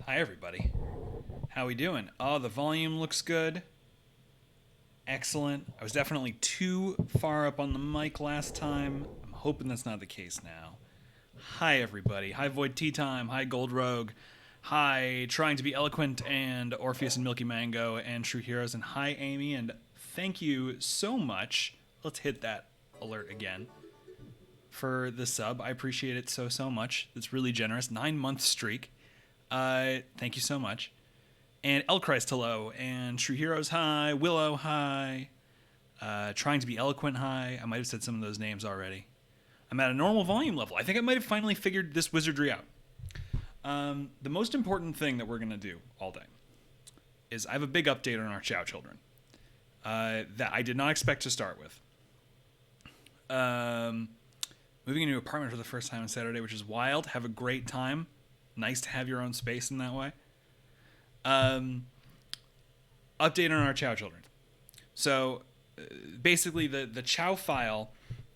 Hi everybody. How we doing? Oh, the volume looks good. Excellent. I was definitely too far up on the mic last time. I'm hoping that's not the case now. Hi everybody. Hi Void Tea Time. Hi Gold Rogue. Hi Trying to be Eloquent and Orpheus and Milky Mango and True Heroes, and hi Amy, and thank you so much. Let's hit that alert again for the sub. I appreciate it so much. It's really generous. 9-month streak. Thank you so much. And El Christ, hello. And True Heroes, hi. Willow, hi. Trying to be Eloquent, hi. I might have said some of those names already. I'm at a normal volume level. I think I might have finally figured this wizardry out. The most important thing that we're going to do all day is I have a big update on our Chow Children that I did not expect to start with. Moving into an apartment for the first time on Saturday, which is wild. Have a great time. Nice to have your own space in that way. Update on our Chow Children. So basically, the Chow file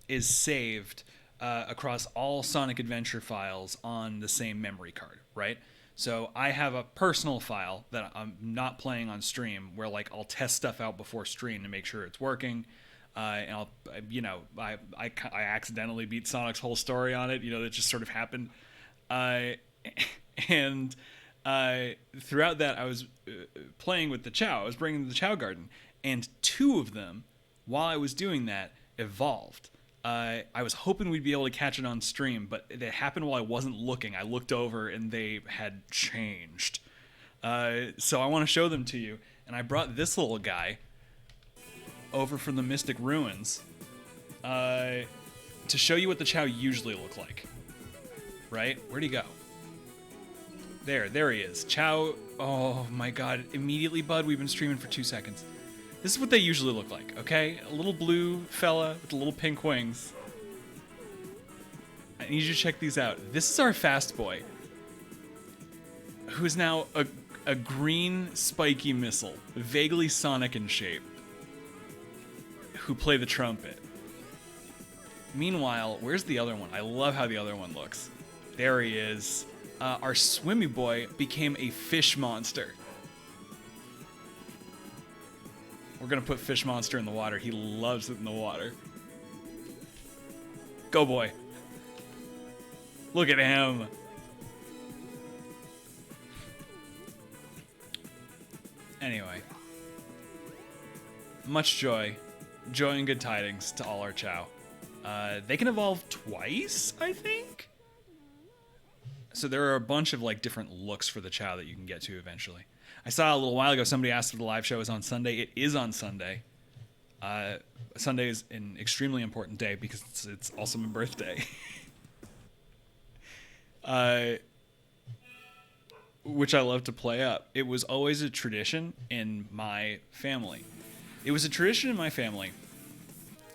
is saved across all Sonic Adventure files on the same memory card, right? So I have a personal file that I'm not playing on stream, where like I'll test stuff out before stream to make sure it's working. And I accidentally beat Sonic's whole story on it. That just sort of happened. And throughout that, I was playing with the Chow. I was bringing the Chow Garden, and two of them, while I was doing that, evolved. I was hoping we'd be able to catch it on stream, but it happened while I wasn't looking. I looked over, and they had changed. So I want to show them to you, and I brought this little guy over from the Mystic Ruins to show you what the Chow usually look like. Right? Where'd he go? There he is. Chow. Oh my god. Immediately, bud, we've been streaming for 2 seconds. This is what they usually look like, okay? A little blue fella with the little pink wings. I need you to check these out. This is our fast boy, who is now a green spiky missile, vaguely Sonic in shape, who play the trumpet. Meanwhile, where's the other one? I love how the other one looks. There he is. Our swimmy boy became a fish monster. We're gonna put fish monster in the water. He loves it in the water. Go boy. Look at him. Anyway. Much joy. Joy and good tidings to all our Chow. They can evolve twice, I think? So there are a bunch of like different looks for the Chow that you can get to eventually. I saw a little while ago somebody asked if the live show is on Sunday. It is on Sunday. Sunday is an extremely important day because it's also my birthday. Which I love to play up. It was always a tradition in my family. It was a tradition in my family.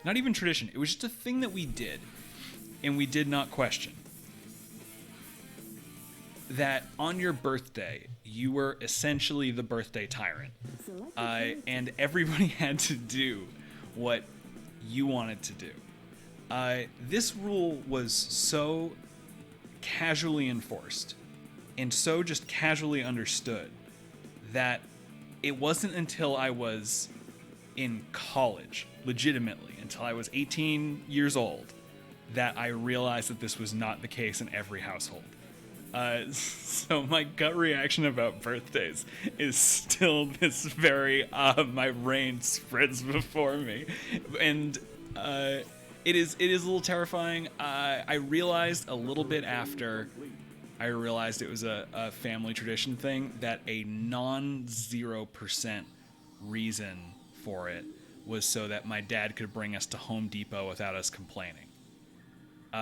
Not even tradition. It was just a thing that we did, and we did not question. That on your birthday, you were essentially the birthday tyrant. And everybody had to do what you wanted to do. This rule was so casually enforced and so just casually understood that it wasn't until I was in college, legitimately, until I was 18 years old, that I realized that this was not the case in every household. So my gut reaction about birthdays is still this very, my brain spreads before me. And it is a little terrifying. I realized a little bit after I realized it was a family tradition thing that a non-0% reason for it was so that my dad could bring us to Home Depot without us complaining.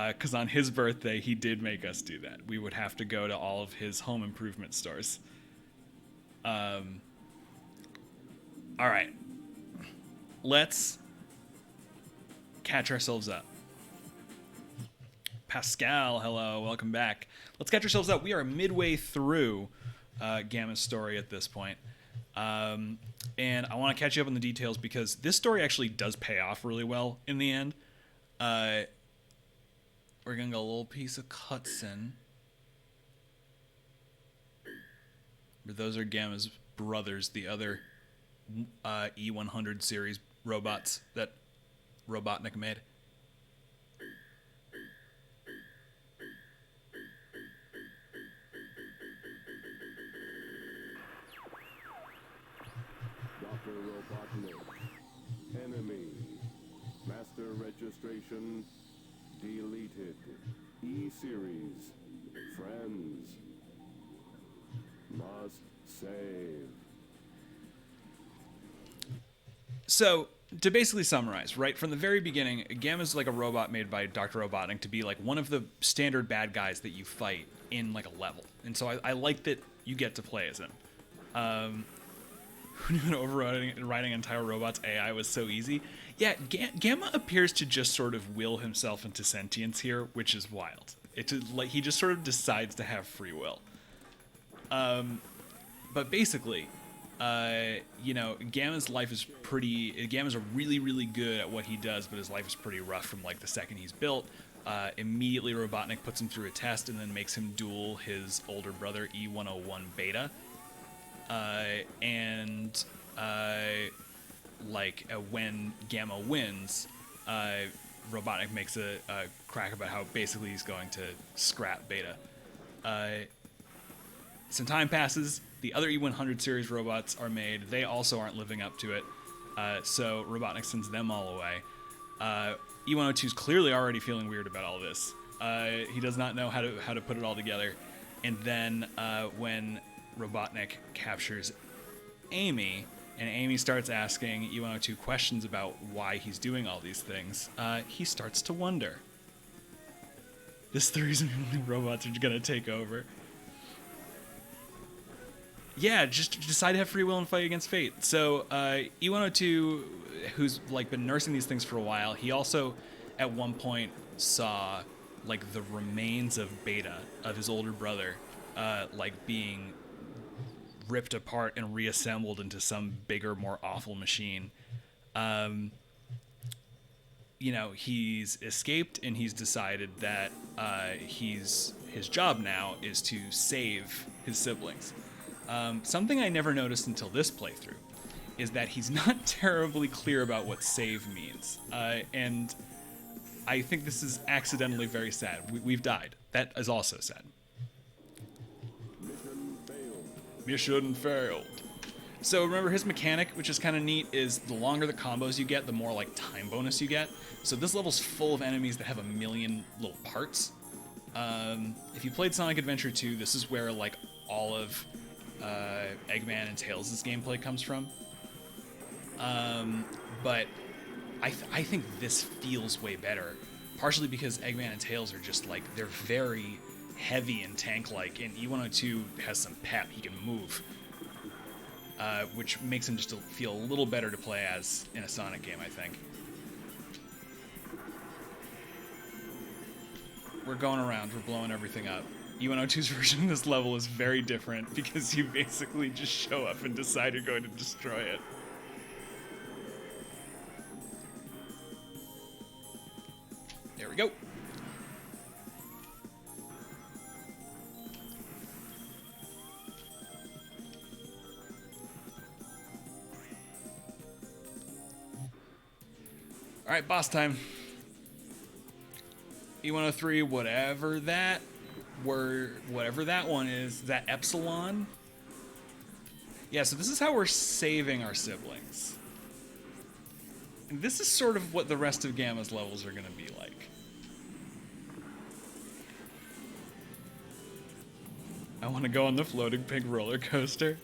Because on his birthday, he did make us do that. We would have to go to all of his home improvement stores. All right. Let's catch ourselves up. Pascal, hello, welcome back. Let's catch ourselves up. We are midway through Gamma's story at this point. And I want to catch you up on the details because this story actually does pay off really well in the end. We're going to go a little piece of cutscene. Those are Gamma's brothers, the other E-100 series robots that Robotnik made. Dr. Robotnik. Enemy. Master registration deleted. E-series. Friends. Must save. So, to basically summarize, right, from the very beginning, Gamma's like a robot made by Dr. Robotnik to be like one of the standard bad guys that you fight in like a level. And so I like that you get to play as him. Who knew that overriding entire robot's AI was so easy? Yeah, Gamma appears to just sort of will himself into sentience here, which is wild. Like he just sort of decides to have free will. But basically, you know, Gamma's life is pretty... Gamma's really, really good at what he does, but his life is pretty rough from, like, the second he's built. Immediately, Robotnik puts him through a test and then makes him duel his older brother, E-101 Beta. When Gamma wins, Robotnik makes a crack about how basically he's going to scrap Beta. Some time passes. The other E-100 series robots are made. They also aren't living up to it. So Robotnik sends them all away. E-102 is clearly already feeling weird about all this. He does not know how to put it all together. And then when Robotnik captures Amy, and Amy starts asking E-102 questions about why he's doing all these things, he starts to wonder. This is the reason robots are going to take over. Yeah, just decide to have free will and fight against fate. So E-102, who's like been nursing these things for a while, he also at one point saw like the remains of Beta, of his older brother, like being ripped apart and reassembled into some bigger, more awful machine. You know, he's escaped and he's decided that his job now is to save his siblings. Something I never noticed until this playthrough is that he's not terribly clear about what save means. And I think this is accidentally very sad. We've died. That is also sad. Mission failed. So remember his mechanic, which is kind of neat, is the longer the combos you get, the more like time bonus you get. So this level's full of enemies that have a million little parts. If you played Sonic Adventure 2, this is where like all of Eggman and Tails' gameplay comes from. But I think this feels way better, partially because Eggman and Tails are just like, they're very heavy and tank-like, and E-102 has some pep. He can move, which makes him just feel a little better to play as in a Sonic game, I think. We're going around, we're blowing everything up. E-102's version of this level is very different because you basically just show up and decide you're going to destroy it. There we go. All right, boss time. E-103, whatever that one is, that Epsilon. Yeah, so this is how we're saving our siblings. And this is sort of what the rest of Gamma's levels are going to be like. I want to go on the floating pig roller coaster.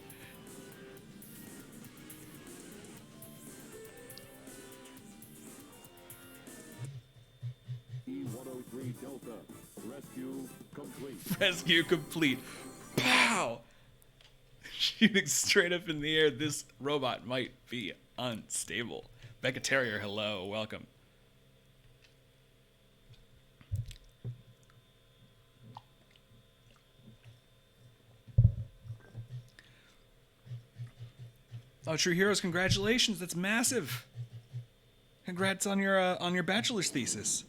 E-103 Delta. Rescue complete. Rescue complete. Pow! Shooting straight up in the air. This robot might be unstable. Becca Terrier, hello, welcome. Oh, True Heroes, congratulations. That's massive. Congrats on your bachelor's thesis.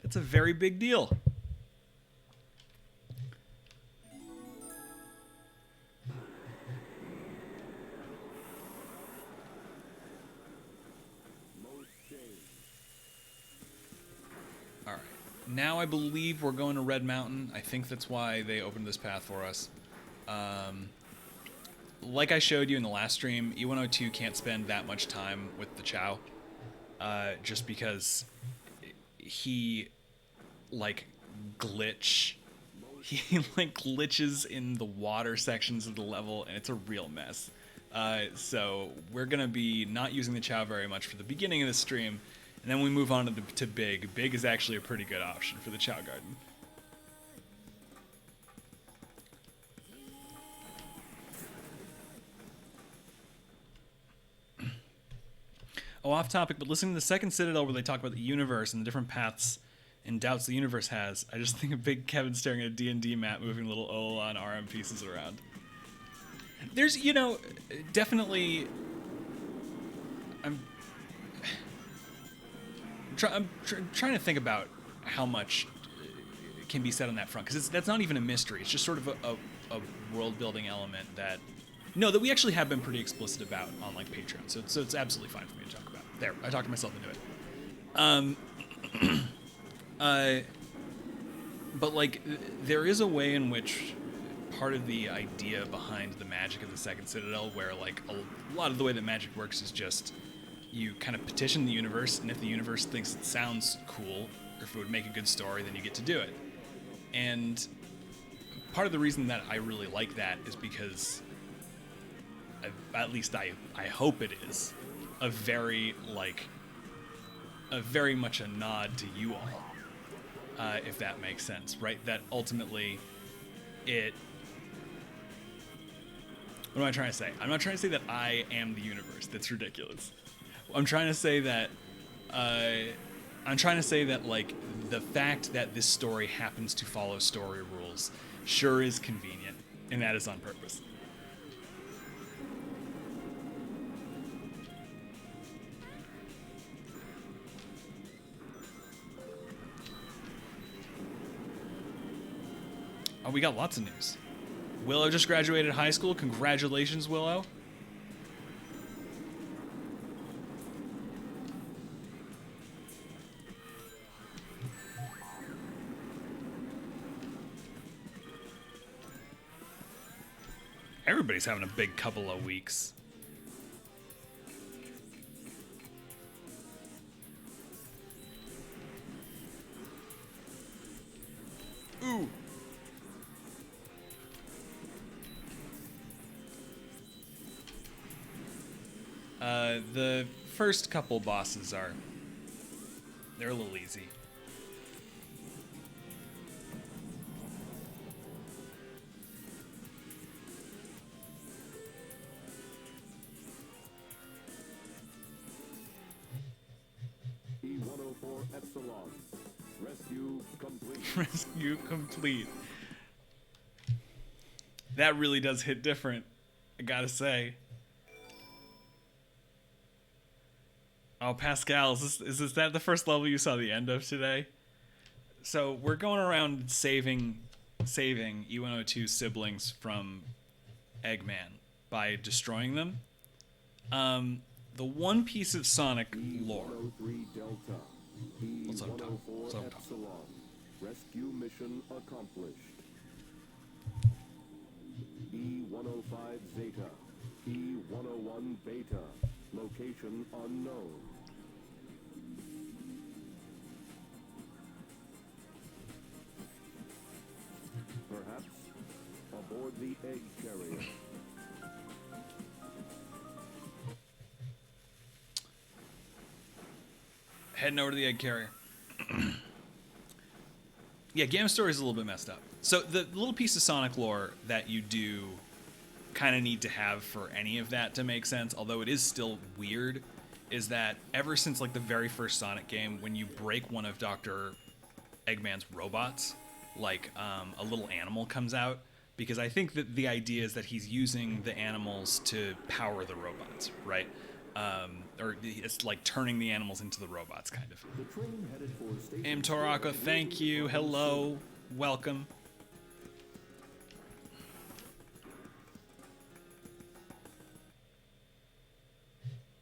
That's a very big deal. now I believe we're going to Red Mountain. I think that's why they opened this path for us. Like I showed you in the last stream, E-102 can't spend that much time with the Chow, just because he like glitches in the water sections of the level, and it's a real mess. So we're gonna be not using the Chow very much for the beginning of the stream, and then we move on to Big. Big is actually a pretty good option for the Chow Garden. Oh, off topic, but listening to the second Citadel where they talk about the universe and the different paths and doubts the universe has, I just think of Big Kevin staring at a D&D map moving little Olon RM pieces around. There's, you know, definitely... I'm trying to think about how much can be said on that front, because that's not even a mystery. It's just sort of a world-building element that... No, that we actually have been pretty explicit about on, like, Patreon, so it's absolutely fine for me to talk about. There, I talked myself into it. But, like, there is a way in which part of the idea behind the magic of the Second Citadel, where, like, a lot of the way that magic works is just you kind of petition the universe, and if the universe thinks it sounds cool, or if it would make a good story, then you get to do it. And part of the reason that I really like that is because, at least I hope it is, a very much a nod to you all, if that makes sense, right? That ultimately what am I trying to say? I'm not trying to say that I am the universe. That's ridiculous. I'm trying to say that like the fact that this story happens to follow story rules sure is convenient, and that is on purpose. Oh, we got lots of news. Willow just graduated high school. Congratulations, Willow. Everybody's having a big couple of weeks. Ooh. The first couple bosses they're a little easy. E-104 Epsilon. Rescue complete. Rescue complete. That really does hit different, I gotta say. Oh, Pascal, is that the first level you saw the end of today? So we're going around saving E-102 siblings from Eggman by destroying them. The one piece of Sonic lore. E-103 Delta. What's up, Tom? What's E-104 up, Tom? Epsilon. Rescue mission accomplished. E-105 Zeta. E-101 Beta. Location unknown. Perhaps aboard the egg carrier. Heading over to the egg carrier. Yeah, Gamma Story is a little bit messed up. So the little piece of Sonic lore that you do kind of need to have for any of that to make sense, although it is still weird, is that ever since like the very first Sonic game, when you break one of Dr. Eggman's robots, like a little animal comes out, because I think that the idea is that he's using the animals to power the robots, right? Or it's like turning the animals into the robots, kind of. The train headed for station. M. Torako, thank you. Hello. Welcome.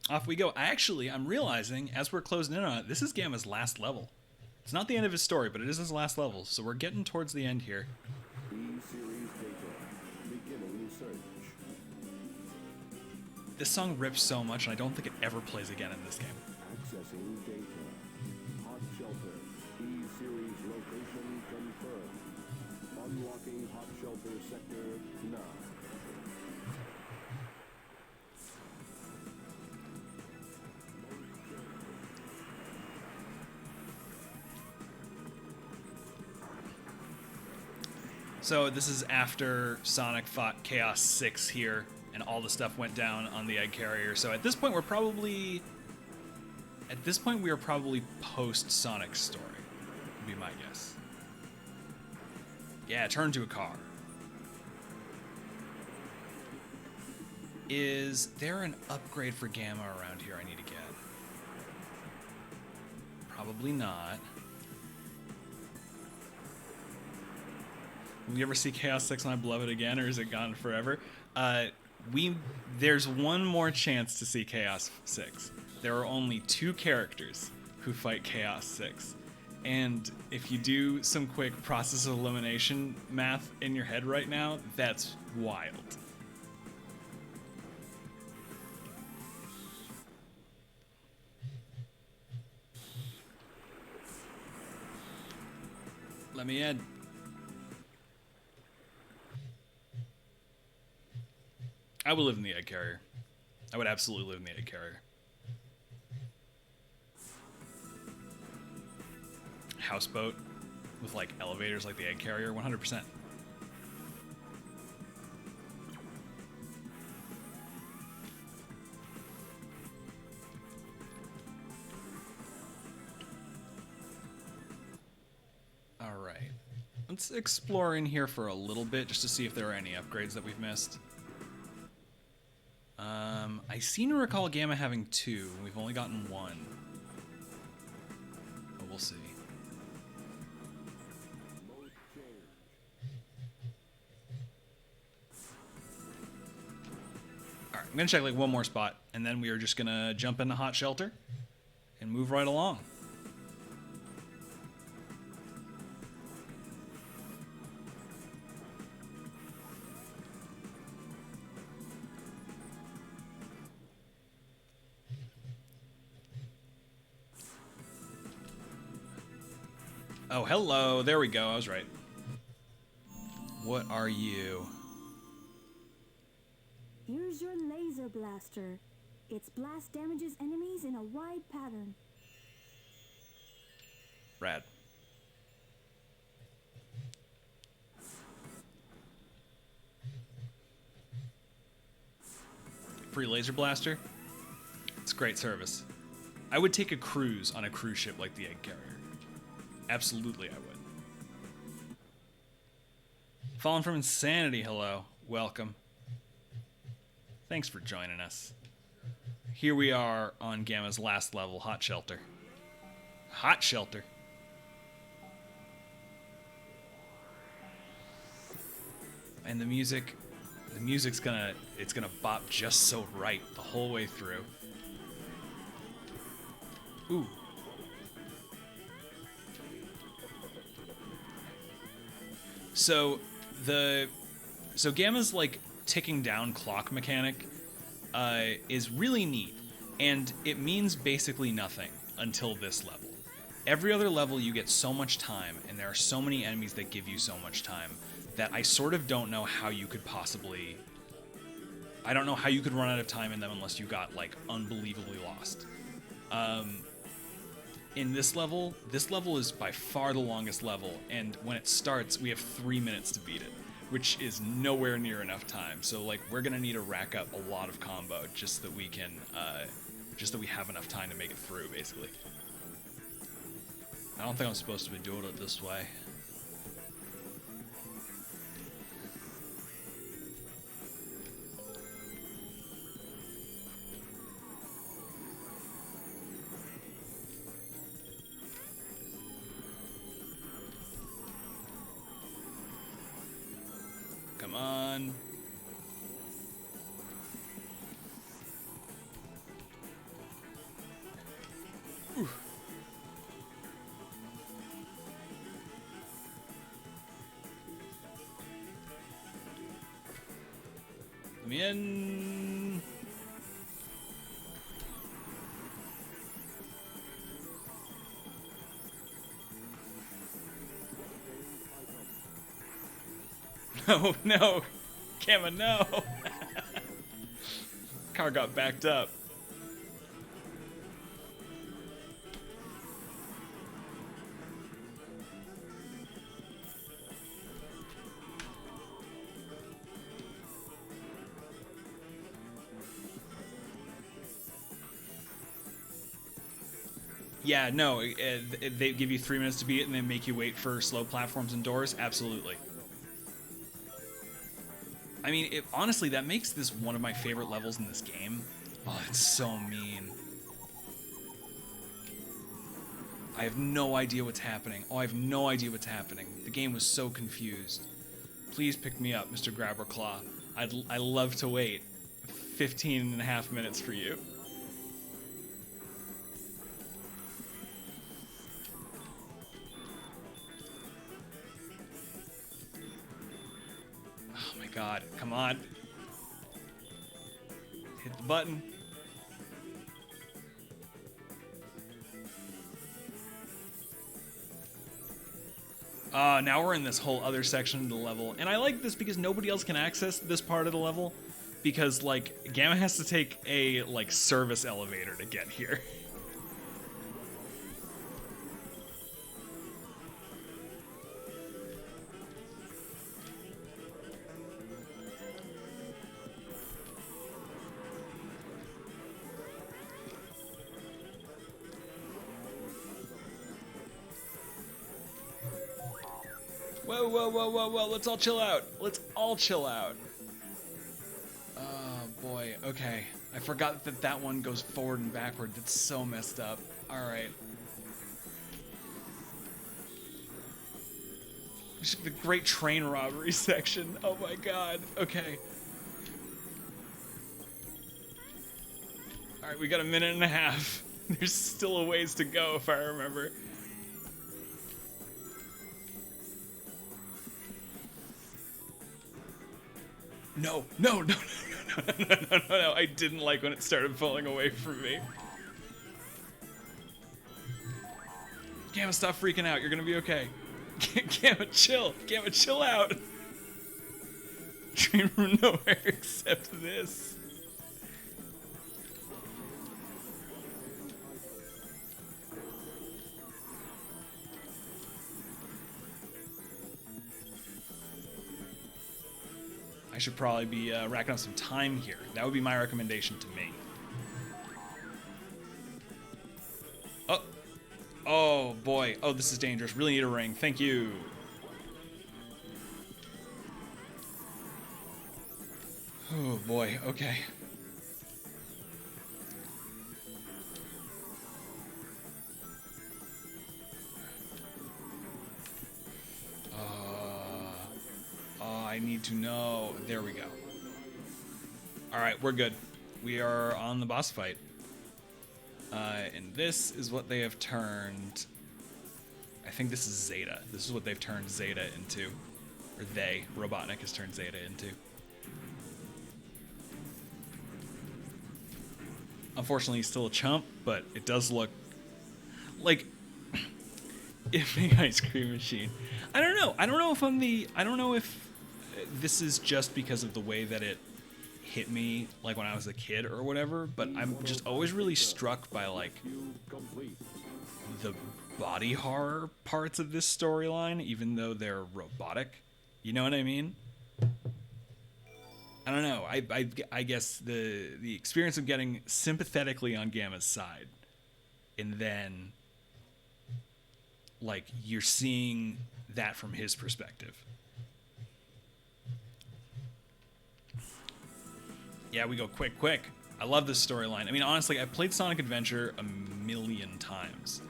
Off we go. I'm realizing, as we're closing in on it, this is Gamma's last level. It's not the end of his story, but it is his last level, so we're getting towards the end here. E-Series data. Beginning search. This song rips so much, and I don't think it ever plays again in this game. Accessing data. Hot shelter. E-Series location confirmed. Unlocking hot shelter sector now. So this is after Sonic fought Chaos 6 here, and all the stuff went down on the egg carrier. So at this point, we are probably post Sonic's story, would be my guess. Yeah, turn to a car. Is there an upgrade for Gamma around here I need to get? Probably not. Will we ever see Chaos 6 My Beloved again, or is it gone forever? There's one more chance to see Chaos 6. There are only 2 characters who fight Chaos 6. And if you do some quick process of elimination math in your head right now, that's wild. Let me in. I would live in the egg carrier. I would absolutely live in the egg carrier. Houseboat with like elevators like the egg carrier, 100%. All right. Let's explore in here for a little bit just to see if there are any upgrades that we've missed. I seem to recall Gamma having 2. We've only gotten 1. But we'll see. Alright, I'm going to check like one more spot, and then we are just going to jump into Hot Shelter and move right along. Oh, hello. There we go. I was right. What are you? Here's your laser blaster. Its blast damages enemies in a wide pattern. Rad. Free laser blaster? It's great service. I would take a cruise on a cruise ship like the egg carrier. Absolutely, I would. Fallen from Insanity, hello. Welcome. Thanks for joining us. Here we are on Gamma's last level, Hot Shelter. Hot Shelter. And the music's gonna bop just so right the whole way through. Ooh. So Gamma's like ticking down clock mechanic is really neat, and it means basically nothing until this level. Every other level you get so much time, and there are so many enemies that give you so much time that I sort of don't know how you could possibly... I don't know how you could run out of time in them unless you got like unbelievably lost. In this level is by far the longest level, and when it starts, we have 3 minutes to beat it, which is nowhere near enough time. So like, we're gonna need to rack up a lot of combo just that we can, just that we have enough time to make it through, basically. I don't think I'm supposed to be doing it this way. Come on. Ooh. me in. No, no. Gamma, no. Car got backed up. Yeah, no, they give you 3 minutes to beat it and they make you wait for slow platforms and doors. Absolutely. I mean, honestly, that makes this one of my favorite levels in this game. Oh, it's so mean. I have no idea what's happening. Oh, I have no idea what's happening. The game was so confused. Please pick me up, Mr. Grabberclaw. I love to wait 15 and a half minutes for you. Oh my god, come on. Hit the button. Now we're in this whole other section of the level, and I like this because nobody else can access this part of the level, because, like, Gamma has to take a, like, service elevator to get here. Whoa, whoa, whoa, whoa, whoa, let's all chill out. Let's all chill out. Oh, boy, okay. I forgot that that one goes forward and backward. That's so messed up. Alright. The great train robbery section. Oh my god. Okay. Alright, we got a minute and a half. There's still a ways to go, if I remember. No, no, no, no, no, no, no, no, no. I didn't like when it started pulling away from me. Gamma, stop freaking out. You're gonna be okay. Gamma, chill. Gamma, chill out. Train from nowhere except this. I should probably be racking up some time here. That would be my recommendation to me. Oh. Oh, boy. Oh, this is dangerous. Really need a ring. Thank you. Oh, boy. Okay. I need to know. There we go. Alright, we're good. We are on the boss fight. And this is what they have turned... I think this is Zeta. This is what they've turned Zeta into. Or they. Robotnik has turned Zeta into. Unfortunately, he's still a chump, but it does look... like... big ice cream machine. I don't know. I don't know if I'm the... I don't know if this is just because of the way that it hit me, like when I was a kid or whatever, but I'm just always really struck by, like, the body horror parts of this storyline, even though they're robotic. You know what I mean? I don't know. I guess the experience of getting sympathetically on Gamma's side, and then, like, you're seeing that from his perspective. Yeah, we go quick, quick. I love this storyline. I mean, honestly, I've played Sonic Adventure a million times,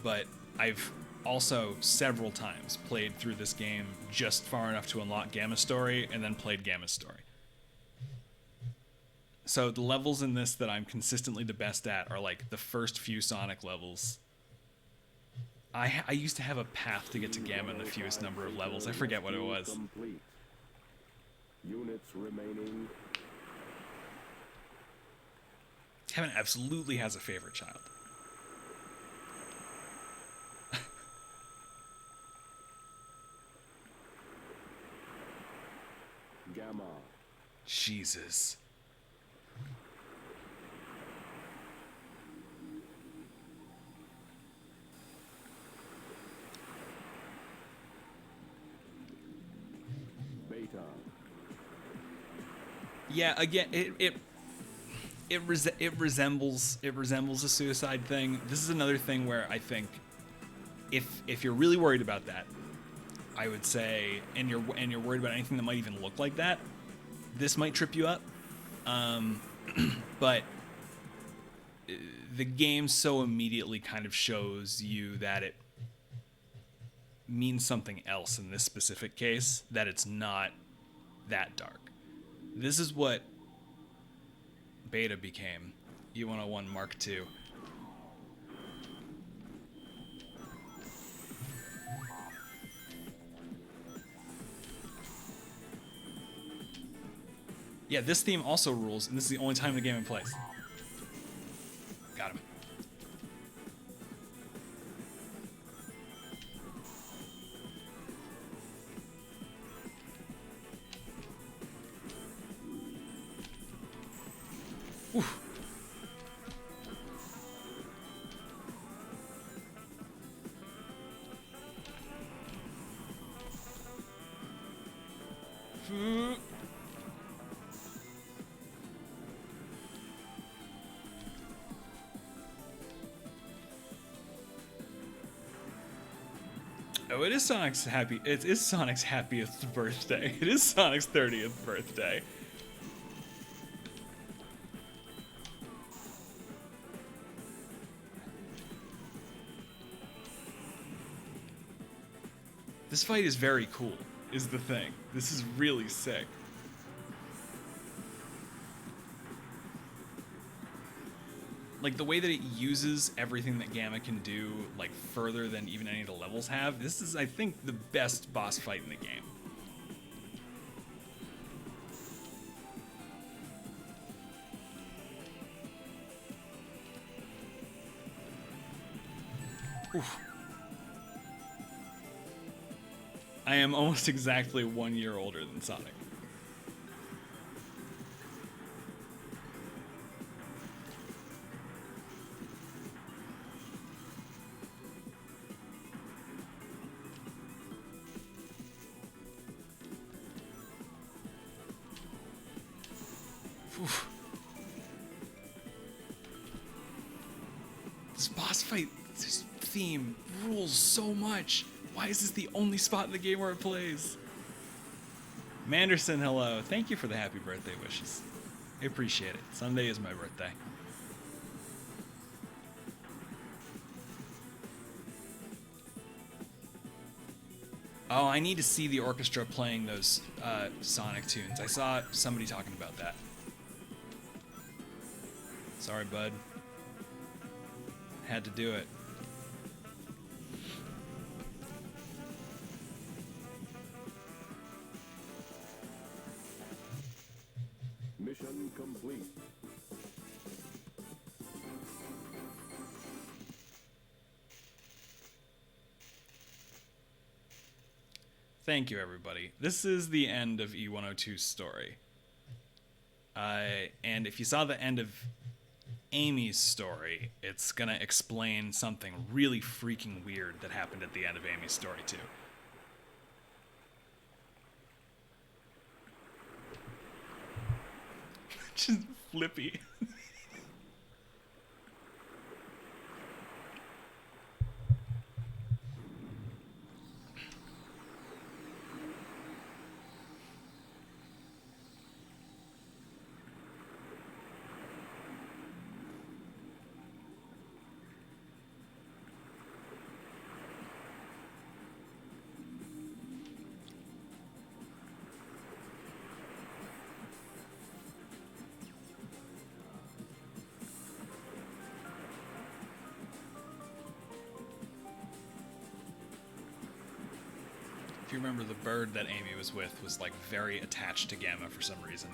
but I've also several times played through this game just far enough to unlock Gamma's story and then played Gamma's story. So the levels in this that I'm consistently the best at are like the first few Sonic levels. I used to have a path to get to Gamma in the fewest number of levels. I forget what it was. Units remaining Kevin absolutely has a favorite child. Gamma. Jesus. Beta. Yeah, again, it resembles a suicide thing. This is another thing where I think if you're really worried about that, I would say, and you're worried about anything that might even look like that, this might trip you up. But the game so immediately kind of shows you that it means something else in this specific case, that it's not that dark. This is what Beta became. E-101 Mark II. Yeah, this theme also rules, and this is the only time the game in plays. Got him. Oof. Oh, it is Sonic's happy. It is Sonic's happiest birthday. It is Sonic's 30th birthday. This fight is very cool, is the thing. This is really sick. Like, the way that it uses everything that Gamma can do, like, further than even any of the levels have, this is, I think, the best boss fight in the game. Oof. I am almost exactly 1 year older than Sonic. Oof. This boss fight, this theme rules so much. Why is this the only spot in the game where it plays? Manderson, hello. Thank you for the happy birthday wishes. I appreciate it. Sunday is my birthday. Oh, I need to see the orchestra playing those Sonic tunes. I saw somebody talking about that. Sorry, bud. Had to do it. Mission complete. Thank you, everybody. This is the end of E-102's story. And if you saw the end of Amy's story, it's gonna explain something really freaking weird that happened at the end of Amy's story, too. Just flippy. If you remember, the bird that Amy was with was like very attached to Gamma for some reason.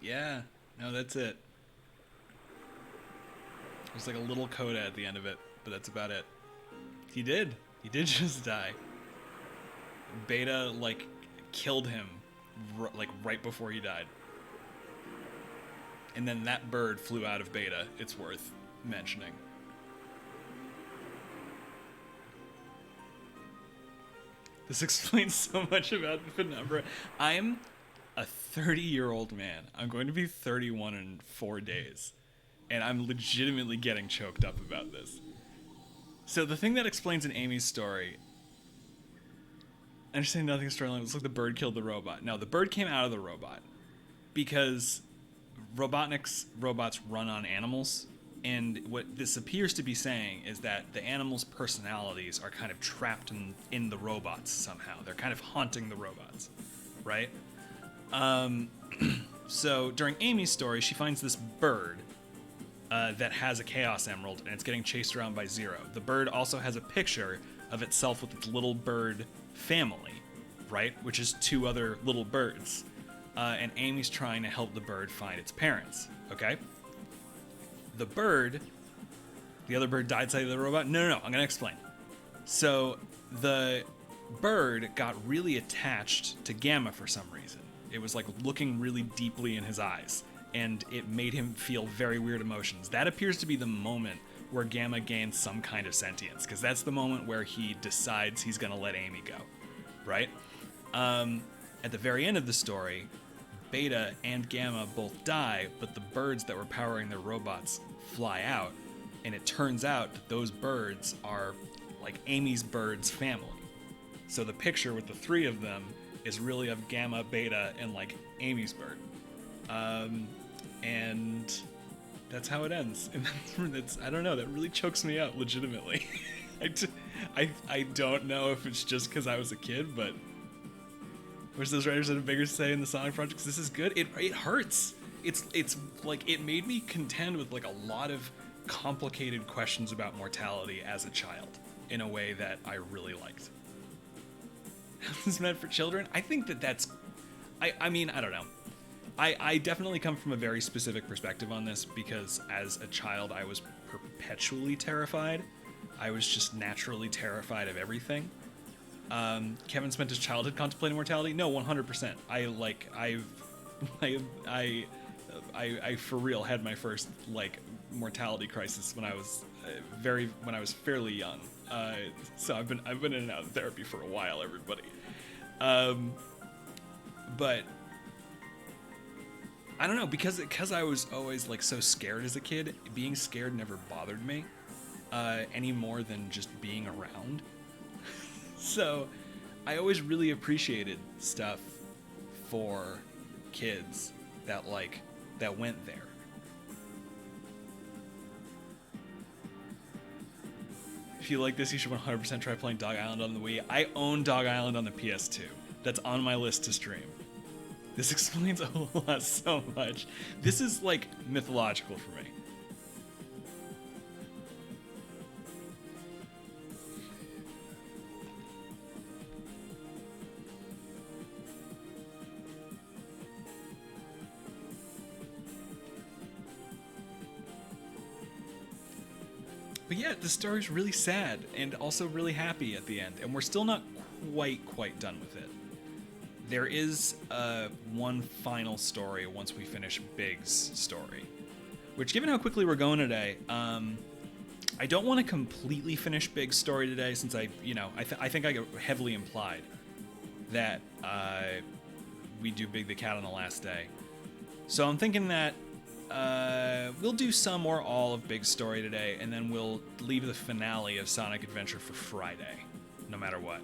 Yeah, no, that's it. There's like a little coda at the end of it, but that's about it. He did. He did just die. Beta, like, killed him, like, right before he died. And then that bird flew out of Beta. It's worth mentioning. This explains so much about the penumbra. I'm a 30-year-old man. I'm going to be 31 in 4 days. And I'm legitimately getting choked up about this. So the thing that explains in Amy's story... I understand nothing storyline. It's like the bird killed the robot. No, the bird came out of the robot. Because Robotnik's robots run on animals. And what this appears to be saying is that the animals' personalities are kind of trapped in the robots somehow. They're kind of haunting the robots. Right? So during Amy's story, she finds this bird that has a Chaos Emerald, and it's getting chased around by Zero. The bird also has a picture of itself with its little bird family, right? Which is 2 other little birds. And Amy's trying to help the bird find its parents, okay? The other bird died side of the robot? No, I'm gonna explain. So the bird got really attached to Gamma for some reason. It was like looking really deeply in his eyes, and it made him feel very weird emotions. That appears to be the moment where Gamma gains some kind of sentience, because that's the moment where he decides he's gonna let Amy go, right? At the very end of the story, Beta and Gamma both die, but the birds that were powering their robots fly out, and it turns out that those birds are like Amy's bird's family. So the picture with the 3 of them is really of Gamma, Beta, and like Amy's bird. And that's how it ends. And that's I don't know, that really chokes me up legitimately. I don't know if it's just because I was a kid, but wish those writers had a bigger say in the Sonic project, 'cause this is good. It hurts. It's like, it made me contend with like a lot of complicated questions about mortality as a child in a way that I really liked. This is meant for children? I think that's... I mean, I don't know. I definitely come from a very specific perspective on this, because as a child I was perpetually terrified. I was just naturally terrified of everything. Kevin spent his childhood contemplating mortality? No, 100%. I for real had my first like mortality crisis when I was fairly young. So I've been in and out of therapy for a while, everybody. But I don't know, because I was always like so scared as a kid. Being scared never bothered me any more than just being around. So I always really appreciated stuff for kids that went there. If you like this, you should 100% try playing Dog Island on the Wii. I own Dog Island on the PS2. That's on my list to stream. This explains a lot so much. This is like mythological for me. But yeah, the story's really sad and also really happy at the end, and we're still not quite done with it. There is one final story once we finish Big's story, which, given how quickly we're going today, I don't want to completely finish Big's story today, since I think I heavily implied that we do Big the Cat on the last day. So I'm thinking that we'll do some or all of Big Story today, and then we'll leave the finale of Sonic Adventure for Friday, no matter what.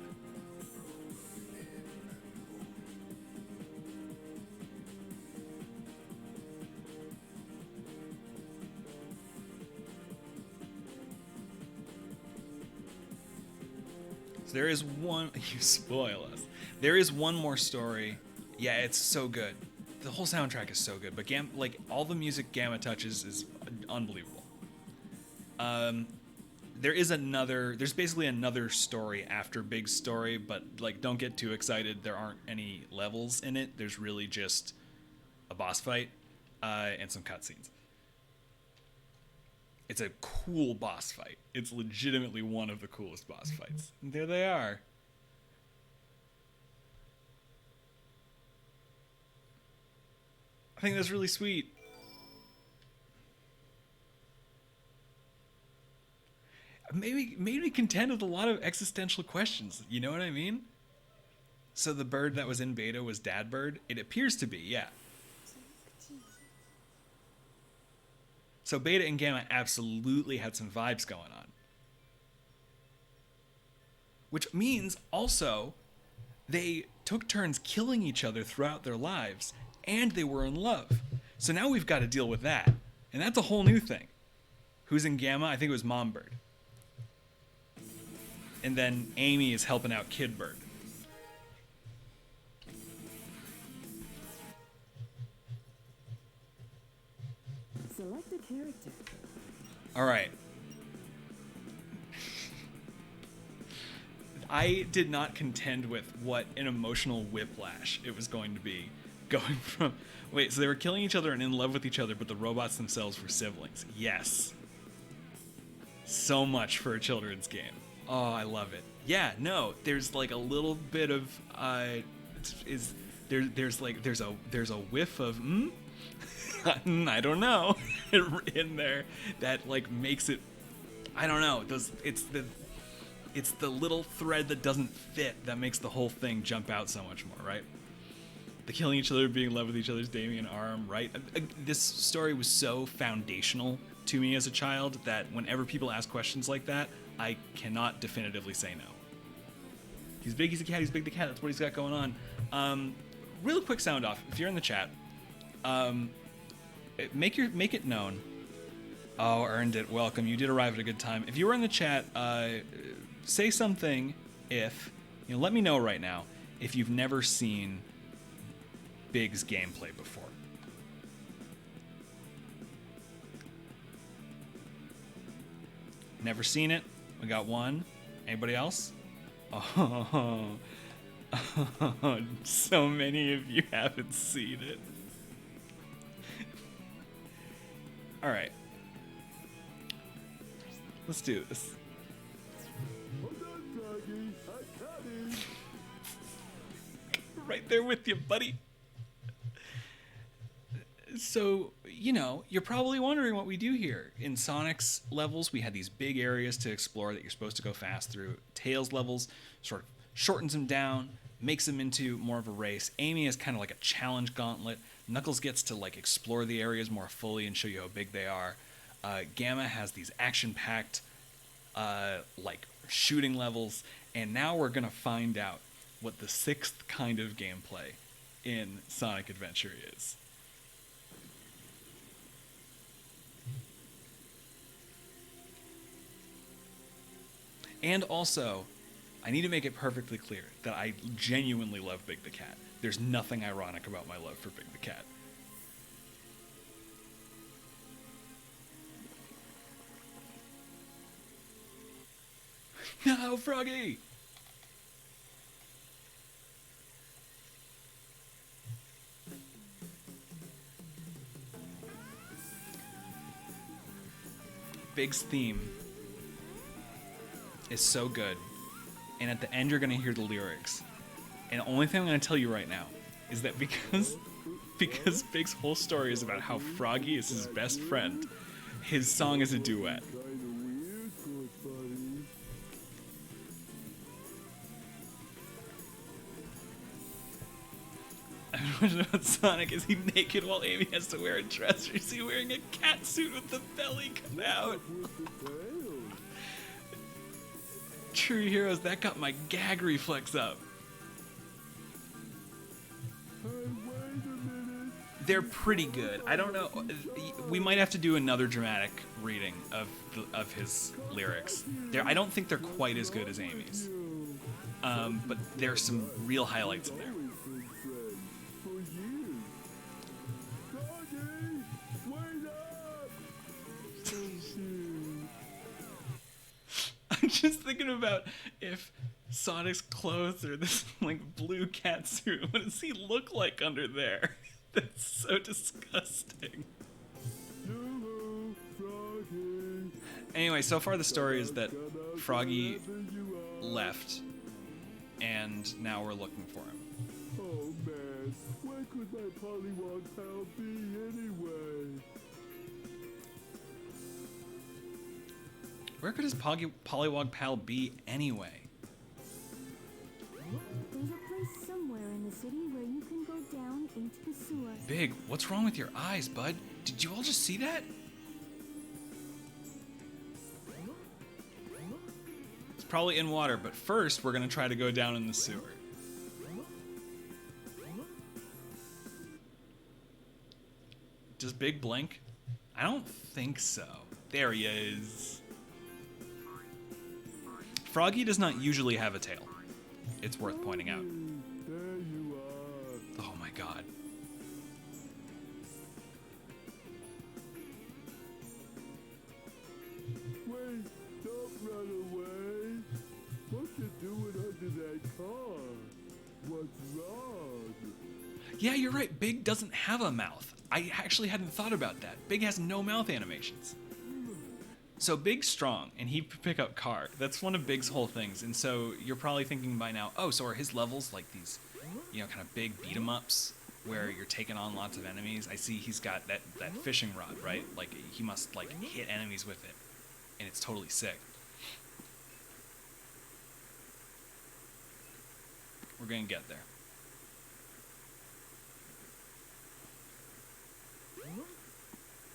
So there is one. You spoil us. There is one more story. Yeah, it's so good. The whole soundtrack is so good, but like all the music Gamma touches is unbelievable. There's basically another story after Big Story, but like don't get too excited. There aren't any levels in it. There's really just a boss fight and some cutscenes. It's a cool boss fight. It's legitimately one of the coolest boss fights. And there they are. I think that's really sweet. Made me content with a lot of existential questions. You know what I mean? So the bird that was in beta was Dad Bird? It appears to be, yeah. So Beta and Gamma absolutely had some vibes going on. Which means also they took turns killing each other throughout their lives, and they were in love. So now we've got to deal with that. And that's a whole new thing. Who's in Gamma? I think it was Mom Bird. And then Amy is helping out Kid Bird. Select a character. All right. I did not contend with what an emotional whiplash it was going to be. Going from... Wait, so they were killing each other and in love with each other, but the robots themselves were siblings. Yes. So much for a children's game. Oh, I love it. Yeah, no, there's like a little bit of... There's a whiff of... I don't know. in there that like makes it... I don't know. It's the little thread that doesn't fit that makes the whole thing jump out so much more, right? The killing each other, being in love with each other's Damien arm, right? This story was so foundational to me as a child that whenever people ask questions like that, I cannot definitively say no. He's big, he's a cat, he's big the cat, that's what he's got going on. Real quick sound off, if you're in the chat, make it known. Oh, earned it, welcome, you did arrive at a good time. If you were in the chat, say something let me know right now if you've never seen Big's gameplay before. Never seen it? We got one. Anybody else? Oh, so many of you haven't seen it. All right. Let's do this. Right there with you, buddy. So, you're probably wondering what we do here. In Sonic's levels, we had these big areas to explore that you're supposed to go fast through. Tails levels sort of shortens them down, makes them into more of a race. Amy is kind of like a challenge gauntlet. Knuckles gets to like explore the areas more fully and show you how big they are. Gamma has these action-packed like shooting levels, and now we're gonna find out what the sixth kind of gameplay in Sonic Adventure is. And also, I need to make it perfectly clear that I genuinely love Big the Cat. There's nothing ironic about my love for Big the Cat. No, Froggy! Big's theme is so good. And at the end, you're going to hear the lyrics. And the only thing I'm going to tell you right now is that because Big's whole story is about how Froggy is his best friend, his song is a duet. question about Sonic. Is he naked while Amy has to wear a dress, or is he wearing a cat suit with the belly cut out? True Heroes, that got my gag reflex up. They're pretty good. I don't know. We might have to do another dramatic reading of his lyrics. I don't think they're quite as good as Amy's, but there's some real highlights in there. I'm just thinking about if Sonic's clothes are this like blue cat suit. What does he look like under there? That's so disgusting. Anyway, so far the story is that Froggy left, and now we're looking for him. Oh man, where could my Pollywog pal be anyway? Where could his Pollywog pal be anyway? There's a place somewhere in the city where you can go down into the sewer. Big, what's wrong with your eyes, bud? Did you all just see that? It's probably in water, but first we're gonna try to go down in the sewer. Does Big blink? I don't think so. There he is. Froggy does not usually have a tail. It's worth pointing out. There you are. Oh my god. Wait, don't run away. What you doing under that car? What's wrong? Yeah, you're right. Big doesn't have a mouth. I actually hadn't thought about that. Big has no mouth animations. So Big's strong, and he pick up car. That's one of Big's whole things. And so you're probably thinking by now, oh, so are his levels like these, you know, kind of big beat 'em ups where you're taking on lots of enemies? I see he's got that fishing rod, right? Like he must like hit enemies with it, and it's totally sick. We're gonna get there.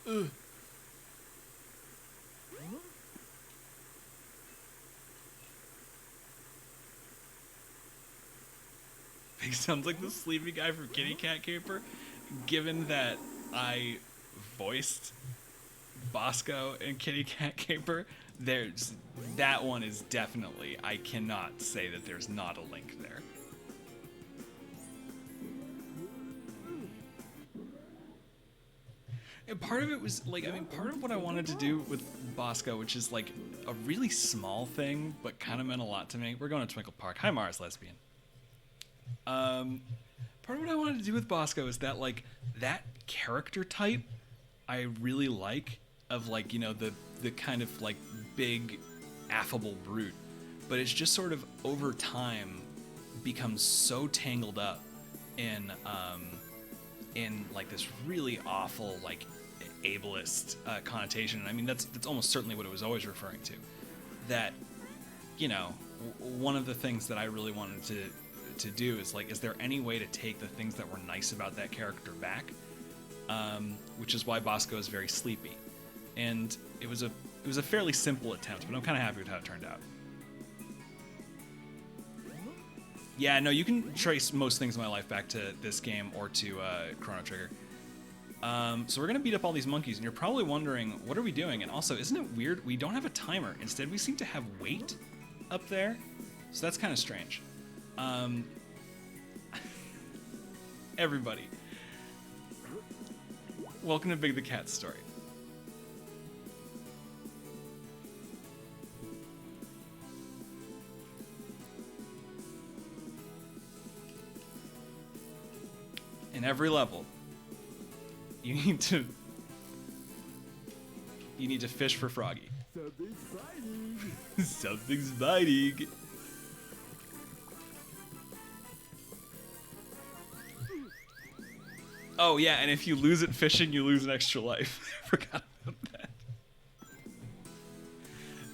Ugh. He sounds like the sleepy guy from Kitty Cat Caper. Given that I voiced Bosco in Kitty Cat Caper, that one is definitely, I cannot say that there's not a link there. And part of it was like, I mean, part of what I wanted to do with Bosco, which is like a really small thing, but kind of meant a lot to me. We're going to Twinkle Park. Hi, Mars Lesbian. Part of what I wanted to do with Bosco is that like that character type I really like, of like, you know, the kind of like big affable brute, but it's just sort of over time becomes so tangled up in like this really awful like ableist connotation. And I mean that's almost certainly what it was always referring to. That, you know, one of the things that I really wanted to do is like, is there any way to take the things that were nice about that character back? Which is why Bosco is very sleepy, and it was a fairly simple attempt, but I'm kind of happy with how it turned out. Yeah, no, you can trace most things in my life back to this game or to Chrono Trigger. So we're gonna beat up all these monkeys, and you're probably wondering, what are we doing? And also, isn't it weird? We don't have a timer. Instead, we seem to have weight up there, so that's kind of strange. Everybody, welcome to Big the Cat Story. In every level, you need to fish for Froggy. Something's biting. Something's biting. Oh yeah, and if you lose it fishing, you lose an extra life. I forgot about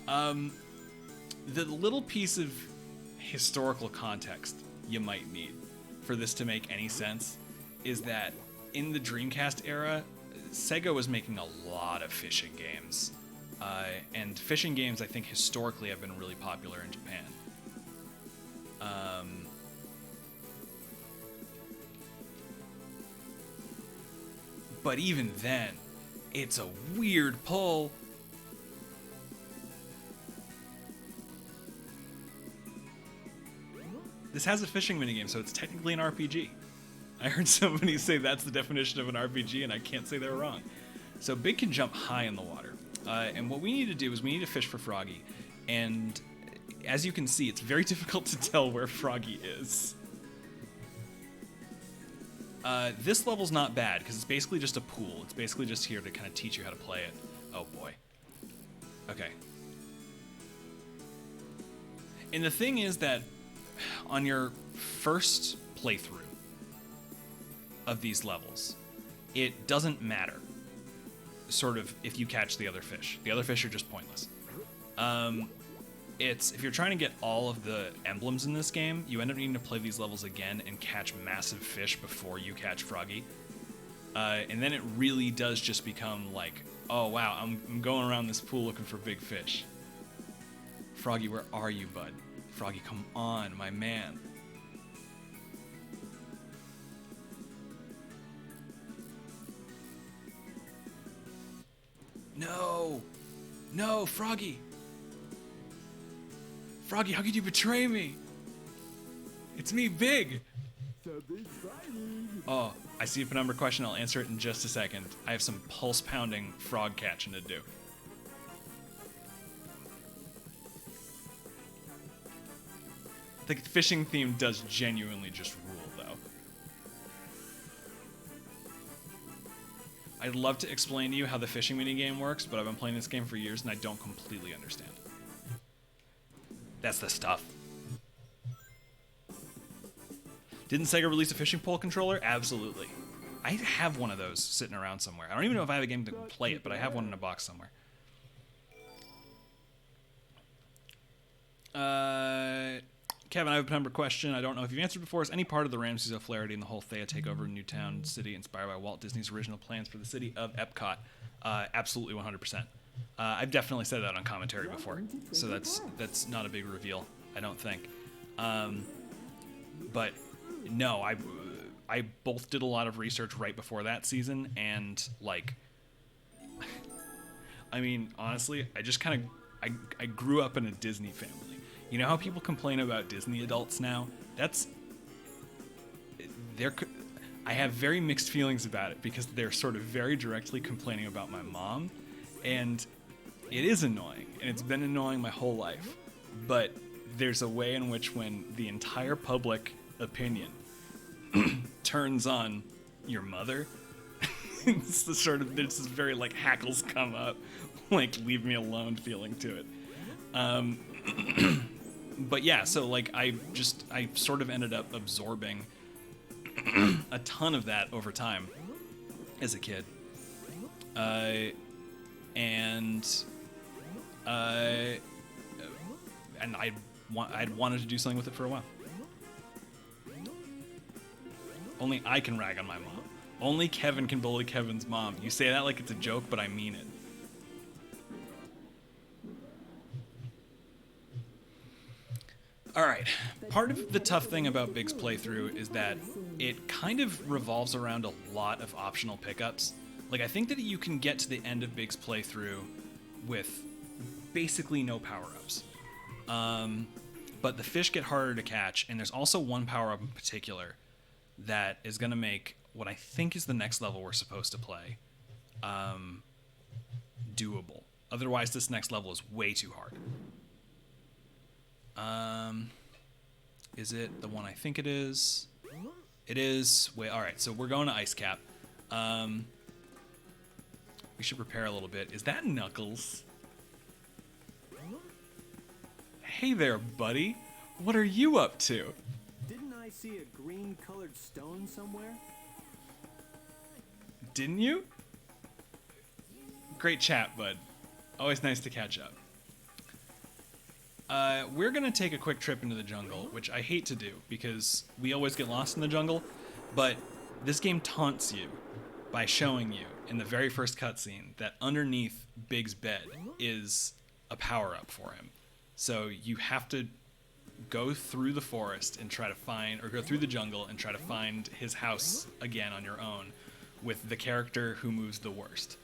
that. The little piece of historical context you might need for this to make any sense is that in the Dreamcast era, Sega was making a lot of fishing games. And fishing games, I think, historically have been really popular in Japan. But even then, it's a weird pull. This has a fishing minigame, so it's technically an RPG. I heard somebody say that's the definition of an RPG, and I can't say they're wrong. So Big can jump high in the water. And what we need to do is we need to fish for Froggy. And as you can see, it's very difficult to tell where Froggy is. This level's not bad, because it's basically just a pool. It's basically just here to kind of teach you how to play it. Oh boy. Okay. And the thing is that on your first playthrough of these levels, it doesn't matter, sort of, if you catch the other fish. The other fish are just pointless. It's, if you're trying to get all of the emblems in this game, you end up needing to play these levels again and catch massive fish before you catch Froggy. And then it really does just become like, oh wow, I'm going around this pool looking for big fish. Froggy, where are you, bud? Froggy, come on, my man. No! No, Froggy! Froggy, how could you betray me? It's me, Big! Something's biting. Oh, I see a penumbra question. I'll answer it in just a second. I have some pulse-pounding frog catching to do. The fishing theme does genuinely just rule, though. I'd love to explain to you how the fishing minigame works, but I've been playing this game for years and I don't completely understand. That's the stuff. Didn't Sega release a fishing pole controller? Absolutely. I have one of those sitting around somewhere. I don't even know if I have a game to play it, but I have one in a box somewhere. Kevin, I have a number question. I don't know if you've answered before. Is any part of the Ramses O'Flaherty and the whole Thea takeover in Newtown City inspired by Walt Disney's original plans for the city of Epcot? Absolutely 100%. I've definitely said that on commentary before, so that's not a big reveal, I don't think. But no, I both did a lot of research right before that season, and like, I mean, honestly, I just kind of I grew up in a Disney family. You know how people complain about Disney adults now? I have very mixed feelings about it because they're sort of very directly complaining about my mom, and it is annoying, and it's been annoying my whole life. But there's a way in which when the entire public opinion turns on your mother, it's the sort of, there's this very like hackles come up, like leave me alone feeling to it. But yeah, so like I sort of ended up absorbing a ton of that over time as a kid. And I'd wanted to do something with it for a while. Only I can rag on my mom. Only Kevin can bully Kevin's mom. You say that like it's a joke, but I mean it. Alright, part of the tough thing about Big's playthrough is that it kind of revolves around a lot of optional pickups. Like, I think that you can get to the end of Big's playthrough with basically no power-ups. But the fish get harder to catch, and there's also one power-up in particular that is going to make what I think is the next level we're supposed to play doable. Otherwise, this next level is way too hard. Is it the one I think it is? It is. Wait, alright, so we're going to Ice Cap. We should prepare a little bit. Is that Knuckles? Hey there, buddy. What are you up to? Didn't I see a green-colored stone somewhere? Didn't you? Great chat, bud. Always nice to catch up. We're gonna take a quick trip into the jungle, which I hate to do because we always get lost in the jungle, but This game taunts you by showing you in the very first cutscene that underneath Big's bed is a power-up for him. So you have to go through the forest and try to find, or go through the jungle and try to find his house again on your own with the character who moves the worst.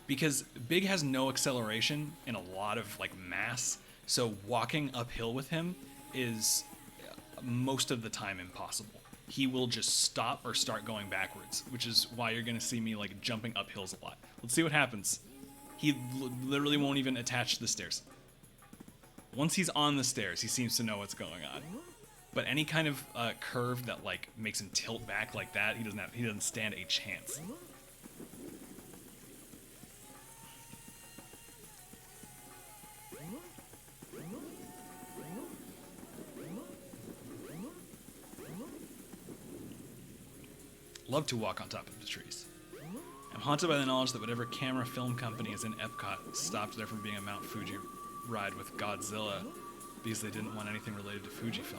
Because Big has no acceleration and a lot of like mass, so walking uphill with him is most of the time impossible. He will just stop or start going backwards, which is why you're gonna see me like jumping up hills a lot. Let's see what happens. He literally won't even attach to the stairs. Once he's on the stairs, he seems to know what's going on. But any kind of curve that like makes him tilt back like that, he doesn't stand a chance. Love to walk on top of the trees. I'm haunted by the knowledge that whatever camera film company is in Epcot stopped there from being a Mount Fuji ride with Godzilla because they didn't want anything related to Fujifilm.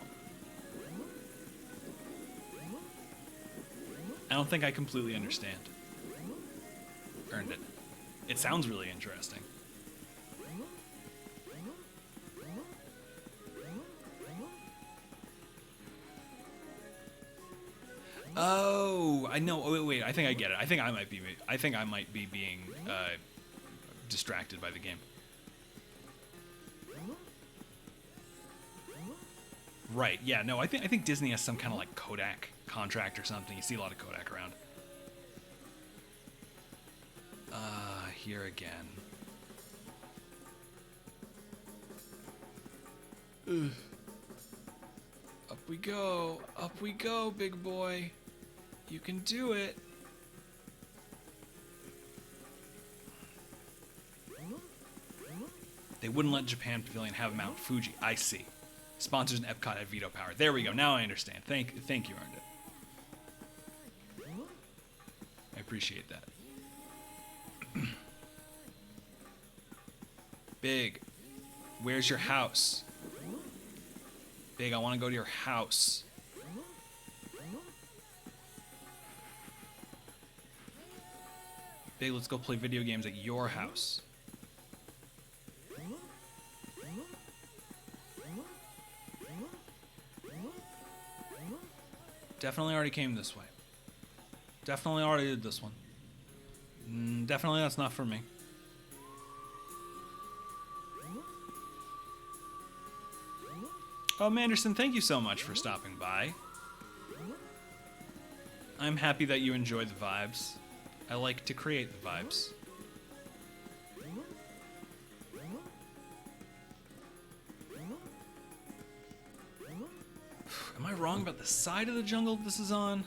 I don't think I completely understand. Earned it. It sounds really interesting. Oh, I know. Oh, wait. I think I get it. I think I might be being distracted by the game. Right. Yeah. No. I think Disney has some kind of like Kodak contract or something. You see a lot of Kodak around. Here again. Ugh. Up we go. Up we go, big boy. You can do it. They wouldn't let Japan Pavilion have Mount Fuji. I see. Sponsors in Epcot have veto power. There we go. Now I understand. Thank you, Earned It. I appreciate that. Big, where's your house? Big, I want to go to your house. Big, let's go play video games at your house. Definitely already came this way. Definitely already did this one. Definitely that's not for me. Oh, Manderson, thank you so much for stopping by. I'm happy that you enjoy the vibes. I like to create the vibes. Am I wrong about the side of the jungle this is on?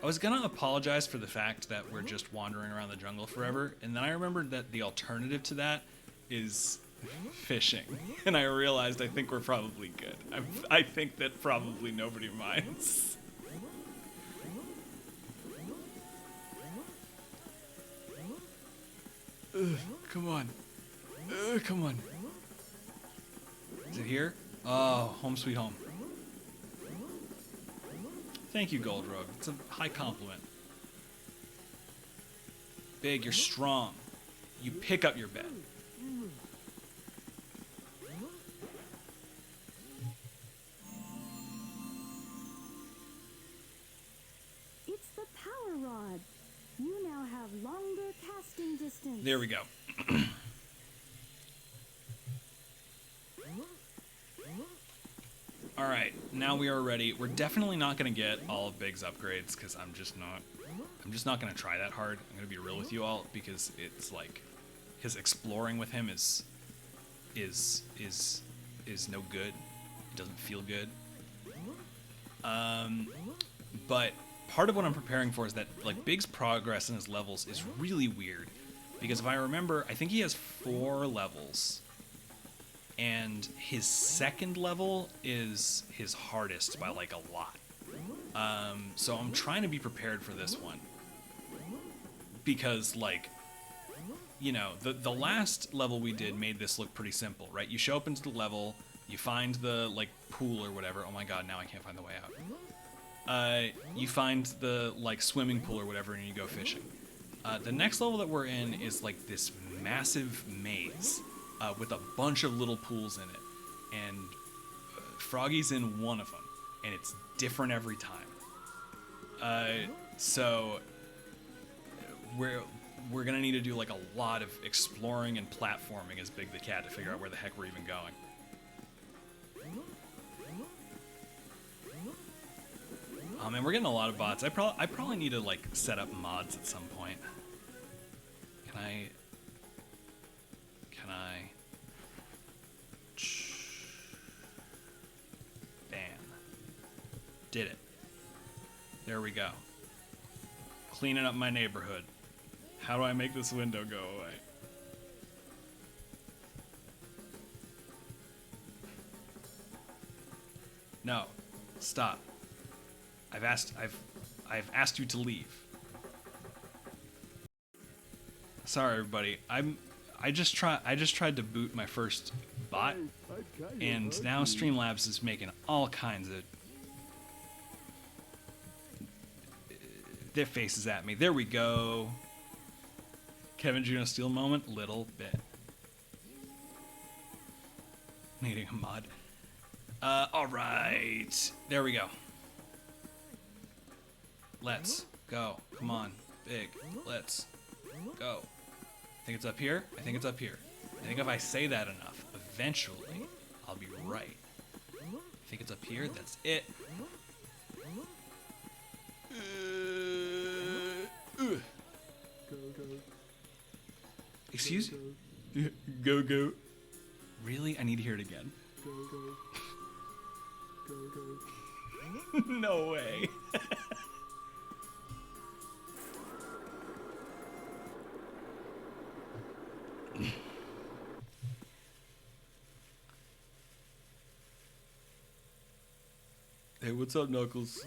I was gonna apologize for the fact that we're just wandering around the jungle forever, and then I remembered that the alternative to that is fishing, and I realized I think we're probably good. I think that probably nobody minds. Come on. Come on. Is it here? Oh, home sweet home. Thank you, Gold Rogue. It's a high compliment. Big, you're strong. You pick up your bed. It's the power rod. You now have longer casting distance. There we go. Alright, now we are ready. We're definitely not going to get all of Big's upgrades, because I'm just not going to try that hard. I'm going to be real with you all, because it's like, his exploring with him is no good. It doesn't feel good. But part of what I'm preparing for is that like Big's progress in his levels is really weird, because if I remember, I think he has 4 levels, and his second level is his hardest by like a lot. So I'm trying to be prepared for this one, because like, you know, the last level we did made this look pretty simple, right? You show up into the level, you find the like pool or whatever. Oh my god, now I can't find the way out. you find the like swimming pool or whatever, and you go fishing. The next level that we're in is like this massive maze with a bunch of little pools in it, and Froggy's in one of them, and it's different every time. So we're gonna need to do like a lot of exploring and platforming as Big the Cat to figure out where the heck we're even going. Oh man, we're getting a lot of bots. I probably need to like set up mods at some point. Can I? Bam. Did it. There we go. Cleaning up my neighborhood. How do I make this window go away? No. Stop. I've asked you to leave. Sorry everybody. I just tried to boot my first bot, and now Streamlabs is making all kinds of their faces at me. There we go. Kevin Juno Steel moment, little bit. Needing a mod. Alright. There we go. Let's go. Come on. Big. Let's go. I think it's up here. I think it's up here. I think if I say that enough, eventually, I'll be right. I think it's up here. That's it. Excuse me? Go, go. Really? I need to hear it again. No way. Hey, what's up, Knuckles?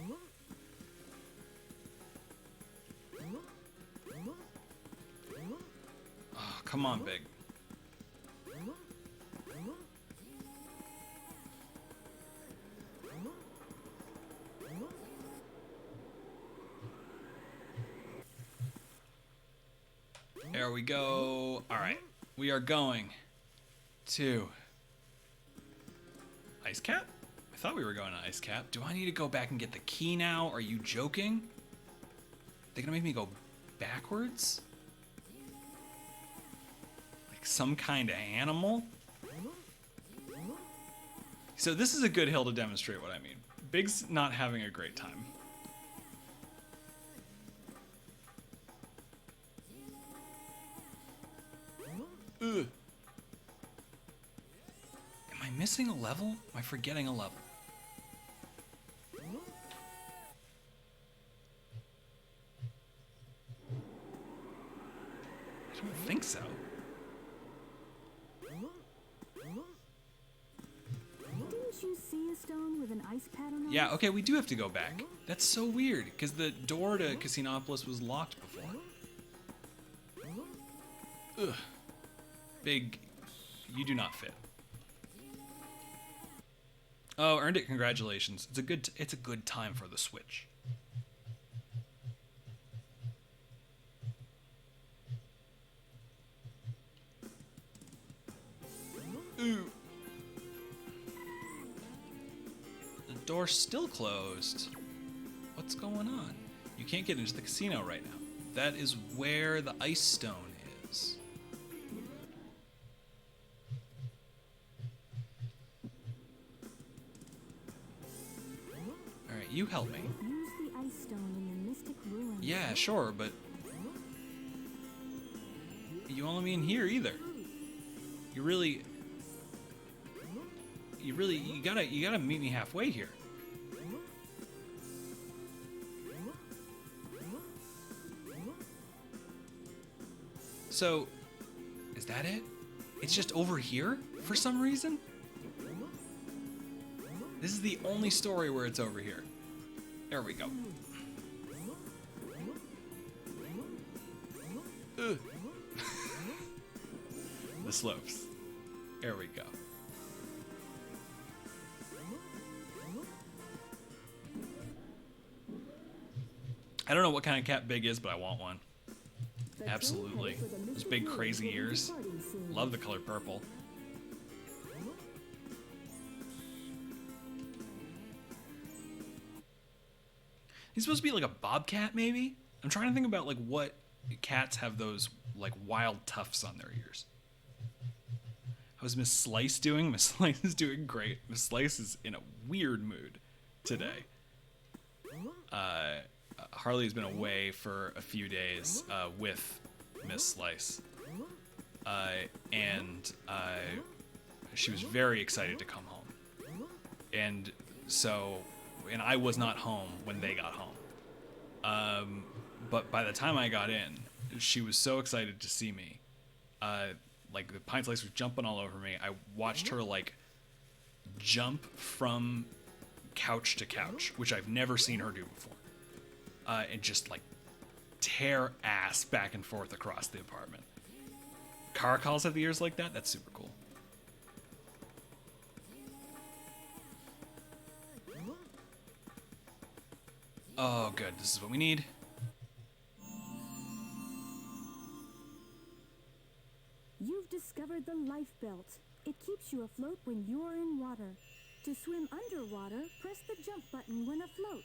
Oh, come on, Big. There we go. All right, we are going to Ice Cap? I thought we were going to Ice Cap. Do I need to go back and get the key now? Are you joking? They're gonna make me go backwards? Like some kind of animal? So this is a good hill to demonstrate what I mean. Big's not having a great time. Ugh. Am I missing a level? Am I forgetting a level? I don't think so. Didn't you see a stone with an ice pad on it? Yeah, okay, we do have to go back. That's so weird, because the door to Casinopolis was locked before. Ugh. Big, you do not fit. Oh, earned it. Congratulations. It's a good time for the Switch. Ooh. The door's still closed. What's going on? You can't get into the casino right now. That is where the ice stone is. Alright, you help me. Use the ice stone in the mystic ruins. Yeah, sure, but you won't let me in here either. You gotta meet me halfway here. So, is that it? It's just over here for some reason? This is the only story where it's over here. There we go. Ugh. The slopes. There we go. don't know what kind of cat Big is, but I want one. Absolutely. Those big crazy ears. Love the color purple. He's supposed to be like a bobcat, maybe? I'm trying to think about like what cats have those like wild tufts on their ears. How's Miss Slice doing? Miss Slice is doing great. Miss Slice is in a weird mood today. Harley's been away for a few days with Miss Slice. And she was very excited to come home. And I was not home when they got home. But by the time I got in, she was so excited to see me. Like the pine slice was jumping all over me. I watched her like jump from couch to couch, which I've never seen her do before. And just like tear ass back and forth across the apartment. Caracals have the ears like that? That's super cool. Oh, good. This is what we need. You've discovered the life belt. It keeps you afloat when you're in water. To swim underwater, press the jump button when afloat.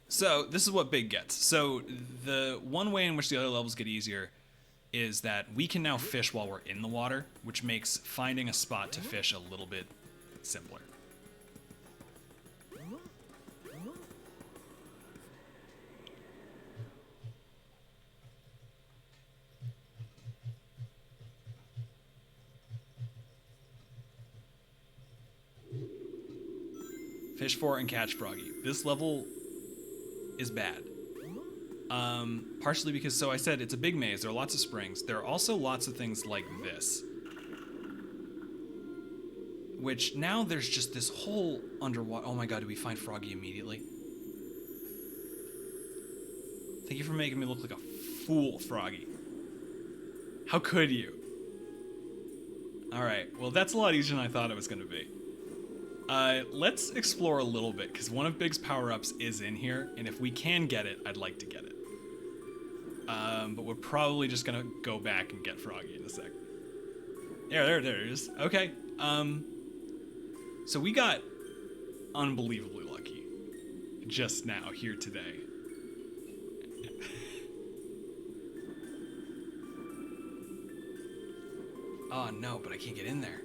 So, this is what Big gets. So, the one way in which the other levels get easier is that we can now fish while we're in the water, which makes finding a spot to fish a little bit simpler. Fish for and catch Froggy. This level is bad. Partially because, so I said, it's a big maze. There are lots of springs. There are also lots of things like this. Which, now there's just this whole underwater... Oh my god, do we find Froggy immediately? Thank you for making me look like a fool, Froggy. How could you? Alright, well that's a lot easier than I thought it was going to be. Let's explore a little bit, because one of Big's power-ups is in here, and if we can get it, I'd like to get it. But we're probably just gonna go back and get Froggy in a sec. There it is. Okay, so we got unbelievably lucky just now, here today. Oh no, but I can't get in there.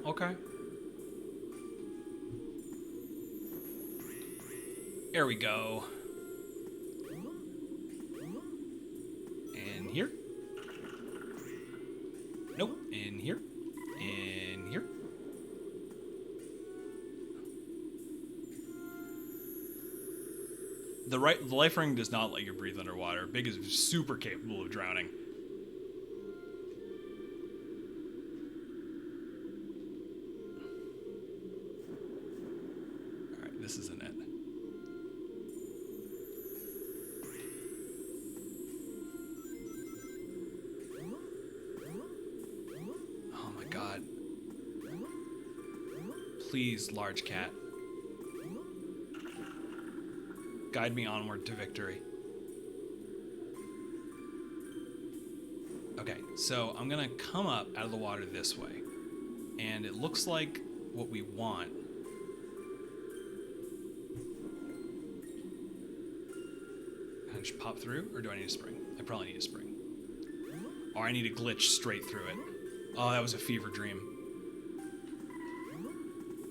Okay. There we go. In here? Nope. In here? In here? The life ring does not let you breathe underwater. Big is super capable of drowning. Alright, this isn't it. Oh my god. Please, large cat. Guide me onward to victory. Okay, so I'm gonna come up out of the water this way. And it looks like what we want. Can I just pop through, or do I need a spring? I probably need a spring. Or I need to glitch straight through it. Oh, that was a fever dream.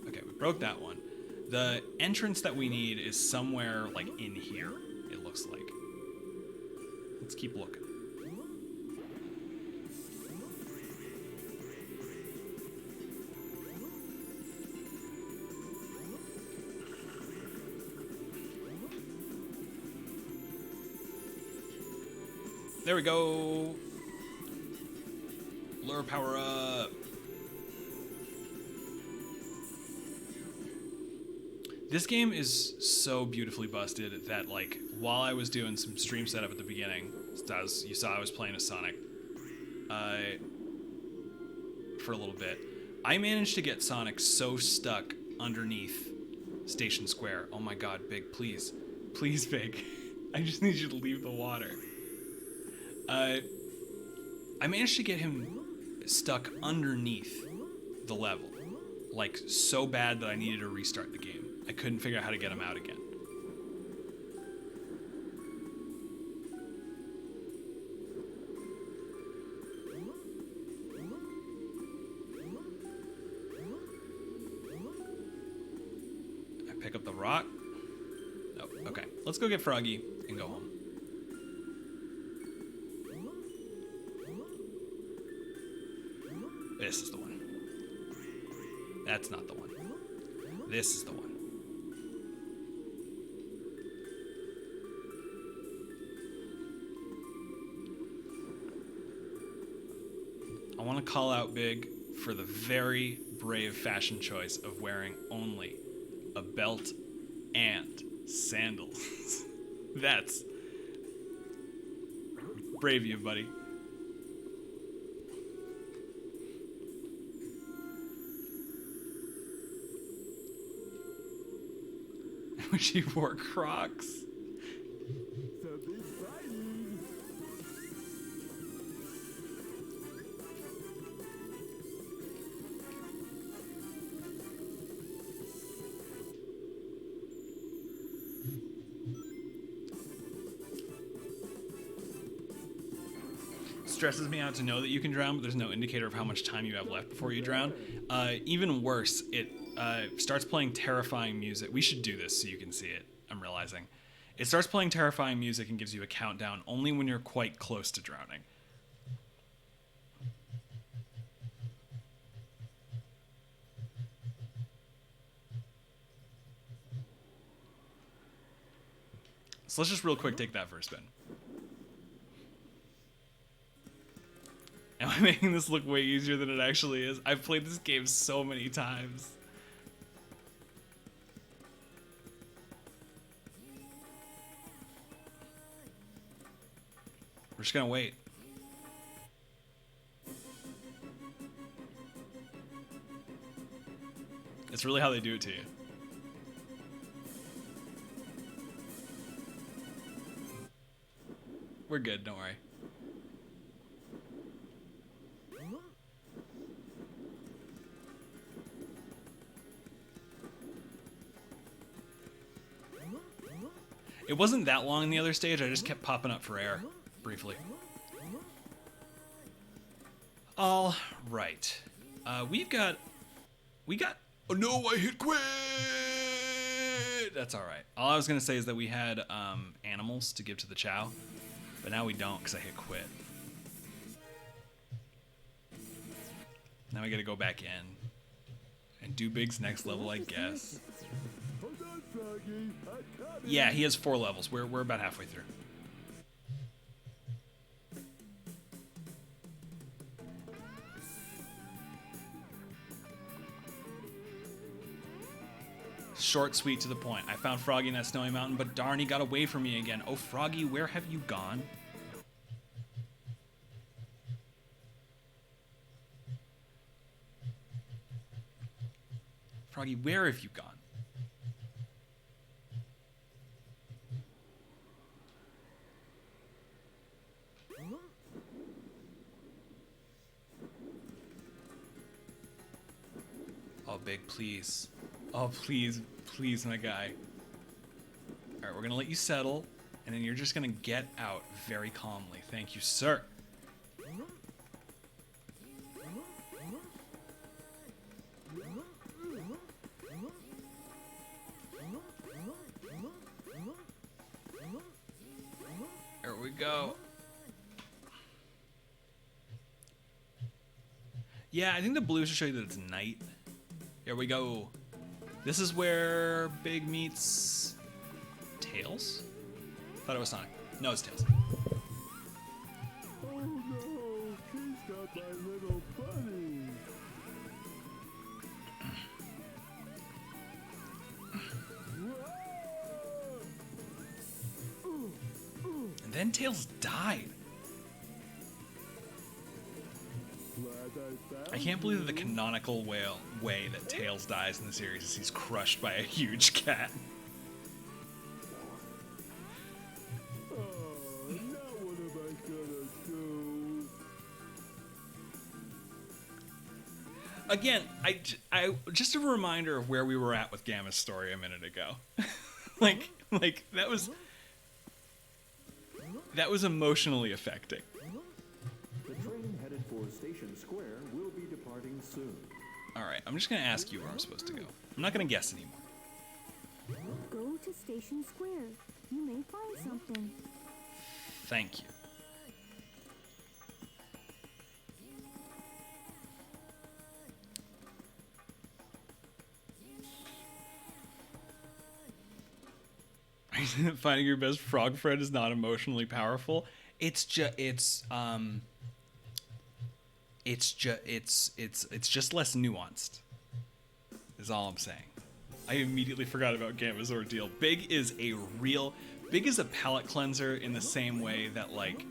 Okay, we broke that one. The entrance that we need is somewhere, like, in here, it looks like. Let's keep looking. There we go! Lure power up! This game is so beautifully busted that, like, while I was doing some stream setup at the beginning, as you saw I was playing as Sonic, for a little bit. I managed to get Sonic so stuck underneath Station Square. Oh my god, Big, please. Please, Big. I just need you to leave the water. I managed to get him stuck underneath the level. Like, so bad that I needed to restart the game. I couldn't figure out how to get him out again. I pick up the rock. Oh, okay. Let's go get Froggy and go home. This is the one. That's not the one. This is the one. I want to call out Big for the very brave fashion choice of wearing only a belt and sandals. That's brave of you, buddy. I wish he wore Crocs. Something exciting. Stresses me out to know that you can drown, but there's no indicator of how much time you have left before you drown. Even worse, it starts playing terrifying music. We should do this so you can see it, I'm realizing. It starts playing terrifying music and gives you a countdown only when you're quite close to drowning. So let's just real quick take that for a spin. Am I making this look way easier than it actually is? I've played this game so many times. We're just gonna wait. It's really how they do it to you. We're good, don't worry. It wasn't that long in the other stage, I just kept popping up for air, briefly. All right. We got, oh no, I hit quit! That's all right. All I was gonna say is that we had animals to give to the chow, but now we don't because I hit quit. Now I gotta go back in and do Big's next level, I guess. Hold on, Froggy. I'm coming. Yeah, he has 4 levels. We're about halfway through. Short, sweet, to the point. I found Froggy in that snowy mountain, but darn, he got away from me again. Oh, Froggy, where have you gone? Froggy, where have you gone? Oh, Big, please. Oh, please, please, my guy. All right, we're gonna let you settle, and then you're just gonna get out very calmly. Thank you, sir. There we go. Yeah, I think the blue should show you that it's night. There we go. This is where Big meets Tails? Thought it was Sonic. No, it's Tails. Oh no, she's got my little bunny. And then Tails died. I can't believe that the canonical way that Tails dies in the series is he's crushed by a huge cat. Oh, now what am I gonna do? Again, I just a reminder of where we were at with Gamma's story a minute ago. like that was emotionally affecting. The train headed for Station Square will be departing soon. All right, I'm just gonna ask you where I'm supposed to go. I'm not gonna guess anymore. Go to Station Square. You may find something. Thank you. Finding your best frog friend is not emotionally powerful. It's just less nuanced. Is all I'm saying. I immediately forgot about Gamma's ordeal. Big is a palate cleanser in the same way that like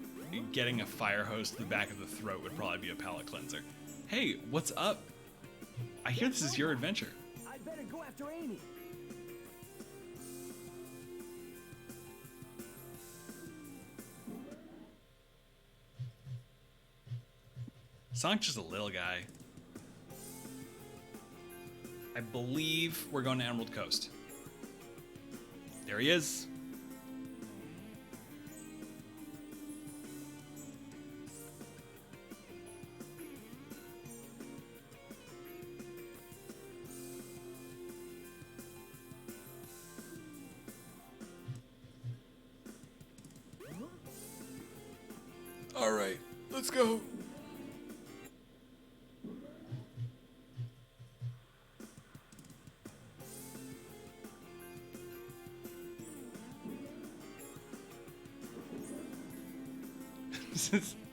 getting a fire hose to the back of the throat would probably be a palate cleanser. Hey, what's up? I hear this is your adventure. I better go after Amy. Sonic's just a little guy. I believe we're going to Emerald Coast. There he is. All right, let's go.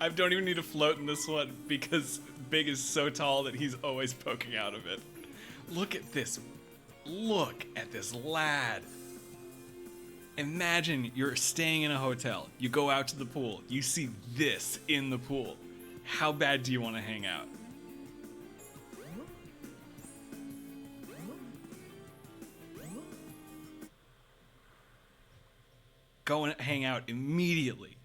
I don't even need to float in this one because Big is so tall that he's always poking out of it. Look at this. Look at this lad. Imagine you're staying in a hotel. You go out to the pool. You see this in the pool. How bad do you want to hang out? Go and hang out immediately.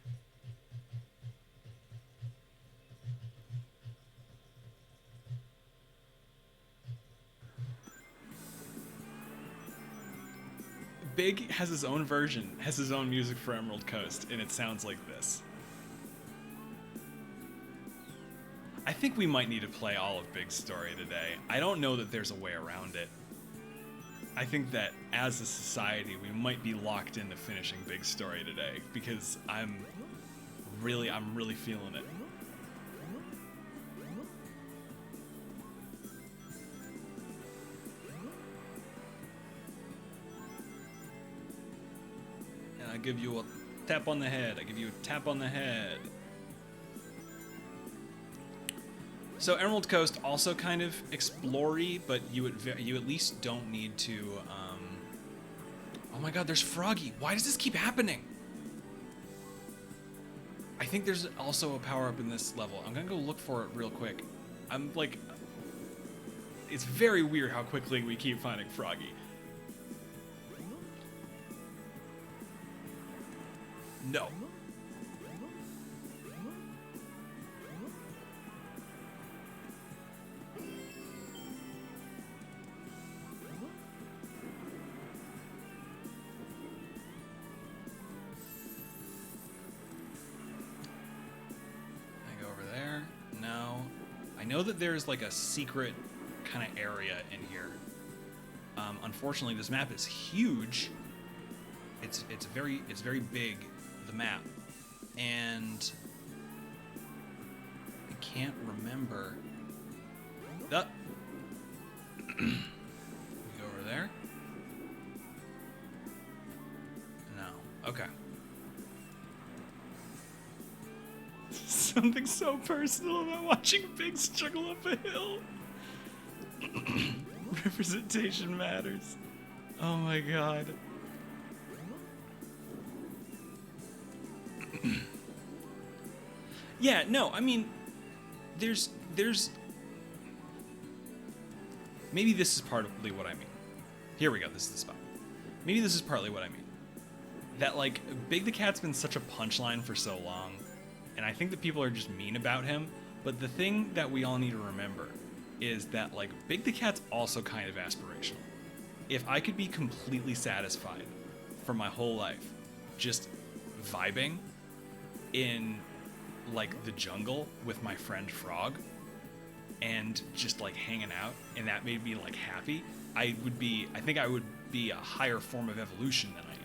Big has his own version, has his own music for Emerald Coast, and it sounds like this. I think we might need to play all of Big's story today. I don't know that there's a way around it. I think that as a society, we might be locked into finishing Big's story today because I'm really feeling it. And I give you a tap on the head. I give you a tap on the head. So Emerald Coast also kind of explory, but you at least don't need to. Oh my God, there's Froggy. Why does this keep happening? I think there's also a power up in this level. I'm gonna go look for it real quick. I'm like, it's very weird how quickly we keep finding Froggy. No. I know that there's like a secret kind of area in here. Unfortunately, this map is huge. It's very big, the map, and I can't remember. Go over there. No. Okay. Something so personal about watching Big struggle up a hill. Representation matters. Oh my God. Yeah, no, I mean, there's maybe this is partly what I mean. Here we go. This is the spot. Maybe this is partly what I mean. That, like, Big the Cat's been such a punchline for so long, and I think that people are just mean about him, but the thing that we all need to remember is that, like, Big the Cat's also kind of aspirational. If I could be completely satisfied for my whole life just vibing in, like, the jungle with my friend Frog and just, like, hanging out, and that made me, like, happy, I think I would be a higher form of evolution than I am.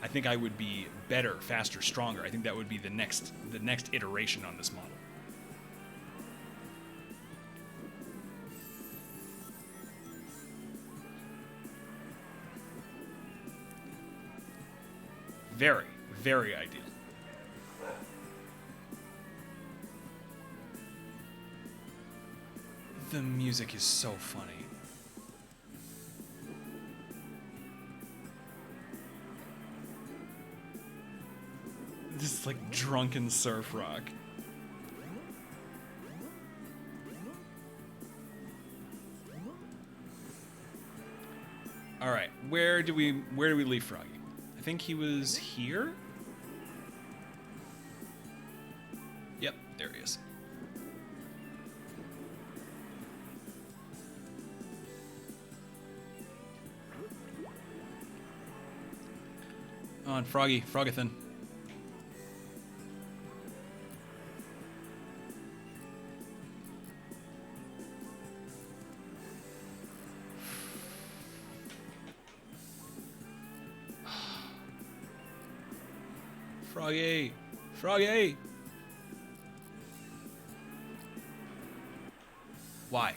I think I would be better, faster, stronger. I think that would be the next iteration on this model. Very, very ideal. The music is so funny. This, like, drunken surf rock. All right, where do we leave Froggy? I think he was here. Yep, there he is. On Froggy, Frogathan. Froggy! Froggy! Why?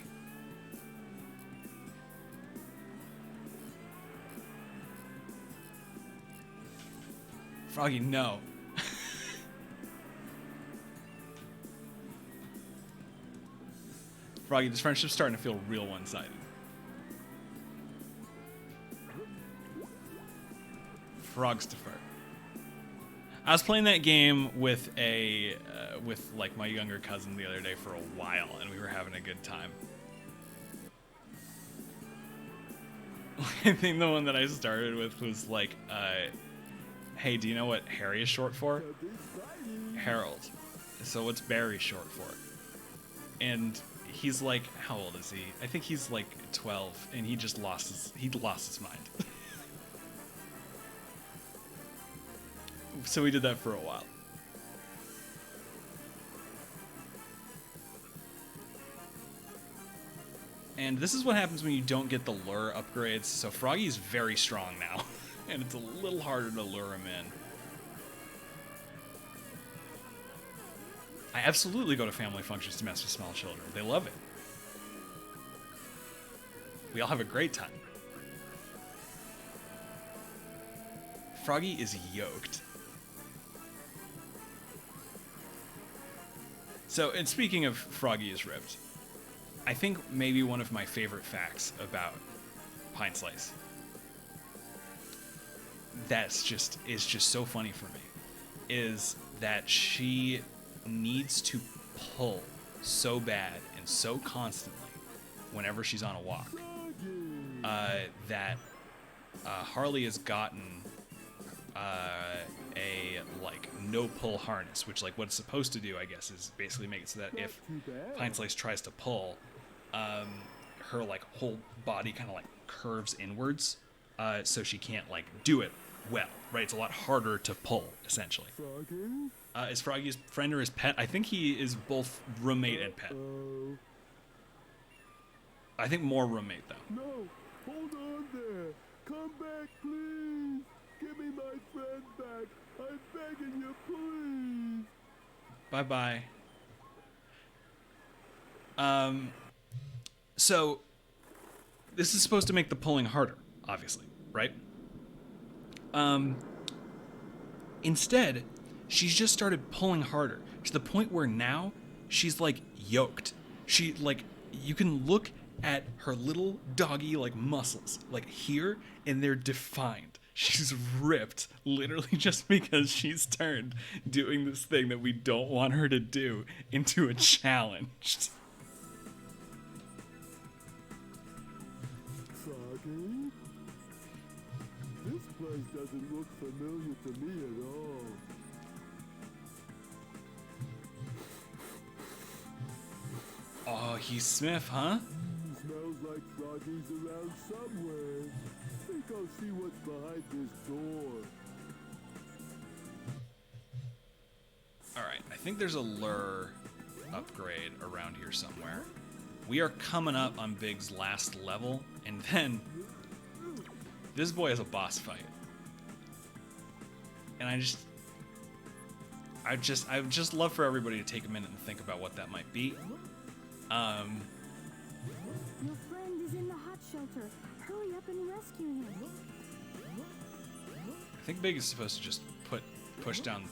Froggy, no. Froggy, this friendship's starting to feel real one-sided. Frogstifer. I was playing that game with like my younger cousin the other day for a while, and we were having a good time. I think the one that I started with was like, hey, do you know what Harry is short for? Harold. So what's Barry short for? And he's like, how old is he? I think he's like 12, and he lost his mind. So we did that for a while. And this is what happens when you don't get the lure upgrades. So Froggy's very strong now, and it's a little harder to lure him in. I absolutely go to family functions to mess with small children. They love it. We all have a great time. Froggy is yoked. So, and speaking of Froggy is ripped, I think maybe one of my favorite facts about Pine Slice is just so funny for me is that she needs to pull so bad and so constantly whenever she's on a walk that Harley has gotten a like no pull harness, which like what it's supposed to do, I guess, is basically make it so that if Pine Slice tries to pull, her like whole body kind of like curves inwards, so she can't like do it well, right? It's a lot harder to pull, essentially. Is Froggy his friend or his pet? I think he is both roommate and pet. I think more roommate though. No, hold on there. Come back, please. Give me my friend back. I'm begging you, please. Bye-bye. So this is supposed to make the pulling harder, obviously, right? Instead, she's just started pulling harder to the point where now she's like yoked. She like, you can look at her little doggy like muscles like here, and they're defined. She's ripped, literally just because she's turned doing this thing that we don't want her to do into a challenge. Froggy? This place doesn't look familiar to me at all. Oh, he's Smith, huh? Smells like Froggy's around somewhere. Think I'll see what's behind this door. Alright, I think there's a lure upgrade around here somewhere. We are coming up on Big's last level, and then this boy has a boss fight. And I would just love for everybody to take a minute and think about what that might be. Your friend is in the hot shelter. Hurry up and rescue him. I think Big is supposed to just push down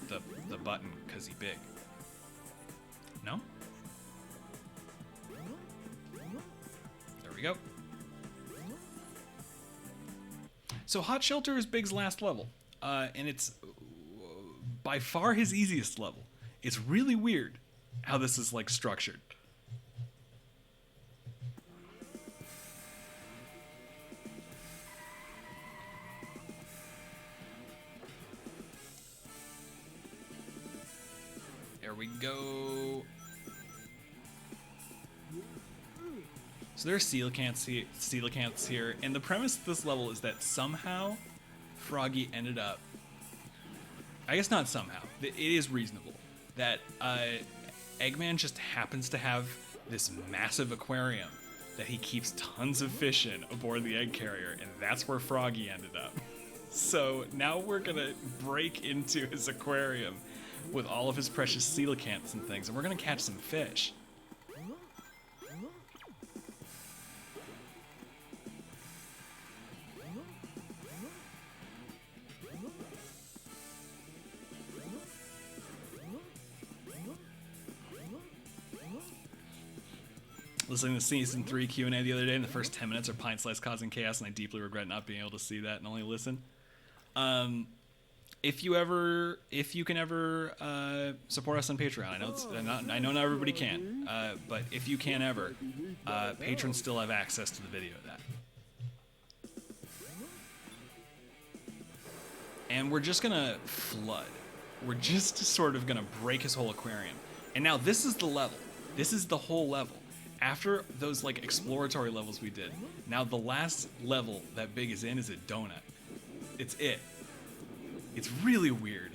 the button because he's big. No? There we go. So Hot Shelter is Big's last level, and it's by far his easiest level. It's really weird how this is like structured. There we go. So there's coelacanths here, and the premise of this level is that somehow Froggy ended up, I guess not somehow, it is reasonable, that Eggman just happens to have this massive aquarium that he keeps tons of fish in aboard the egg carrier, and that's where Froggy ended up. So now we're gonna break into his aquarium with all of his precious coelacanths and things, and we're gonna catch some fish. Listening to Season 3 Q&A the other day, and the first 10 minutes are Pint Slice causing chaos, and I deeply regret not being able to see that and only listen. If you can ever support us on Patreon, I know not everybody can, but if you can ever, patrons still have access to the video of that. And we're just gonna flood. We're just sort of gonna break his whole aquarium. And now this is the level. This is the whole level. After those like exploratory levels we did, now the last level that Big is in is a donut. It's it. It's really weird.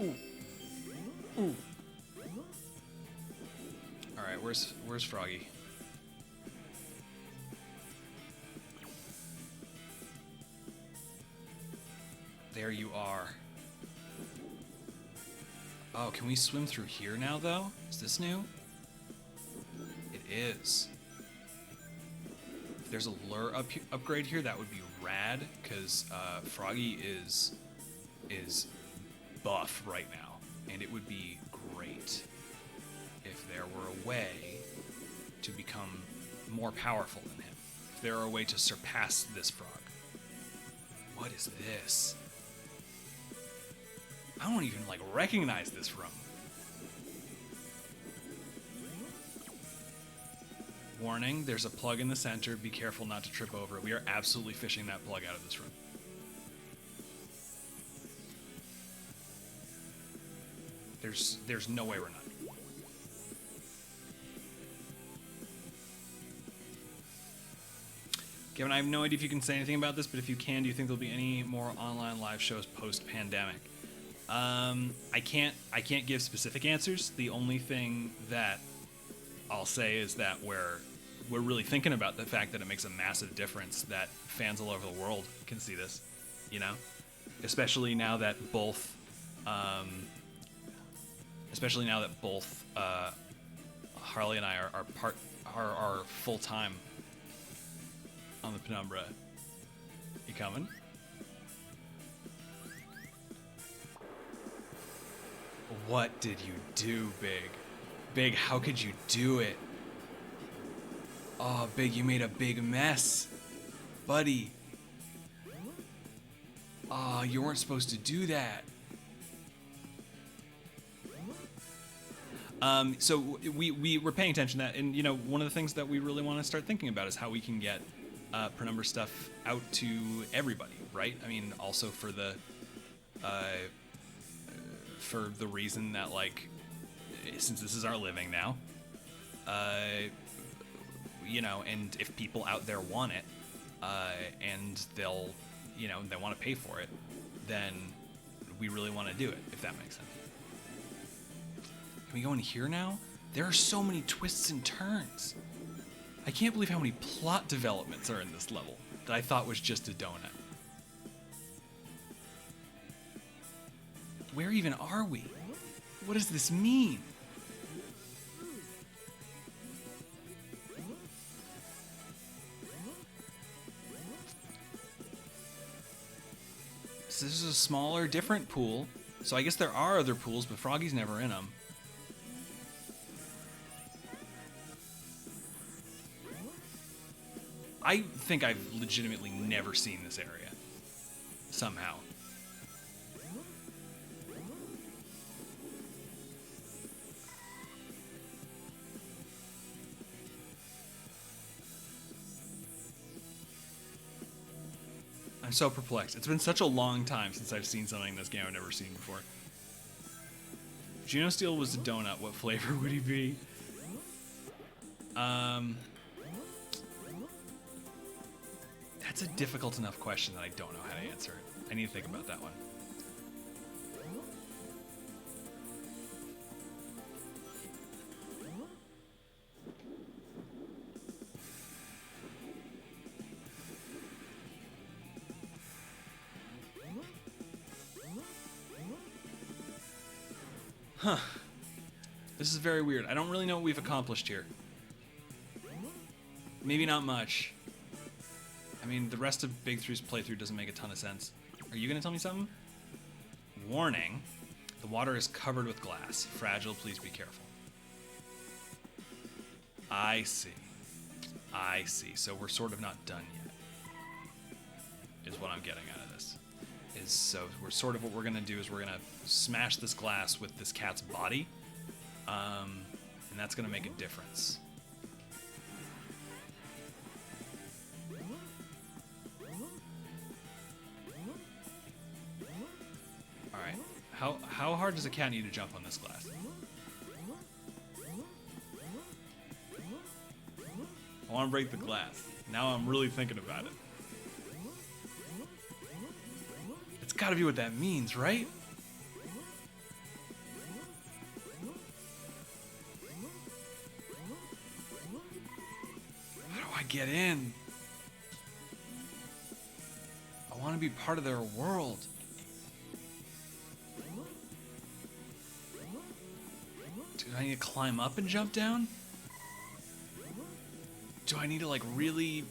Ooh. Ooh. All right, where's Froggy? There you are. Oh, can we swim through here now, though? Is this new? It is. If there's a lure upgrade here, that would be rad, because Froggy is buff right now, and it would be great if there were a way to become more powerful than him. If there were a way to surpass this frog. What is this? I don't even like recognize this room. Warning, there's a plug in the center. Be careful not to trip over it. We are absolutely fishing that plug out of this room. There's no way we're not. Kevin, I have no idea if you can say anything about this, but if you can, do you think there'll be any more online live shows post-pandemic? I can't give specific answers. The only thing that I'll say is that we're really thinking about the fact that it makes a massive difference that fans all over the world can see this, you know, especially now that both Harley and I are full time on the Penumbra. You coming? What did you do, Big? Big, how could you do it? Oh, Big, you made a big mess. Buddy. Oh, you weren't supposed to do that. So we're paying attention to that, and you know, one of the things that we really want to start thinking about is how we can get Penumbra stuff out to everybody, right? I mean, also for the reason that, like, since this is our living now, you know, and if people out there want it, and they'll, you know, they want to pay for it, then we really want to do it, if that makes sense. Can we go in here now? There are so many twists and turns. I can't believe how many plot developments are in this level that I thought was just a donut. Where even are we? What does this mean? So this is a smaller, different pool. So I guess there are other pools, but Froggy's never in them. I think I've legitimately never seen this area. Somehow. I'm so perplexed. It's been such a long time since I've seen something in this game I've never seen before. If Genosteel was a donut, what flavor would he be? That's a difficult enough question that I don't know how to answer it. I need to think about that one. Huh. This is very weird. I don't really know what we've accomplished here. Maybe not much. I mean, the rest of Big Through's playthrough doesn't make a ton of sense. Are you gonna tell me something? Warning. The water is covered with glass. Fragile, please be careful. I see. I see. So we're sort of not done yet. Is what I'm getting out of this. So we're sort of, what we're gonna do is we're gonna smash this glass with this cat's body, and that's gonna make a difference. All right, how hard does a cat need to jump on this glass? I want to break the glass. Now I'm really thinking about it. It's got to be what that means, right? How do I get in? I want to be part of their world. Do I need to climb up and jump down? Do I need to, like, really,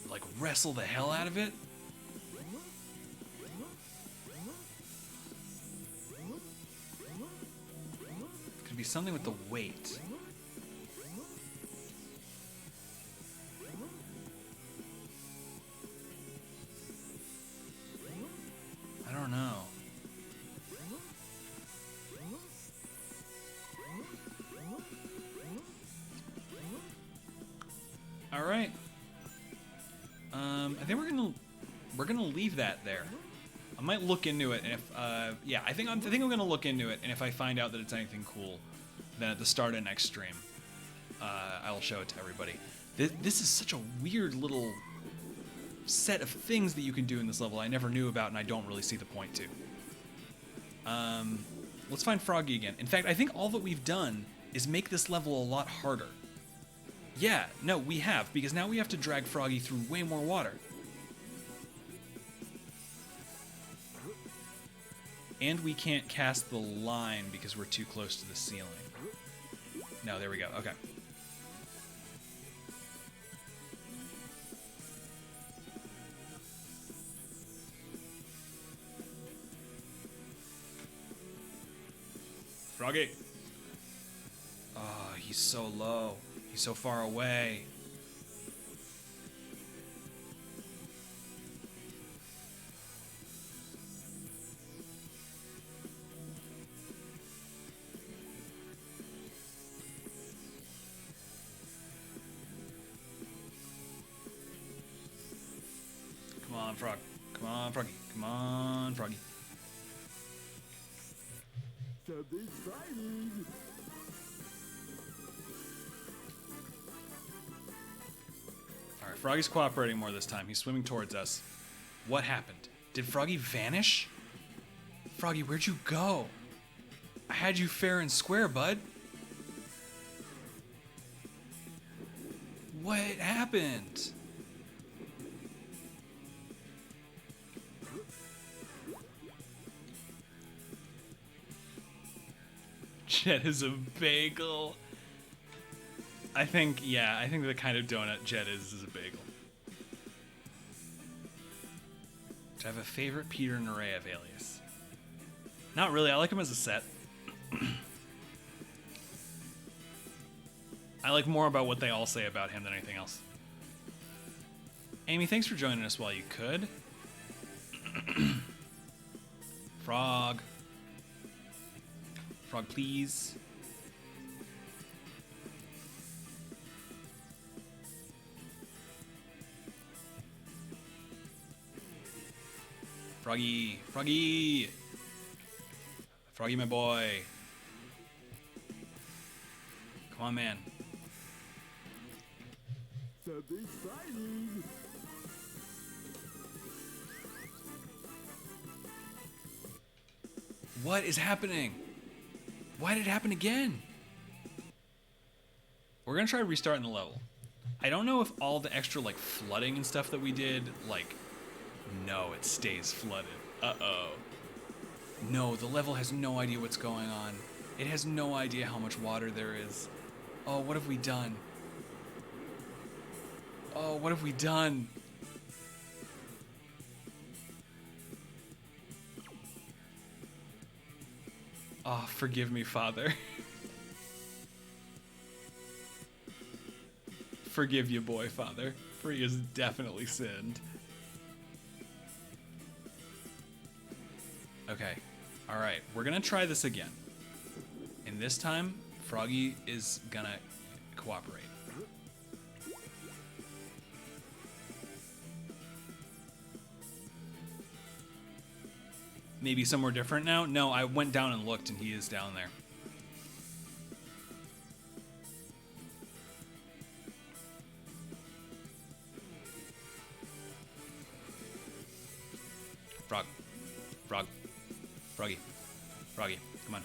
like, wrestle the hell out of it? Could be something with the weight. I don't know. All right. I think we're gonna leave that there. I might look into it, and if yeah, I think I'm gonna look into it, and if I find out that it's anything cool, then at the start of next stream, I'll show it to everybody. This is such a weird little set of things that you can do in this level I never knew about, and I don't really see the point to. Let's find Froggy again. In fact, I think all that we've done is make this level a lot harder. Yeah, no, we have, because now we have to drag Froggy through way more water. And we can't cast the line because we're too close to the ceiling. No, there we go, okay. Froggy. Oh, he's so low. He's so far away. Come on, Frog. Come on, Froggy. Come on, Froggy. Something's fighting. Alright, Froggy's cooperating more this time. He's swimming towards us. What happened? Did Froggy vanish? Froggy, where'd you go? I had you fair and square, bud. What happened? Jet is a bagel. I think the kind of donut Jet is a bagel. Do I have a favorite Peter and Array of Alias? Not really. I like him as a set. I like more about what they all say about him than anything else. Amy, thanks for joining us while you could. Frog. Frog, please. Froggy. Froggy. Froggy, my boy. Come on, man. Something's fighting. What is happening? Why did it happen again? We're gonna try restarting the level. I don't know if all the extra like flooding and stuff that we did, like, no, it stays flooded. Uh-oh. No, the level has no idea what's going on. It has no idea how much water there is. Oh, what have we done? Oh, what have we done? Oh, forgive me, Father. Forgive you, boy, Father, for he has definitely sinned. Okay. Alright, we're gonna try this again. And this time, Froggy is gonna cooperate. Maybe somewhere different now? No, I went down and looked and he is down there. Frog. Frog. Froggy. Froggy. Come on.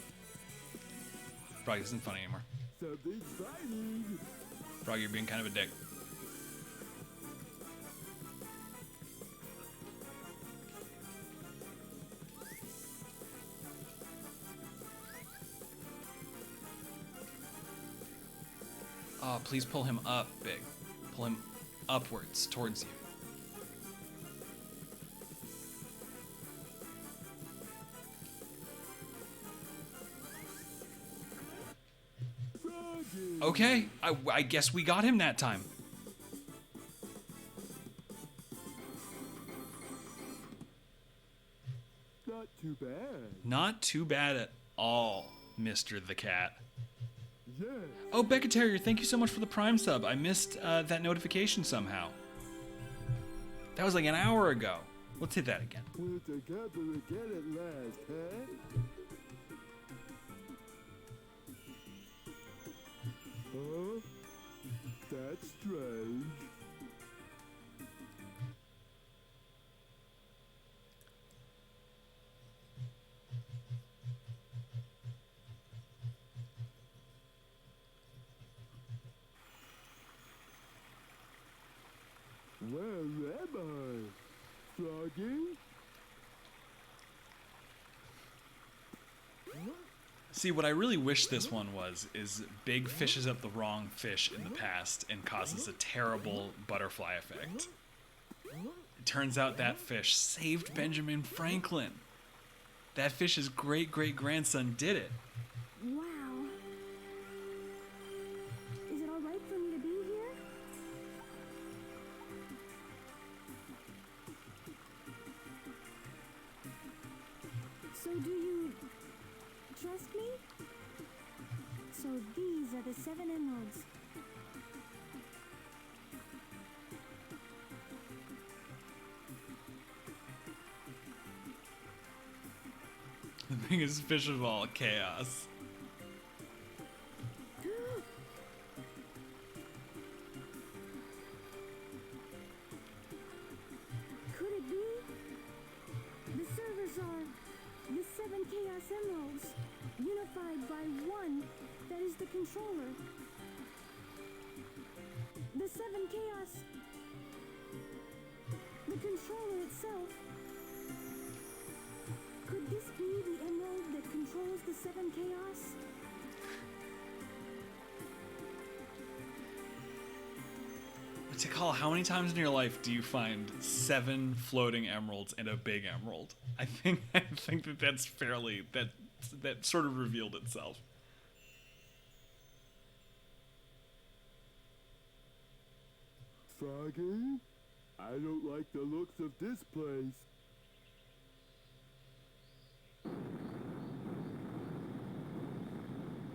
Froggy, this isn't funny anymore. Something's fighting. Froggy, you're being kind of a dick. Oh, please pull him up, Big. Pull him upwards, towards you. Froggy. Okay, I guess we got him that time. Not too bad. Not too bad at all, Mr. the Cat. Yeah. Oh, Becca Terrier, thank you so much for the Prime sub. I missed that notification somehow. That was like an hour ago. Let's hit that again. We're together again at last, huh? Huh? That's strange. Where am I? Froggy? See, what I really wish this one was is Big fishes up the wrong fish in the past and causes a terrible butterfly effect. It turns out that fish saved Benjamin Franklin. That fish's great-great-grandson did it. Wow. So do you trust me? So these are the 7 emeralds. The biggest fish of all, chaos. Could it be? The servers are the 7 Chaos Emeralds, unified by one that is the controller. The 7 Chaos. The controller itself. Could this be the emerald that controls the 7 Chaos? Tikal, how many times in your life do you find 7 floating emeralds and a big emerald? I think that's fairly that sort of revealed itself. Froggy, I don't like the looks of this place.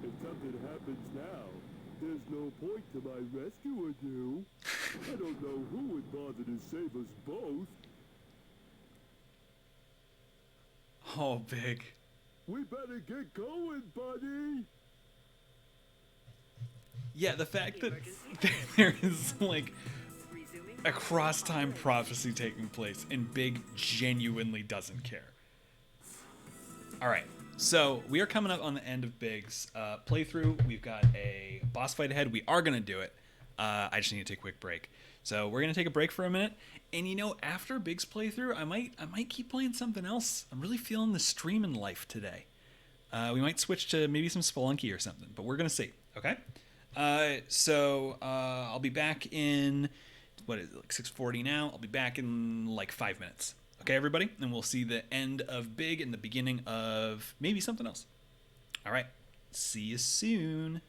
If something happens now, there's no point to my rescuing you. I don't know who would bother to save us both. Oh, big. We better get going, buddy. Yeah, the fact that there is like a cross-time prophecy taking place and Big genuinely doesn't care. All right, so we are coming up on the end of Big's playthrough. We've got a boss fight ahead. We are gonna do it. I just need to take a quick break. So we're gonna take a break for a minute. And you know, after Big's playthrough, I might keep playing something else. I'm really feeling the streaming life today. We might switch to maybe some Spelunky or something, but we're gonna see. Okay. So I'll be back in, what is it, like 6:40 now? I'll be back in like 5 minutes. Okay, everybody? And we'll see the end of Big and the beginning of maybe something else. All right. See you soon.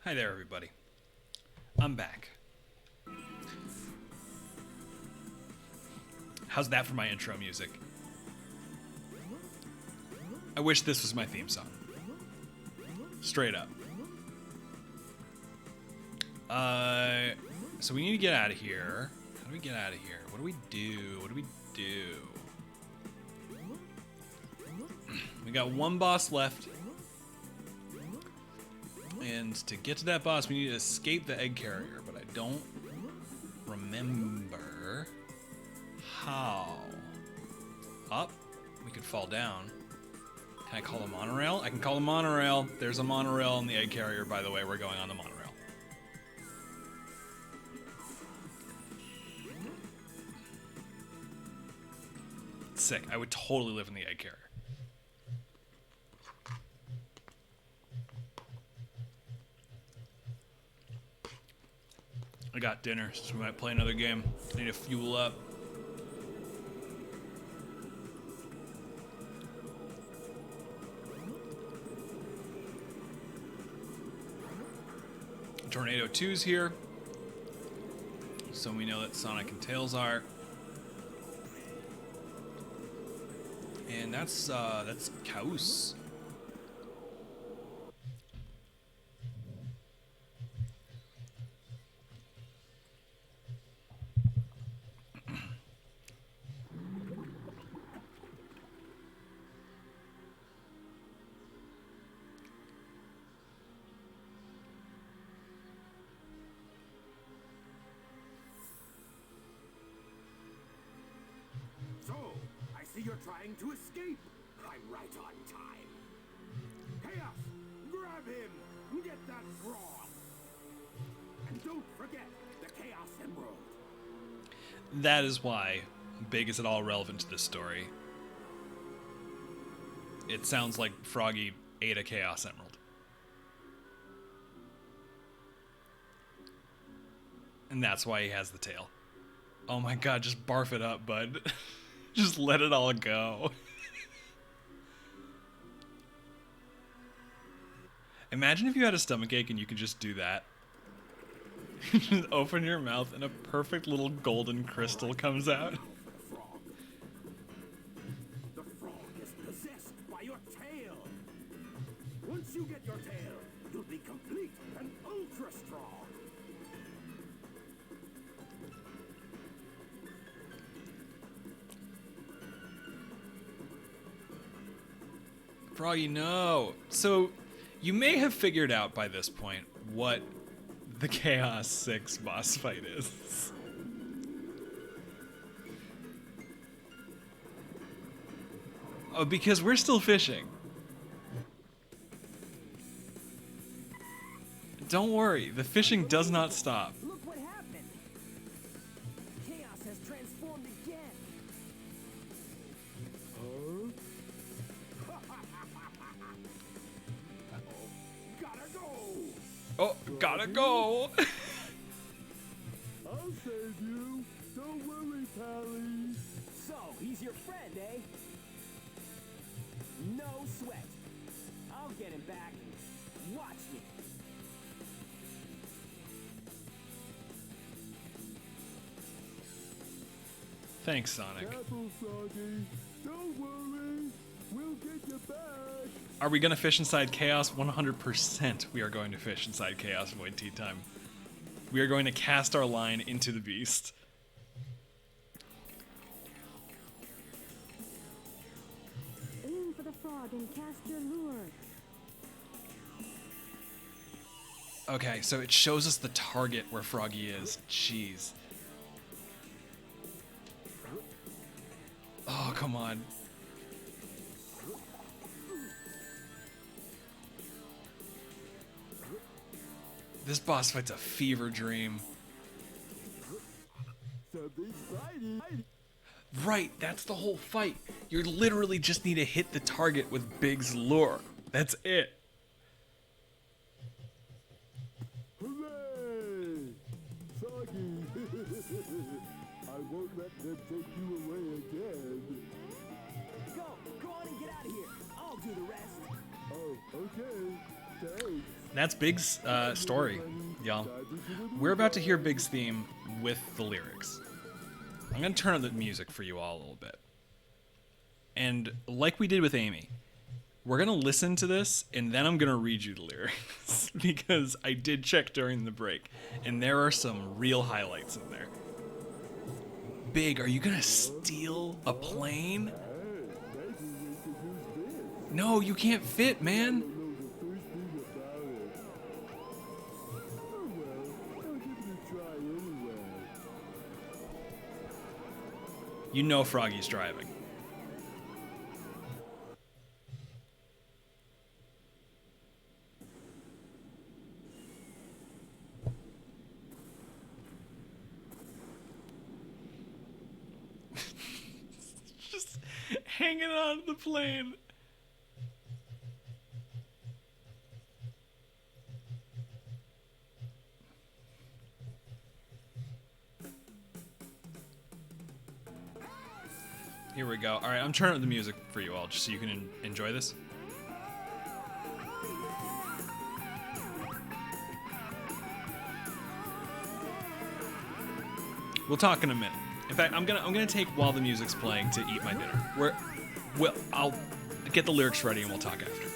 Hi there, everybody. I'm back. How's that for my intro music? I wish this was my theme song. Straight up. So we need to get out of here. How do we get out of here? What do we do? What do we do? We got one boss left. And to get to that boss, we need to escape the egg carrier, but I don't remember how. Up? We could fall down. Can I call a monorail? I can call a monorail. There's a monorail in the egg carrier, by the way. We're going on the monorail. Sick. I would totally live in the egg carrier. I got dinner, so we might play another game. I need to fuel up. Tornado 2's here. So we know that Sonic and Tails are. And that's Kaus. So, I see you're trying to escape. I'm right on time. Chaos, grab him and get that frog. And don't forget the Chaos Emerald. That is why Big is at all relevant to this story. It sounds like Froggy ate a Chaos Emerald. And that's why he has the tail. Oh my god, just barf it up, bud. Just let it all go. Imagine if you had a stomachache and you could just do that. Just open your mouth and a perfect little golden crystal comes out. The frog is possessed by your tail. Once you get your tail, you'll be complete and ultra strong. Froggy, no. So, you may have figured out by this point what the Chaos 6 boss fight is. Oh, because we're still fishing. Don't worry, the fishing does not stop. Look what happened. Chaos has transformed again. Gotta go. Oh, gotta go. I'll save you. Don't worry, Pally. So, he's your friend, eh? No sweat. I'll get him back. Watch me. Thanks, Sonic. Careful, Froggy. Don't worry. We'll get you back. Are we gonna fish inside Chaos? 100% we are going to fish inside Chaos Void Tea Time. We are going to cast our line into the beast. Aim for the frog and cast your lure. Okay, so it shows us the target where Froggy is. Jeez. Oh, come on. This boss fight's a fever dream. Something fighting. Right, that's the whole fight. You literally just need to hit the target with Big's lure. That's it. Hooray! Froggy. I won't let them take you away again. Go on and get out of here. I'll do the rest. Oh, okay. Thanks. That's Big's story, y'all. We're about to hear Big's theme with the lyrics. I'm going to turn up the music for you all a little bit. And like we did with Amy, we're going to listen to this, and then I'm going to read you the lyrics. Because I did check during the break, and there are some real highlights in there. Big, are you going to steal a plane? No, you can't fit, man. You know Froggy's driving. Just hanging on the plane. Here we go. All right, I'm turning up the music for you all just so you can enjoy this. We'll talk in a minute. In fact, I'm gonna take while the music's playing to eat my dinner. I'll get the lyrics ready and we'll talk after.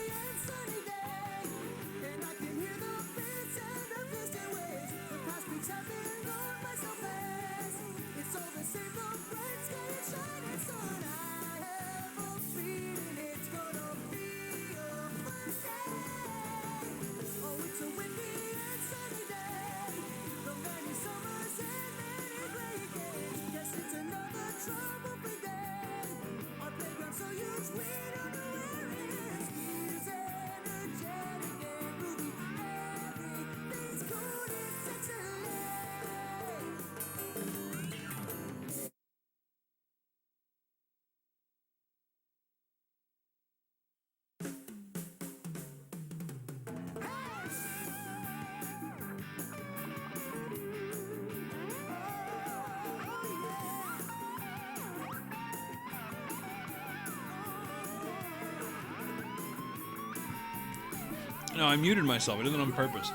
No, I muted myself. I did it on purpose.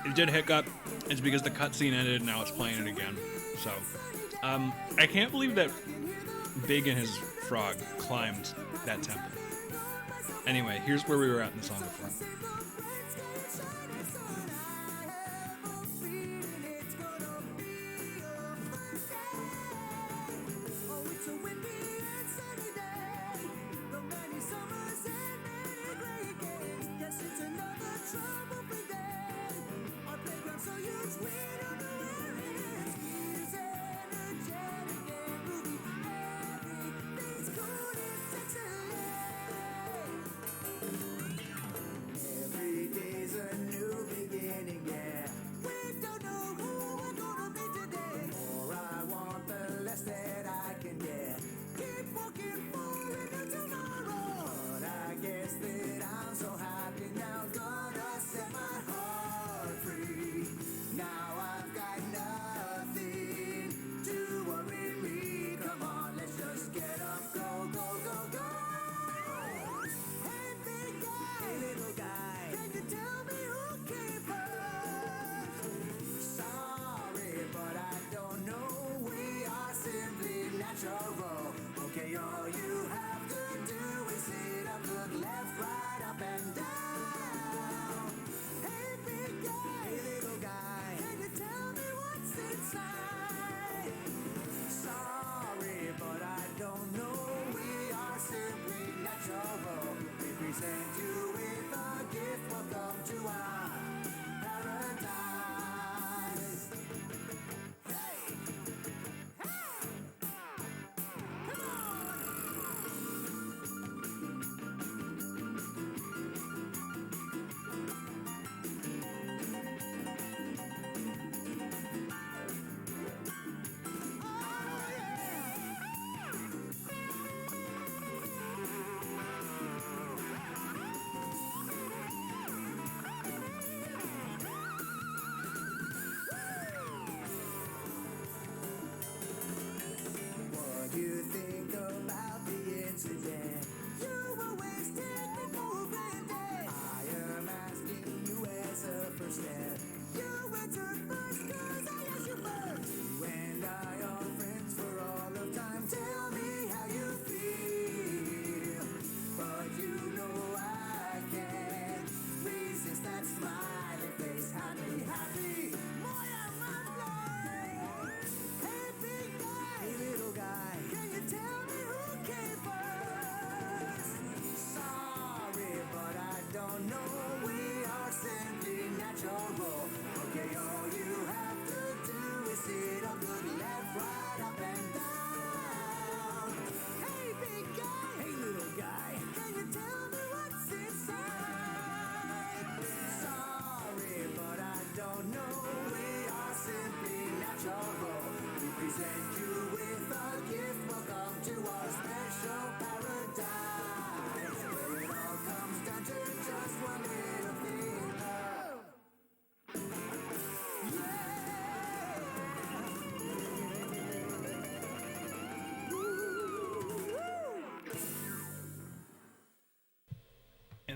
It did hiccup. It's because the cutscene ended and now it's playing it again. So, I can't believe that Big and his frog climbed that temple. Anyway, here's where we were at in the song before.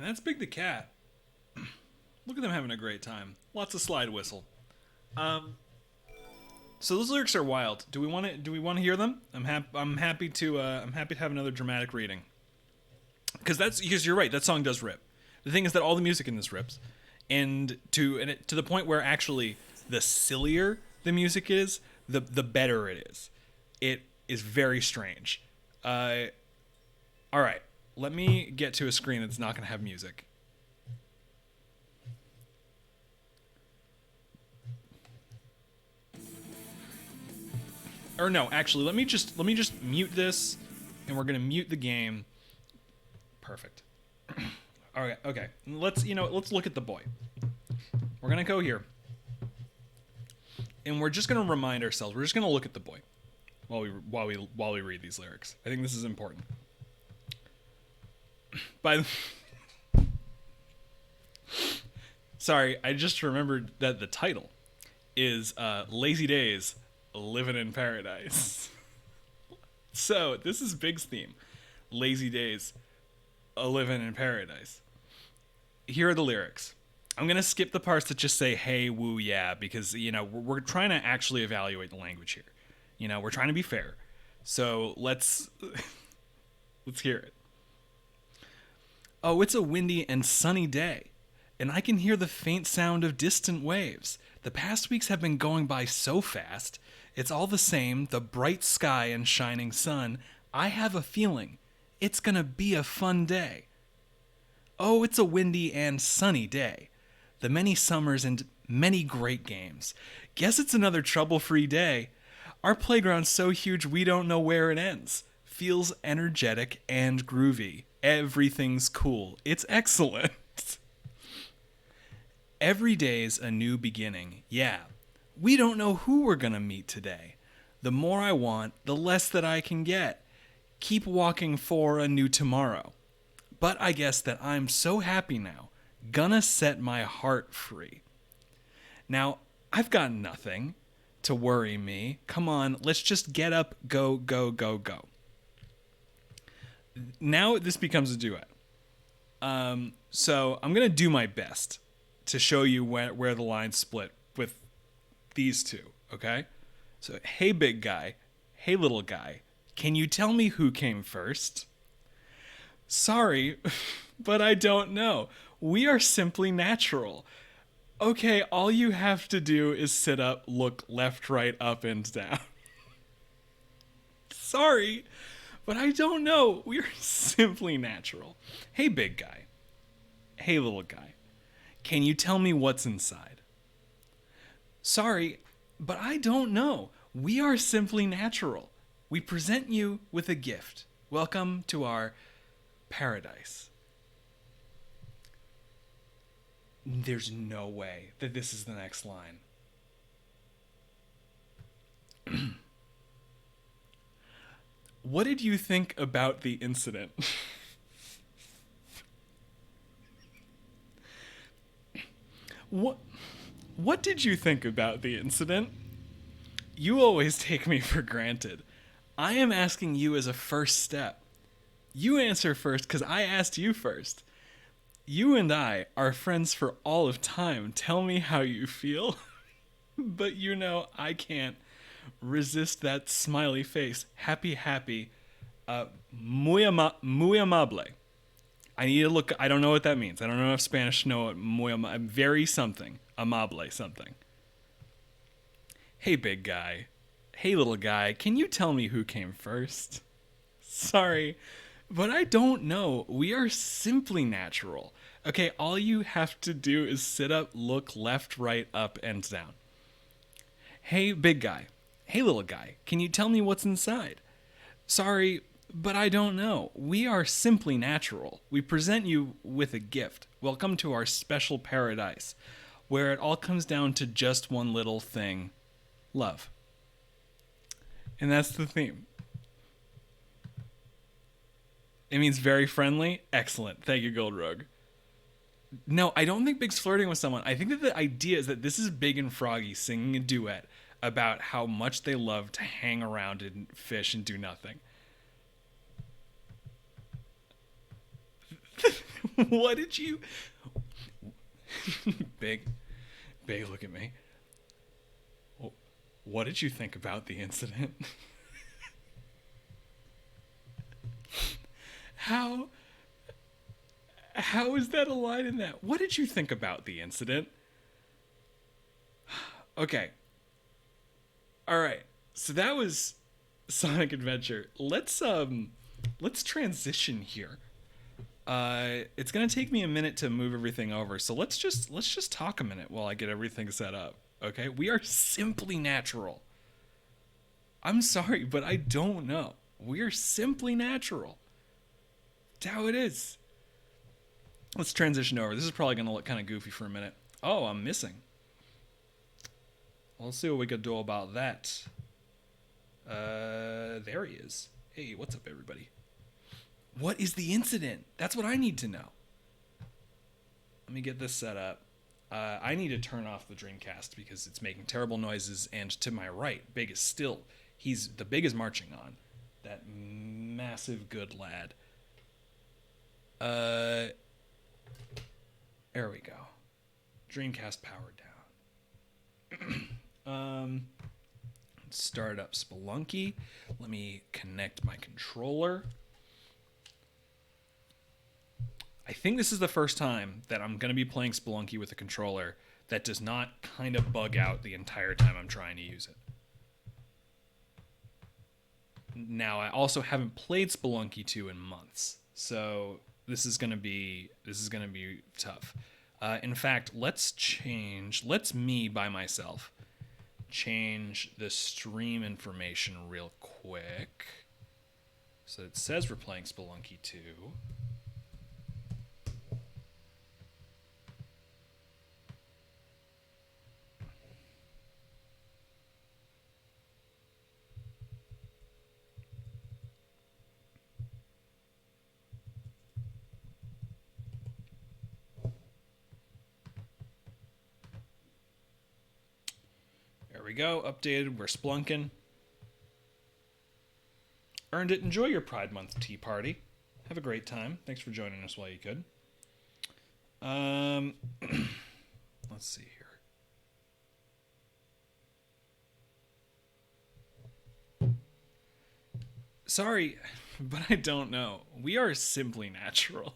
And that's Big the Cat. Look at them having a great time. Lots of slide whistle. So those lyrics are wild. Do we want to hear them? I'm happy to have another dramatic reading. Because you're right, that song does rip. The thing is that all the music in this rips. And to the point where actually the sillier the music is, the better it is. It is very strange. All right, let me get to a screen that's not going to have music. Or no, actually, let me just mute this, and we're going to mute the game. Perfect. All right, okay. Let's look at the boy. We're going to go here. And we're just going to remind ourselves. We're just going to look at the boy while we read these lyrics. I think this is important. Sorry, I just remembered that the title is Lazy Days, Living in Paradise. So, this is Big's theme. Lazy Days, Living in Paradise. Here are the lyrics. I'm going to skip the parts that just say, hey, woo, yeah, because, we're trying to actually evaluate the language here. We're trying to be fair. So let's hear it. Oh, it's a windy and sunny day, and I can hear the faint sound of distant waves. The past weeks have been going by so fast. It's all the same, the bright sky and shining sun. I have a feeling it's going to be a fun day. Oh, it's a windy and sunny day. The many summers and many great games. Guess it's another trouble-free day. Our playground's so huge we don't know where it ends. Feels energetic and groovy. Everything's cool. It's excellent. Every day's a new beginning. Yeah. We don't know who we're gonna meet today. The more I want, the less that I can get. Keep walking for a new tomorrow. But I guess that I'm so happy now. Gonna set my heart free. Now, I've got nothing to worry me. Come on, let's just get up, go, go, go, go. Now this becomes a duet. So I'm going to do my best to show you where the lines split with these two, okay? So, hey, big guy. Hey, little guy. Can you tell me who came first? Sorry, but I don't know. We are simply natural. Okay, all you have to do is sit up, look left, right, up, and down. Sorry, but I don't know. We're simply natural. Hey, big guy. Hey, little guy. Can you tell me what's inside? Sorry, but I don't know. We are simply natural. We present you with a gift. Welcome to our paradise. There's no way that this is the next line. What did you think about the incident? What did you think about the incident? You always take me for granted. I am asking you as a first step. You answer first because I asked you first. You and I are friends for all of time. Tell me how you feel. But I can't resist that smiley face. Happy, happy. Muy amable. I need to look. I don't know what that means. I don't know if Spanish know what muy amable. Very something. Amable something. Hey, big guy. Hey, little guy. Can you tell me who came first? Sorry, but I don't know. We are simply natural. Okay, all you have to do is sit up, look left, right, up, and down. Hey, big guy. Hey, little guy. Can you tell me what's inside? Sorry, but I don't know. We are simply natural. We present you with a gift. Welcome to our special paradise, where it all comes down to just one little thing. Love. And that's the theme. It means very friendly. Excellent. Thank you, Gold Rogue. No, I don't think Big's flirting with someone. I think that the idea is that this is Big and Froggy singing a duet about how much they love to hang around and fish and do nothing. What did you... Big, look at me. What did you think about the incident? How is that a line in that? What did you think about the incident? Okay. All right. So that was Sonic Adventure. Let's transition here. It's gonna take me a minute to move everything over, so let's just talk a minute while I get everything set up. Okay, we are simply natural. I'm sorry, but I don't know. We are simply natural. That's how it is. Let's transition over. This is probably gonna look kind of goofy for a minute. Oh, I'm missing. Well, let's see what we could do about that. There he is. Hey, what's up, everybody? What is the incident? That's what I need to know. Let me get this set up. I need to turn off the Dreamcast because it's making terrible noises. And to my right, Big is still. The Big is marching on. That massive good lad. There we go. Dreamcast powered down. Start up Spelunky. Let me connect my controller. I think this is the first time that I'm going to be playing Spelunky with a controller that does not kind of bug out the entire time I'm trying to use it. Now, I also haven't played Spelunky 2 in months, so this is going to be tough. In fact, let's me by myself change the stream information real quick. So it says we're playing Spelunky 2. There we go, updated, we're splunking. Earned it, enjoy your Pride Month tea party. Have a great time. Thanks for joining us while you could. Let's see here. Sorry, but I don't know. We are simply natural.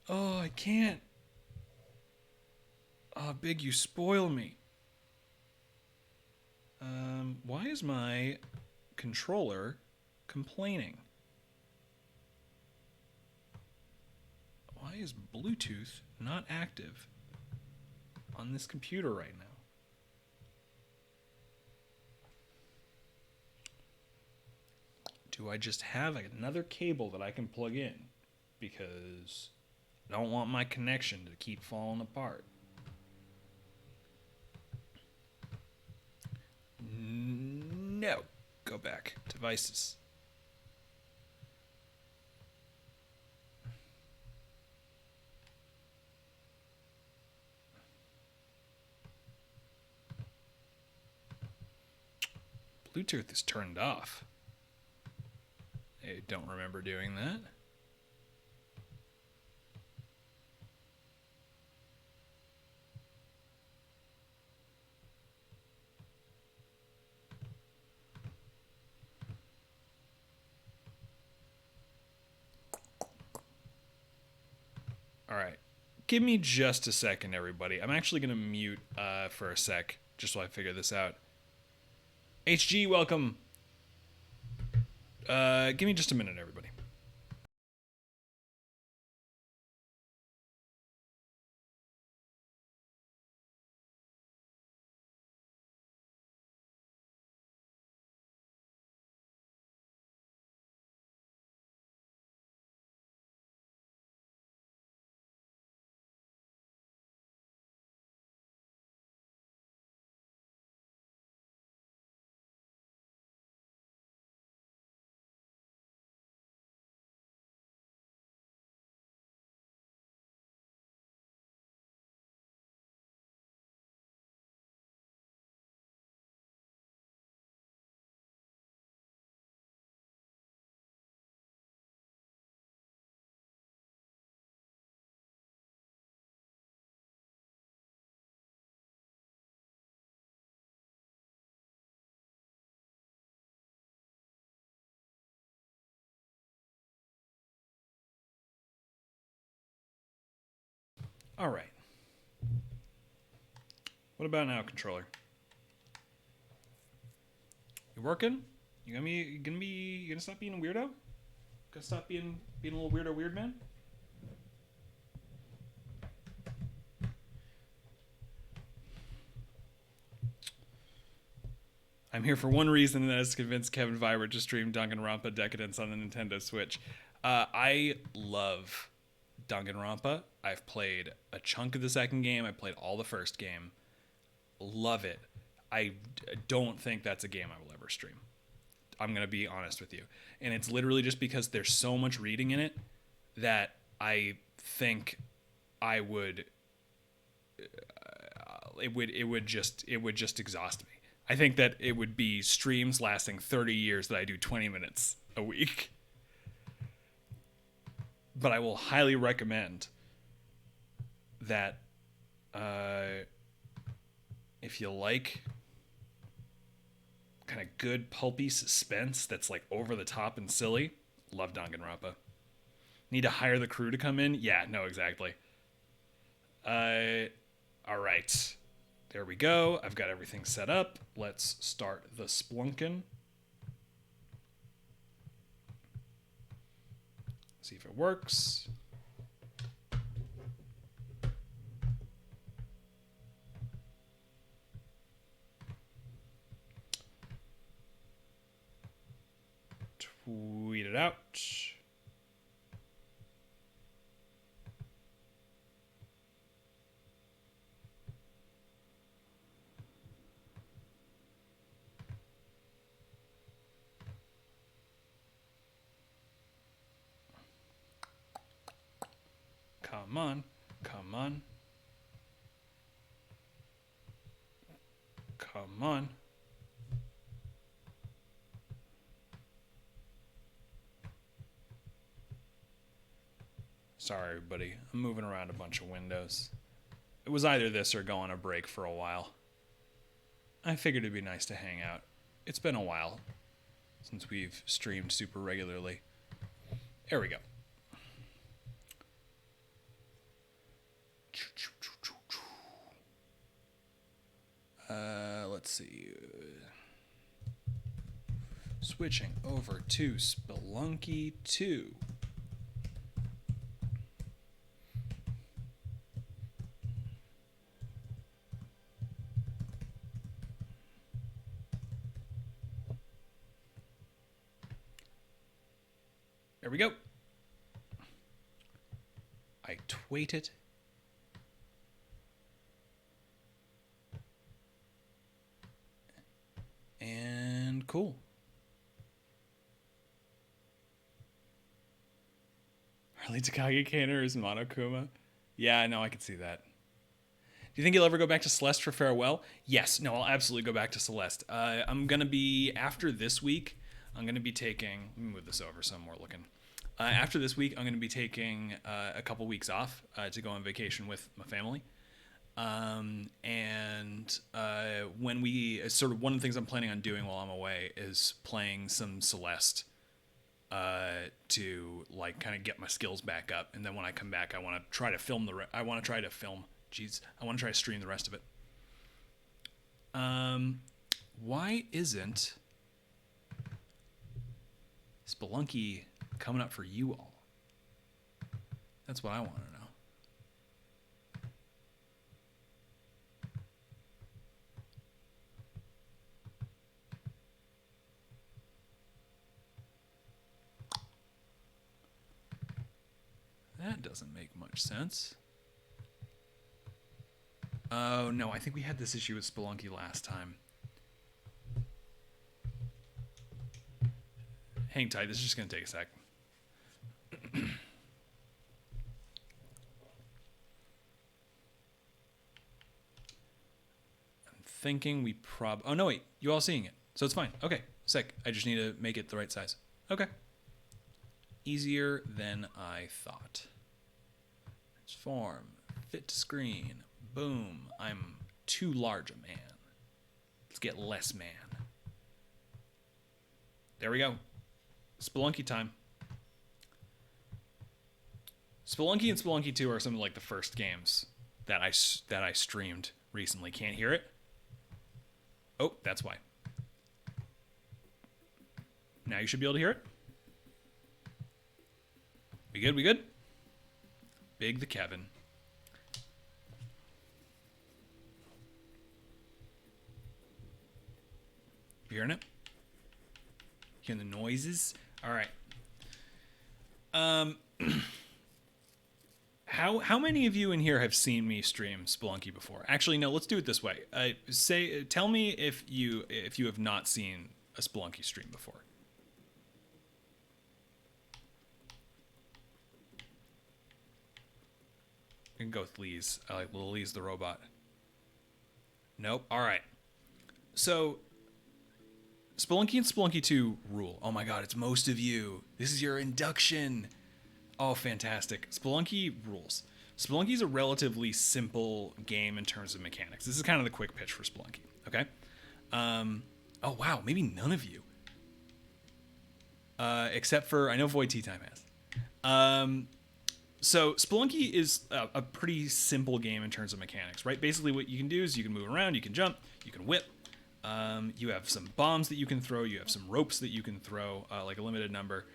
Oh, I can't. Oh, Big, you spoil me. Why is my controller complaining? Why is Bluetooth not active on this computer right now? Do I just have another cable that I can plug in? Because I don't want my connection to keep falling apart. No. Go back. Devices. Bluetooth is turned off. I don't remember doing that. All right. Give me just a second, everybody. I'm actually going to mute for a sec, just so I figure this out. HG, welcome. Give me just a minute, everybody. All right. What about now, controller? You working? You gonna stop being a weirdo? Gonna stop being a little weirdo weird man? I'm here for one reason, and that is to convince Kevin Vibert to stream Danganronpa Decadence on the Nintendo Switch. I love Danganronpa. I've played a chunk of the second game. I played all the first game. Love it. I don't think that's a game I will ever stream. I'm going to be honest with you. And it's literally just because there's so much reading in it that I think I would it would just exhaust me. I think that it would be streams lasting 30 years that I do 20 minutes a week. But I will highly recommend that if you like kind of good pulpy suspense that's like over the top and silly, love Danganronpa. Need to hire the crew to come in? Yeah, no, exactly. All right. There we go. I've got everything set up. Let's start the splunkin'. See if it works. Tweet it out. Come on, come on. Come on. Sorry, everybody. I'm moving around a bunch of windows. It was either this or go on a break for a while. I figured it'd be nice to hang out. It's been a while since we've streamed super regularly. There we go. Let's see. Switching over to Spelunky 2. There we go. I tweet it. And cool. Harley Takagi Kanner is Monokuma. Yeah, I know, I can see that. Do you think you'll ever go back to Celeste for farewell? Yes, no, I'll absolutely go back to Celeste. I'm going to be, after this week, I'm going to be taking, let me move this over so I'm more looking. After this week, I'm going to be taking a couple weeks off to go on vacation with my family. When we, sort of one of the things I'm planning on doing while I'm away is playing some Celeste to like kind of get my skills back up. And then when I come back, I want to try to film I want to try to stream the rest of it. Why isn't Spelunky coming up for you all? That's what I want to know. That doesn't make much sense. Oh, no, I think we had this issue with Spelunky last time. Hang tight, this is just going to take a sec. I'm thinking we oh, no, wait, you all seeing it. So it's fine. Okay, sick. I just need to make it the right size. Okay. Easier than I thought. Transform, fit to screen, boom. I'm too large a man. Let's get less man. There we go. Spelunky time. Spelunky and Spelunky 2 are some of like the first games that I streamed recently. Can't hear it? Oh, that's why. Now you should be able to hear it. We good? We good? Big the Kevin. You hearing it? Hearing the noises? All right. How many of you in here have seen me stream Spelunky before? Actually, no. Let's do it this way. Tell me if you have not seen a Spelunky stream before. I can go with Lee's. I like little Lee's the robot. Nope. All right. So, Spelunky and Spelunky 2 rule. Oh my god, it's most of you. This is your induction. Oh, fantastic. Spelunky rules. Spelunky is a relatively simple game in terms of mechanics. This is kind of the quick pitch for Spelunky, okay? Oh, wow, maybe none of you. Except for, I know Void Tea Time has. So Spelunky is a pretty simple game in terms of mechanics, right? Basically what you can do is you can move around, you can jump, you can whip. You have some bombs that you can throw, you have some ropes that you can throw, like a limited number.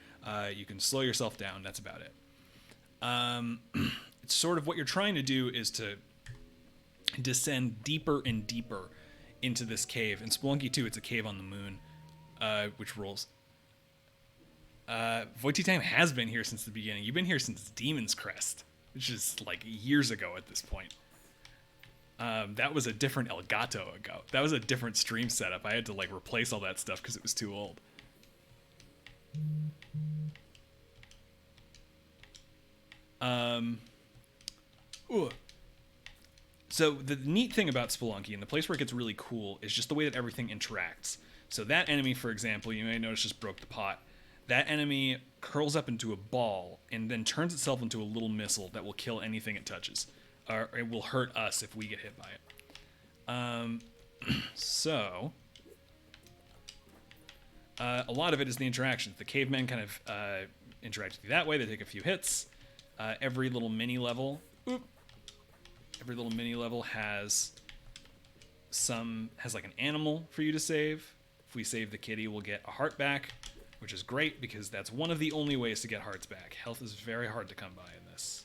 You can slow yourself down, that's about it. It's sort of what you're trying to do is to descend deeper and deeper into this cave. In Spelunky 2, it's a cave on the moon, which rules. Void Tea Time has been here since the beginning. You've been here since Demon's Crest, which is like years ago at this point. That was a different Elgato ago. That was a different stream setup. I had to like replace all that stuff because it was too old. So the neat thing about Spelunky, and the place where it gets really cool, is just the way that everything interacts. So that enemy, for example, you may notice just broke the pot. That enemy curls up into a ball and then turns itself into a little missile that will kill anything it touches. Or it will hurt us if we get hit by it. So, a lot of it is the interactions. The cavemen kind of interact with you that way. They take a few hits. Every little mini level has like an animal for you to save. If we save the kitty, we'll get a heart back, which is great because that's one of the only ways to get hearts back. Health is very hard to come by in this.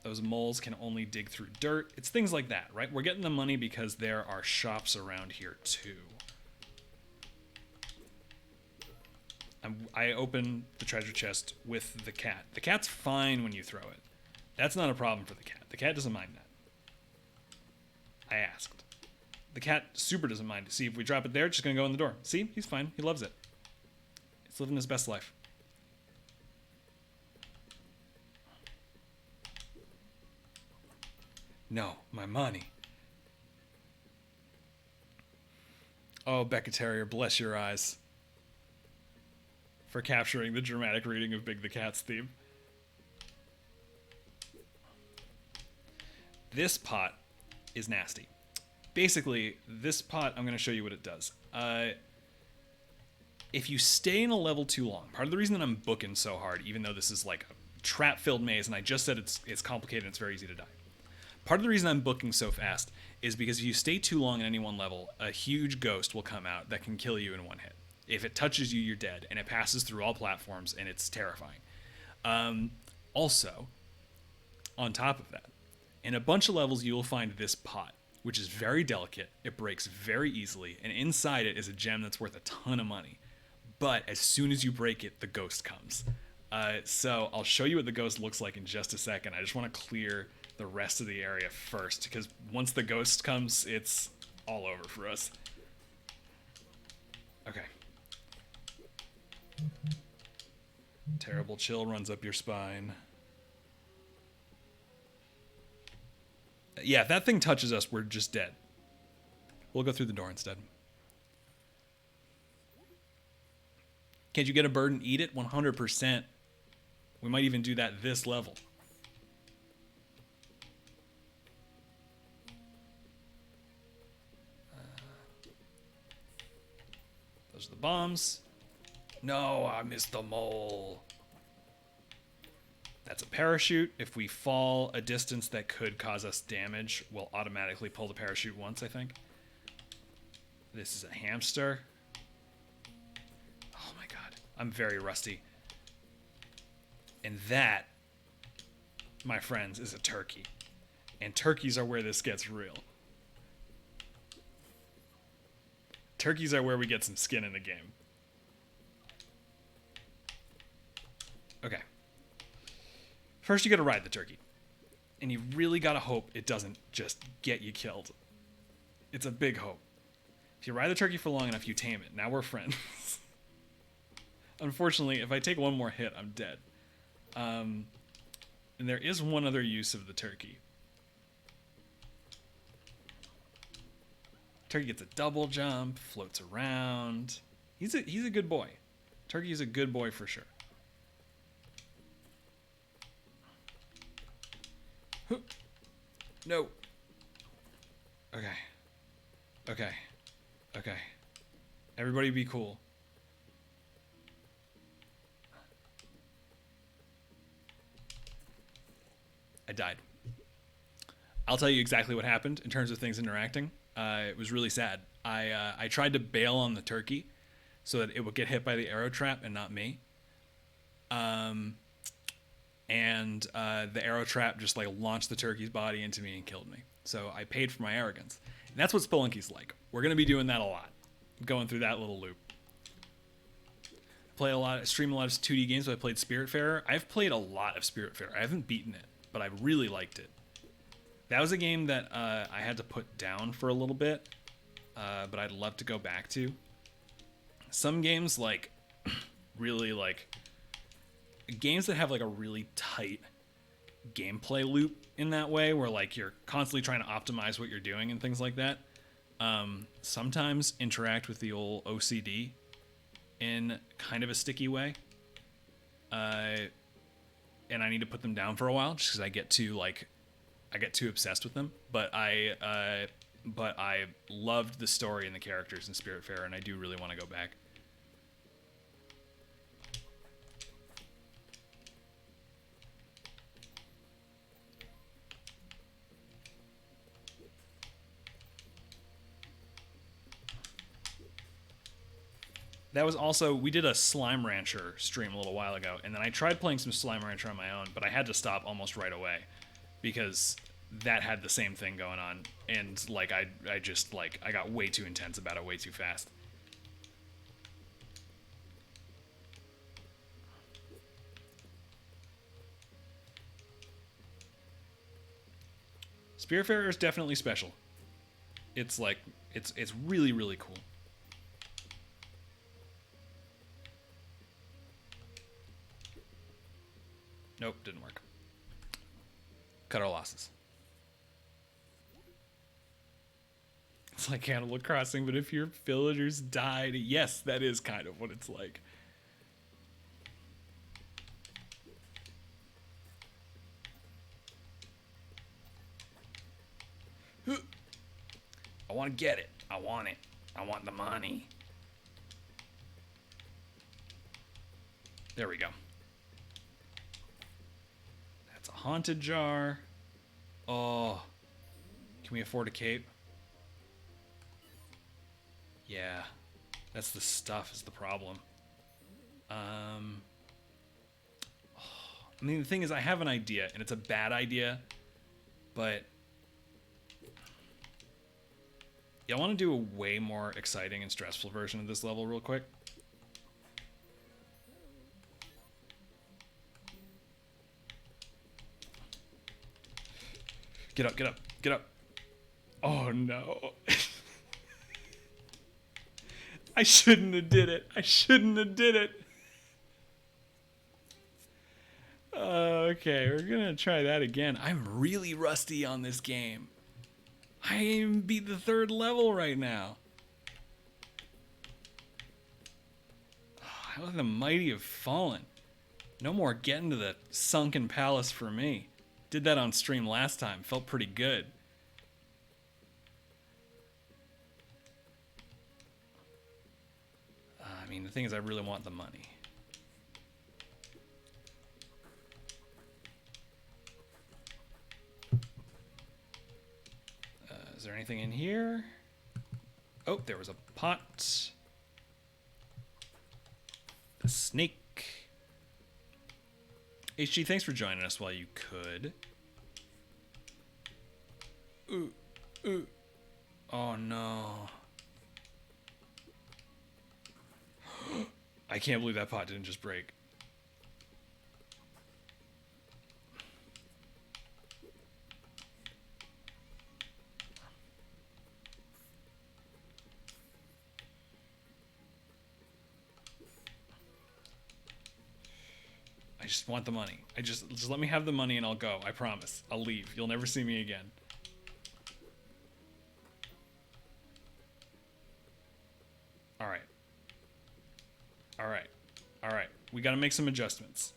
Those moles can only dig through dirt. It's things like that, right? We're getting the money because there are shops around here too. I open the treasure chest with the cat. The cat's fine when you throw it. That's not a problem for the cat. The cat doesn't mind that. I asked. The cat super doesn't mind. See, if we drop it there, it's just going to go in the door. See? He's fine. He loves it. He's living his best life. No, my money. Oh, Becca Terrier, bless your eyes for capturing the dramatic reading of Big the Cat's theme. This pot is nasty. Basically, this pot, I'm going to show you what it does. If you stay in a level too long, part of the reason that I'm booking so hard, even though this is like a trap-filled maze, and I just said it's complicated and it's very easy to die. Part of the reason I'm booking so fast is because if you stay too long in any one level, a huge ghost will come out that can kill you in one hit. If it touches you, you're dead, and it passes through all platforms, and it's terrifying. Also, on top of that, in a bunch of levels, you will find this pot, which is very delicate. It breaks very easily, and inside it is a gem that's worth a ton of money. But as soon as you break it, the ghost comes. So I'll show you what the ghost looks like in just a second. I just want to clear the rest of the area first, because once the ghost comes, it's all over for us. Okay. Terrible chill runs up your spine. Yeah, if that thing touches us, we're just dead. We'll go through the door instead. Can't you get a bird and eat it? 100%. We might even do that this level. Those are the bombs. No, I missed the mole. parachute. If we fall a distance that could cause us damage, we'll automatically pull the parachute once, I think. This is a hamster. Oh my god. I'm very rusty. And that, my friends, is a turkey. And turkeys are where this gets real. Turkeys are where we get some skin in the game. Okay. First, you gotta ride the turkey. And you really gotta hope it doesn't just get you killed. It's a big hope. If you ride the turkey for long enough, you tame it. Now we're friends. Unfortunately, if I take one more hit, I'm dead. And there is one other use of the turkey. Turkey gets a double jump, floats around. He's a good boy. Turkey is a good boy for sure. No. Okay. Okay. Okay. Everybody be cool. I died. I'll tell you exactly what happened in terms of things interacting. It was really sad. I tried to bail on the turkey so that it would get hit by the arrow trap and not me. And the arrow trap just like launched the turkey's body into me and killed me. So I paid for my arrogance. And that's what Spelunky's like. We're going to be doing that a lot. Going through that little loop. Stream a lot of 2D games, but I played Spiritfarer. I've played a lot of Spiritfarer. I haven't beaten it, but I really liked it. That was a game that I had to put down for a little bit, but I'd love to go back to. Some games, like, really, like, games that have, like, a really tight gameplay loop in that way, where, like, you're constantly trying to optimize what you're doing and things like that, sometimes interact with the old OCD in kind of a sticky way. And I need to put them down for a while, just because I get too obsessed with them. But I loved the story and the characters in Spiritfarer, and I do really want to go back. That was also, we did a Slime Rancher stream a little while ago, and then I tried playing some Slime Rancher on my own, but I had to stop almost right away because that had the same thing going on, and like I got way too intense about it way too fast. Spiritfarer is definitely special. It's like it's really, really cool. Nope, didn't work. Cut our losses. It's like Animal Crossing, but if your villagers died, yes, that is kind of what it's like. I want to get it. I want it. I want the money. There we go. That's a haunted jar. Oh. Can we afford a cape? Yeah. That's the stuff is the problem. I mean, the thing is, I have an idea, and it's a bad idea, but yeah, I want to do a way more exciting and stressful version of this level real quick. Get up, get up, get up. Oh no. I shouldn't have did it. I shouldn't have did it. Okay, we're gonna try that again. I'm really rusty on this game. I ain't even beat the 3rd level right now. How the mighty have fallen. No more getting to the sunken palace for me. Did that on stream last time. Felt pretty good. I mean, the thing is, I really want the money. Is there anything in here? Oh, there was a pot. A snake. HG, thanks for joining us while you could. Ooh, ooh. Oh no. I can't believe that pot didn't just break. I just want the money. Just let me have the money and I'll go. I promise. I'll leave. You'll never see me again. All right. All right. All right. We got to make some adjustments.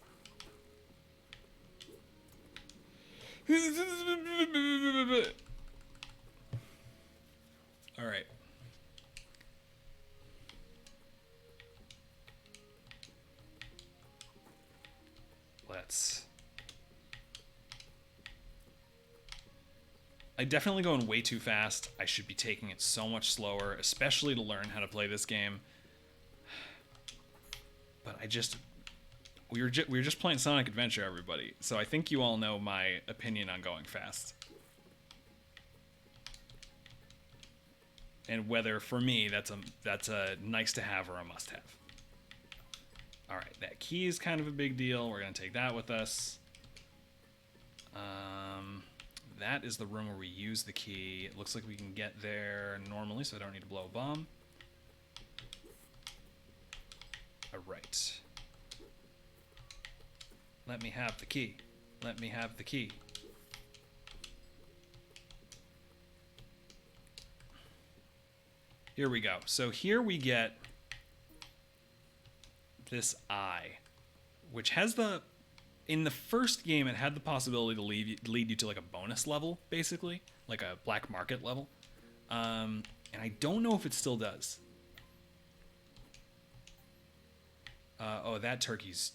All right. I'm definitely going way too fast. I should be taking it so much slower, especially to learn how to play this game. But we were just playing Sonic Adventure, everybody. So I think you all know my opinion on going fast. And whether for me that's a nice to have or a must have. All right, that key is kind of a big deal. We're gonna take that with us. That is the room where we use the key. It looks like we can get there normally, so I don't need to blow a bomb. All right. Let me have the key. Let me have the key. Here we go. So here we get this eye, which has the... In the first game, it had the possibility to lead you to like a bonus level, basically, like a black market level. And I don't know if it still does. Oh, that turkey's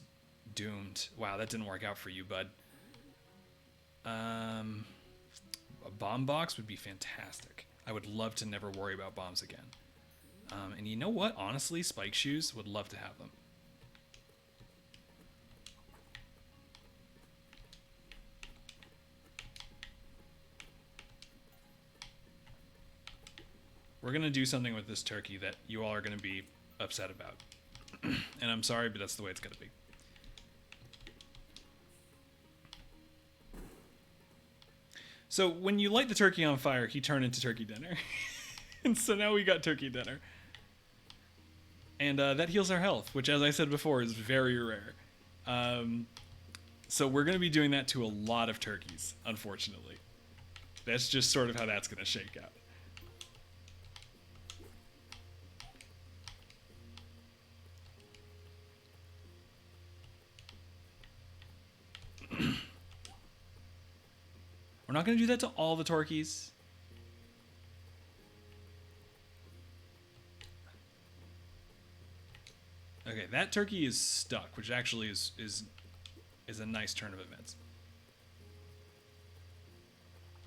doomed. Wow, that didn't work out for you, bud. A bomb box would be fantastic. I would love to never worry about bombs again. And you know what? Honestly, spike shoes, would love to have them. We're going to do something with this turkey that you all are going to be upset about. And I'm sorry, but that's the way it's going to be. So when you light the turkey on fire, he turned into turkey dinner. And so now we got turkey dinner. And that heals our health, which, as I said before, is very rare. So we're going to be doing that to a lot of turkeys, unfortunately. That's just sort of how that's going to shake out. We're not going to do that to all the turkeys. Okay, that turkey is stuck, which actually is a nice turn of events.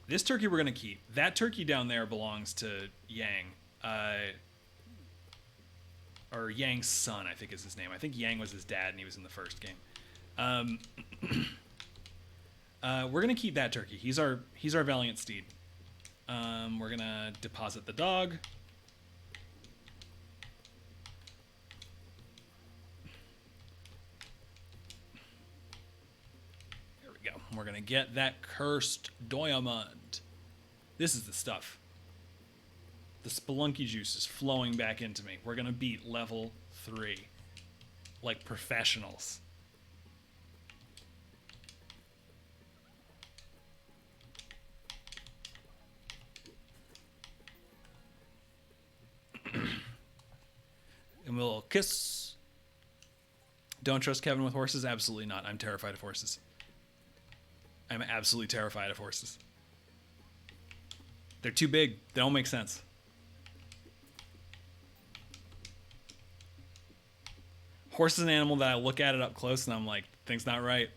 This turkey we're going to keep. That turkey down there belongs to Yang. Or Yang's son, I think is his name. I think Yang was his dad and he was in the first game. We're gonna keep that turkey. He's our valiant steed. We're gonna deposit the dog. There we go. We're gonna get that cursed diamond. This is the stuff. The spelunky juice is flowing back into me. We're gonna beat level 3 like professionals. And we'll kiss. Don't trust Kevin with horses? Absolutely not. I'm terrified of horses. I'm absolutely terrified of horses. They're too big. They don't make sense. Horse is an animal that I look at it up close and I'm like, thing's not right.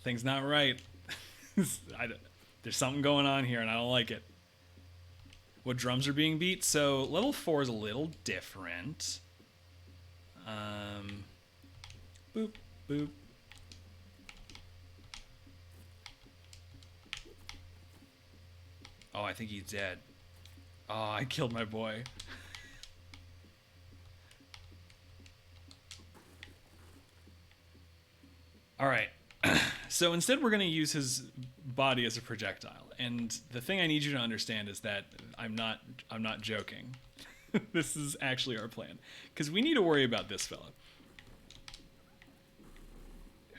Thing's not right. There's something going on here, and I don't like it. What drums are being beat? So level 4 is a little different. Boop, boop. Oh, I think he's dead. Oh, I killed my boy. All right. So instead we're going to use his body as a projectile. And the thing I need you to understand is that I'm not joking. This is actually our plan. Because we need to worry about this fella.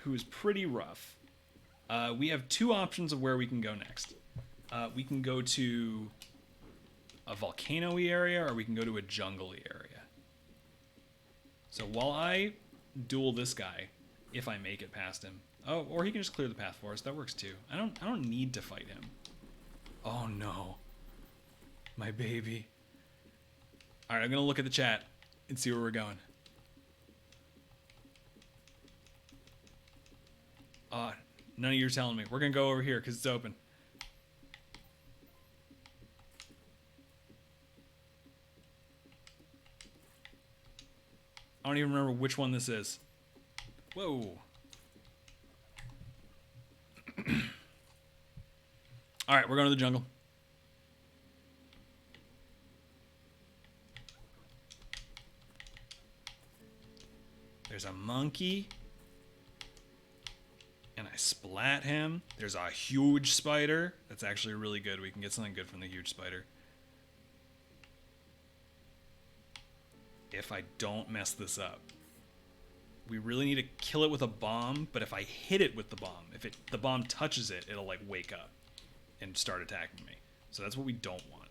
Who is pretty rough. We have two options of where we can go next. We can go to a volcano-y area, or we can go to a jungle-y area. So while I duel this guy, if I make it past him. Oh, or he can just clear the path for us. That works too. I don't need to fight him. Oh no. My baby. Alright, I'm gonna look at the chat and see where we're going. None of you are telling me. We're gonna go over here because it's open. I don't even remember which one this is. Whoa. Alright, we're going to the jungle. There's a monkey. And I splat him. There's a huge spider. That's actually really good. We can get something good from the huge spider. If I don't mess this up. We really need to kill it with a bomb, but if I hit it with the bomb, if the bomb touches it, it'll like wake up and start attacking me. So that's what we don't want.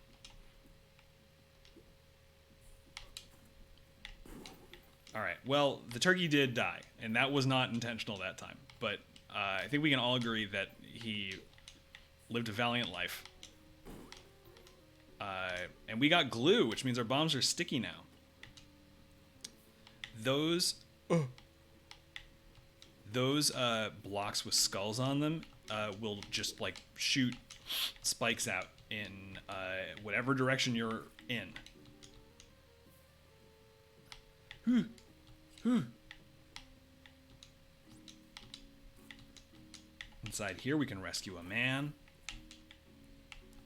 Alright, well, the turkey did die, and that was not intentional that time. But I think we can all agree that he lived a valiant life. And we got glue, which means our bombs are sticky now. Those blocks with skulls on them will just like shoot spikes out in whatever direction you're in. Inside here we can rescue a man.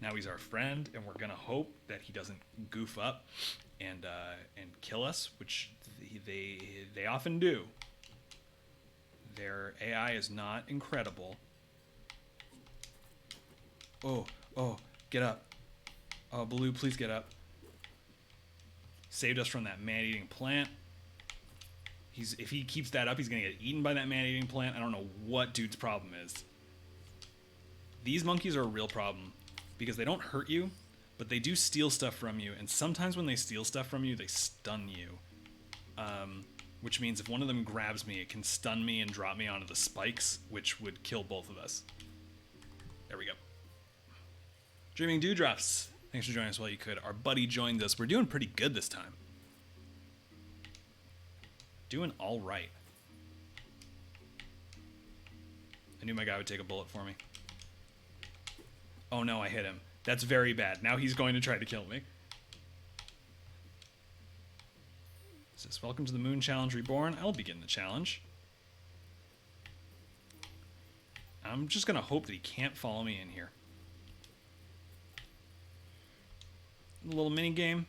Now he's our friend, and we're gonna hope that he doesn't goof up and kill us, which they often do. Their AI is not incredible. Oh, get up. Oh, Baloo, please get up. Saved us from that man-eating plant. If he keeps that up, he's gonna get eaten by that man-eating plant. I don't know what dude's problem is. These monkeys are a real problem because they don't hurt you, but they do steal stuff from you, and sometimes when they steal stuff from you, they stun you. Which means if one of them grabs me, it can stun me and drop me onto the spikes, which would kill both of us. There we go. Dreaming Dewdrops, thanks for joining us while you could. Our buddy joined us. We're doing pretty good this time. Doing all right. I knew my guy would take a bullet for me. Oh no, I hit him. That's very bad. Now he's going to try to kill me. It says, welcome to the Moon Challenge Reborn. I'll begin the challenge. I'm just going to hope that he can't follow me in here. A little mini game.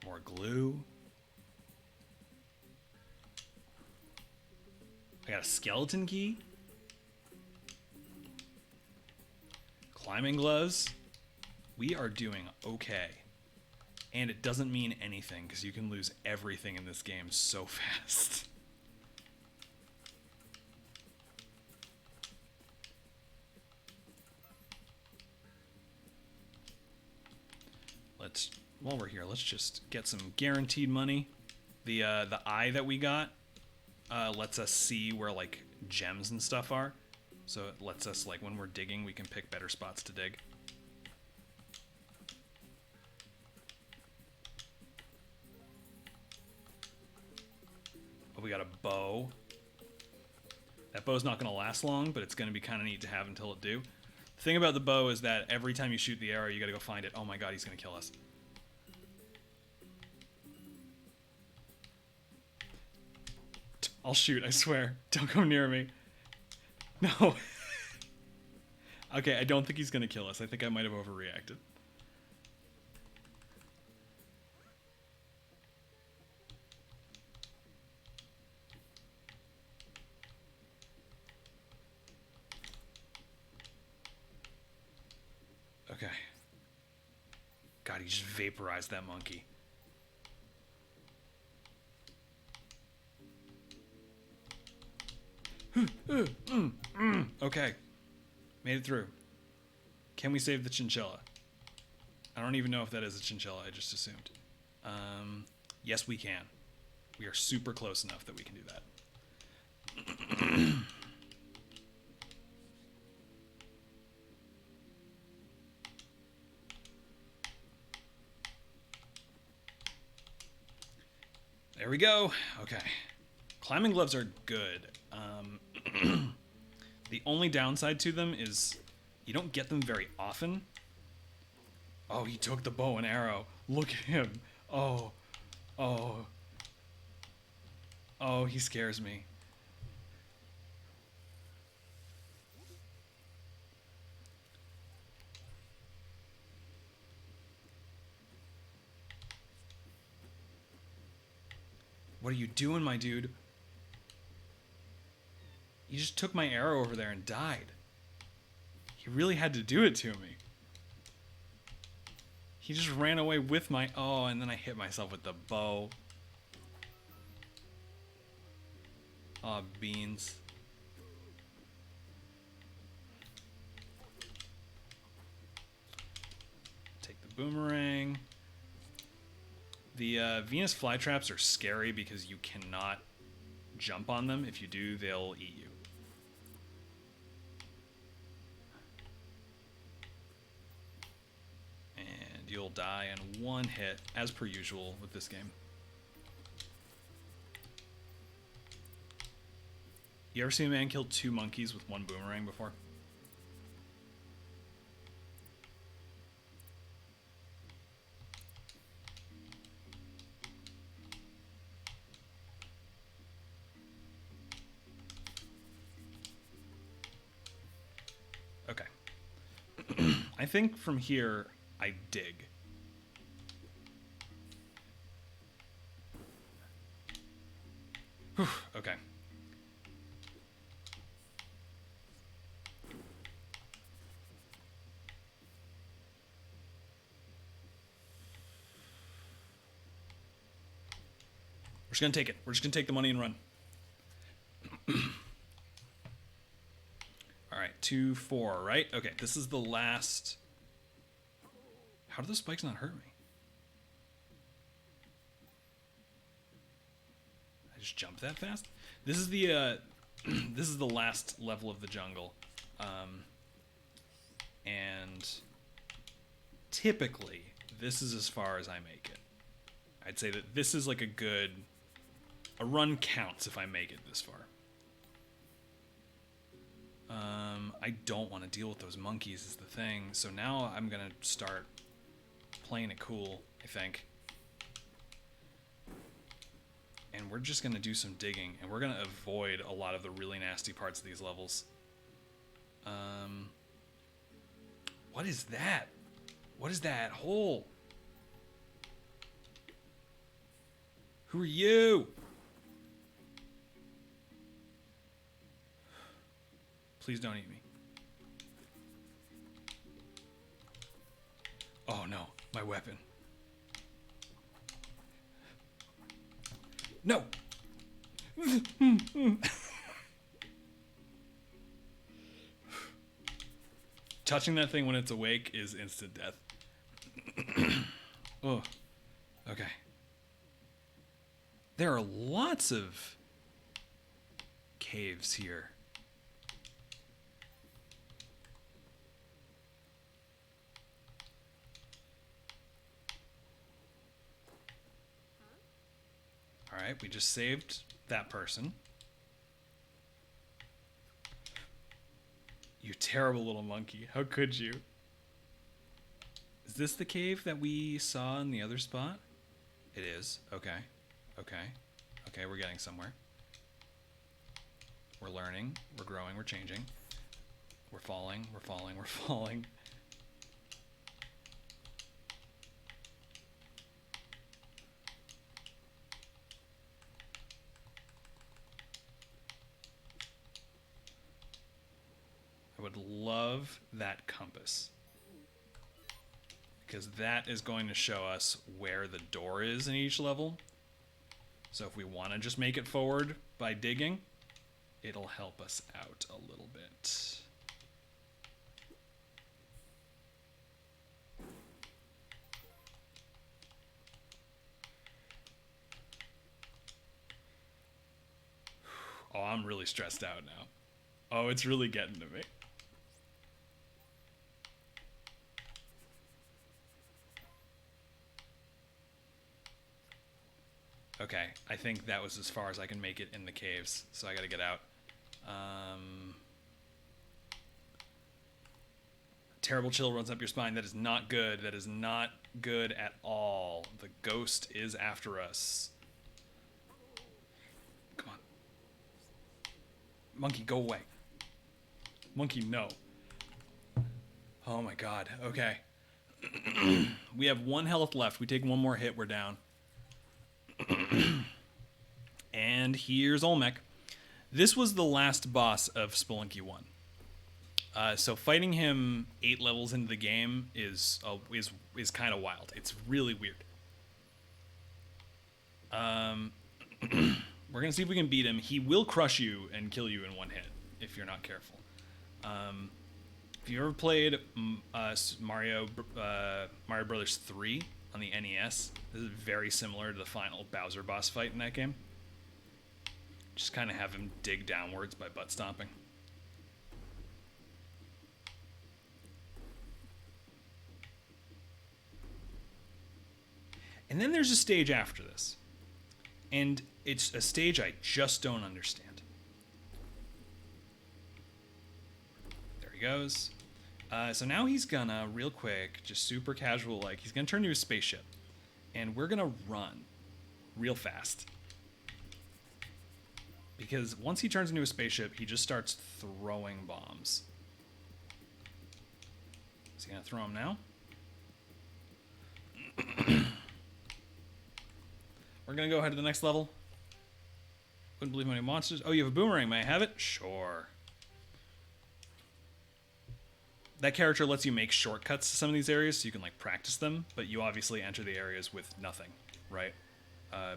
More glue. I got a skeleton key. Climbing gloves. We are doing okay. And it doesn't mean anything because you can lose everything in this game so fast. While we're here, let's just get some guaranteed money. The eye that we got lets us see where like gems and stuff are. So it lets us, like, when we're digging, we can pick better spots to dig. Oh, we got a bow. That bow's not going to last long, but it's going to be kind of neat to have until it do. The thing about the bow is that every time you shoot the arrow, you got to go find it. Oh my god, he's going to kill us. I'll shoot, I swear. Don't come near me. No. Okay, I don't think he's going to kill us. I think I might have overreacted. Okay. God, he just vaporized that monkey. Okay. Made it through. Can we save the chinchilla? I don't even know if that is a chinchilla. I just assumed. Yes, we can. We are super close enough that we can do that. There we go. Okay. Climbing gloves are good. The only downside to them is you don't get them very often. Oh, he took the bow and arrow. Look at him. Oh. Oh. Oh, he scares me. What are you doing, my dude? You just took my arrow over there and died. He really had to do it to me. He just ran away with my... Oh, and then I hit myself with the bow. Aw, beans. Take the boomerang. The Venus flytraps are scary because you cannot jump on them. If you do, they'll eat you. And you'll die in one hit, as per usual with this game. You ever seen a man kill 2 monkeys with 1 boomerang before? Okay. I think from here, I dig. Whew, okay. We're just gonna take it. We're just gonna take the money and run. Alright, 2, 4, right? Okay, this is the last... How do those spikes not hurt me? I just jumped that fast? This is the, this is the last level of the jungle. And typically, this is as far as I make it. I'd say that this is like a good... A run counts if I make it this far. I don't want to deal with those monkeys is the thing. So now I'm going to start playing it cool, I think. And we're just going to do some digging. And we're going to avoid a lot of the really nasty parts of these levels. What is that? What is that hole? Who are you? Please don't eat me. Oh no, my weapon. No! Touching that thing when it's awake is instant death. Oh, okay. There are lots of caves here. Alright, we just saved that person. You terrible little monkey. How could you? Is this the cave that we saw in the other spot? It is. Okay. Okay. Okay, we're getting somewhere. We're learning. We're growing. We're changing. We're falling. We're falling. We're falling. I would love that compass, because that is going to show us where the door is in each level. So if we want to just make it forward by digging, it'll help us out a little bit. Oh, I'm really stressed out now. Oh, it's really getting to me. Okay, I think that was as far as I can make it in the caves, so I gotta get out. Terrible chill runs up your spine. That is not good. That is not good at all. The ghost is after us. Come on. Monkey, go away. Monkey, no. Oh my god. Okay. We have 1 health left. We take one more hit, we're down. And here's Olmec. This was the last boss of Spelunky 1. So fighting him 8 levels into the game is kind of wild. It's really weird. We're gonna see if we can beat him. He will crush you and kill you in 1 hit if you're not careful. If you ever played Mario Brothers 3 on the NES, this is very similar to the final Bowser boss fight in that game. Just kind of have him dig downwards by butt stomping. And then there's a stage after this. And it's a stage I just don't understand. There he goes. So now he's gonna, real quick, just super casual like, he's gonna turn into a spaceship. And we're gonna run real fast. Because once he turns into a spaceship, he just starts throwing bombs. Is he gonna throw them now? We're gonna go ahead to the next level. Wouldn't believe how many monsters. Oh, you have a boomerang. May I have it? Sure. That character lets you make shortcuts to some of these areas so you can like practice them, but you obviously enter the areas with nothing, right?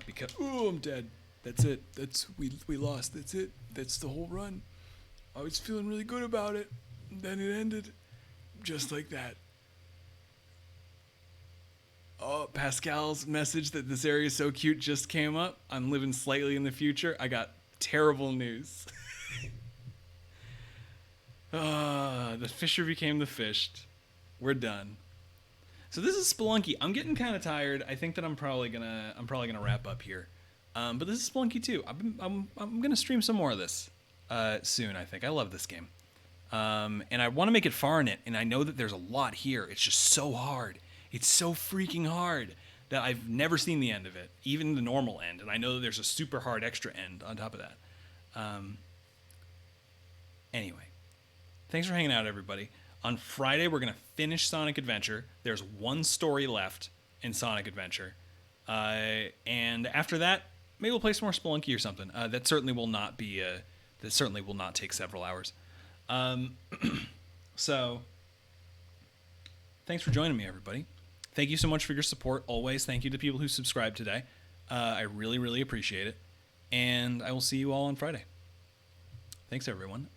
Because Oh, I'm dead. That's it. We lost. That's it. That's the whole run. I was feeling really good about it. And then it ended just like that. Oh, Pascal's message that this area is so cute just came up. I'm living slightly in the future. I got terrible news. The fisher became the fished. We're done. So this is Spelunky. I'm getting kind of tired. I think that I'm probably gonna wrap up here. But this is Spelunky 2. I'm gonna stream some more of this soon. I think I love this game, and I want to make it far in it. And I know that there's a lot here. It's just so hard. It's so freaking hard that I've never seen the end of it, even the normal end. And I know that there's a super hard extra end on top of that. Anyway, thanks for hanging out, everybody. On Friday, we're going to finish Sonic Adventure. There's 1 story left in Sonic Adventure. And after that, maybe we'll play some more Spelunky or something. That certainly will not take several hours. So, thanks for joining me, everybody. Thank you so much for your support always. Thank you to people who subscribed today. I really, really appreciate it. And I will see you all on Friday. Thanks, everyone.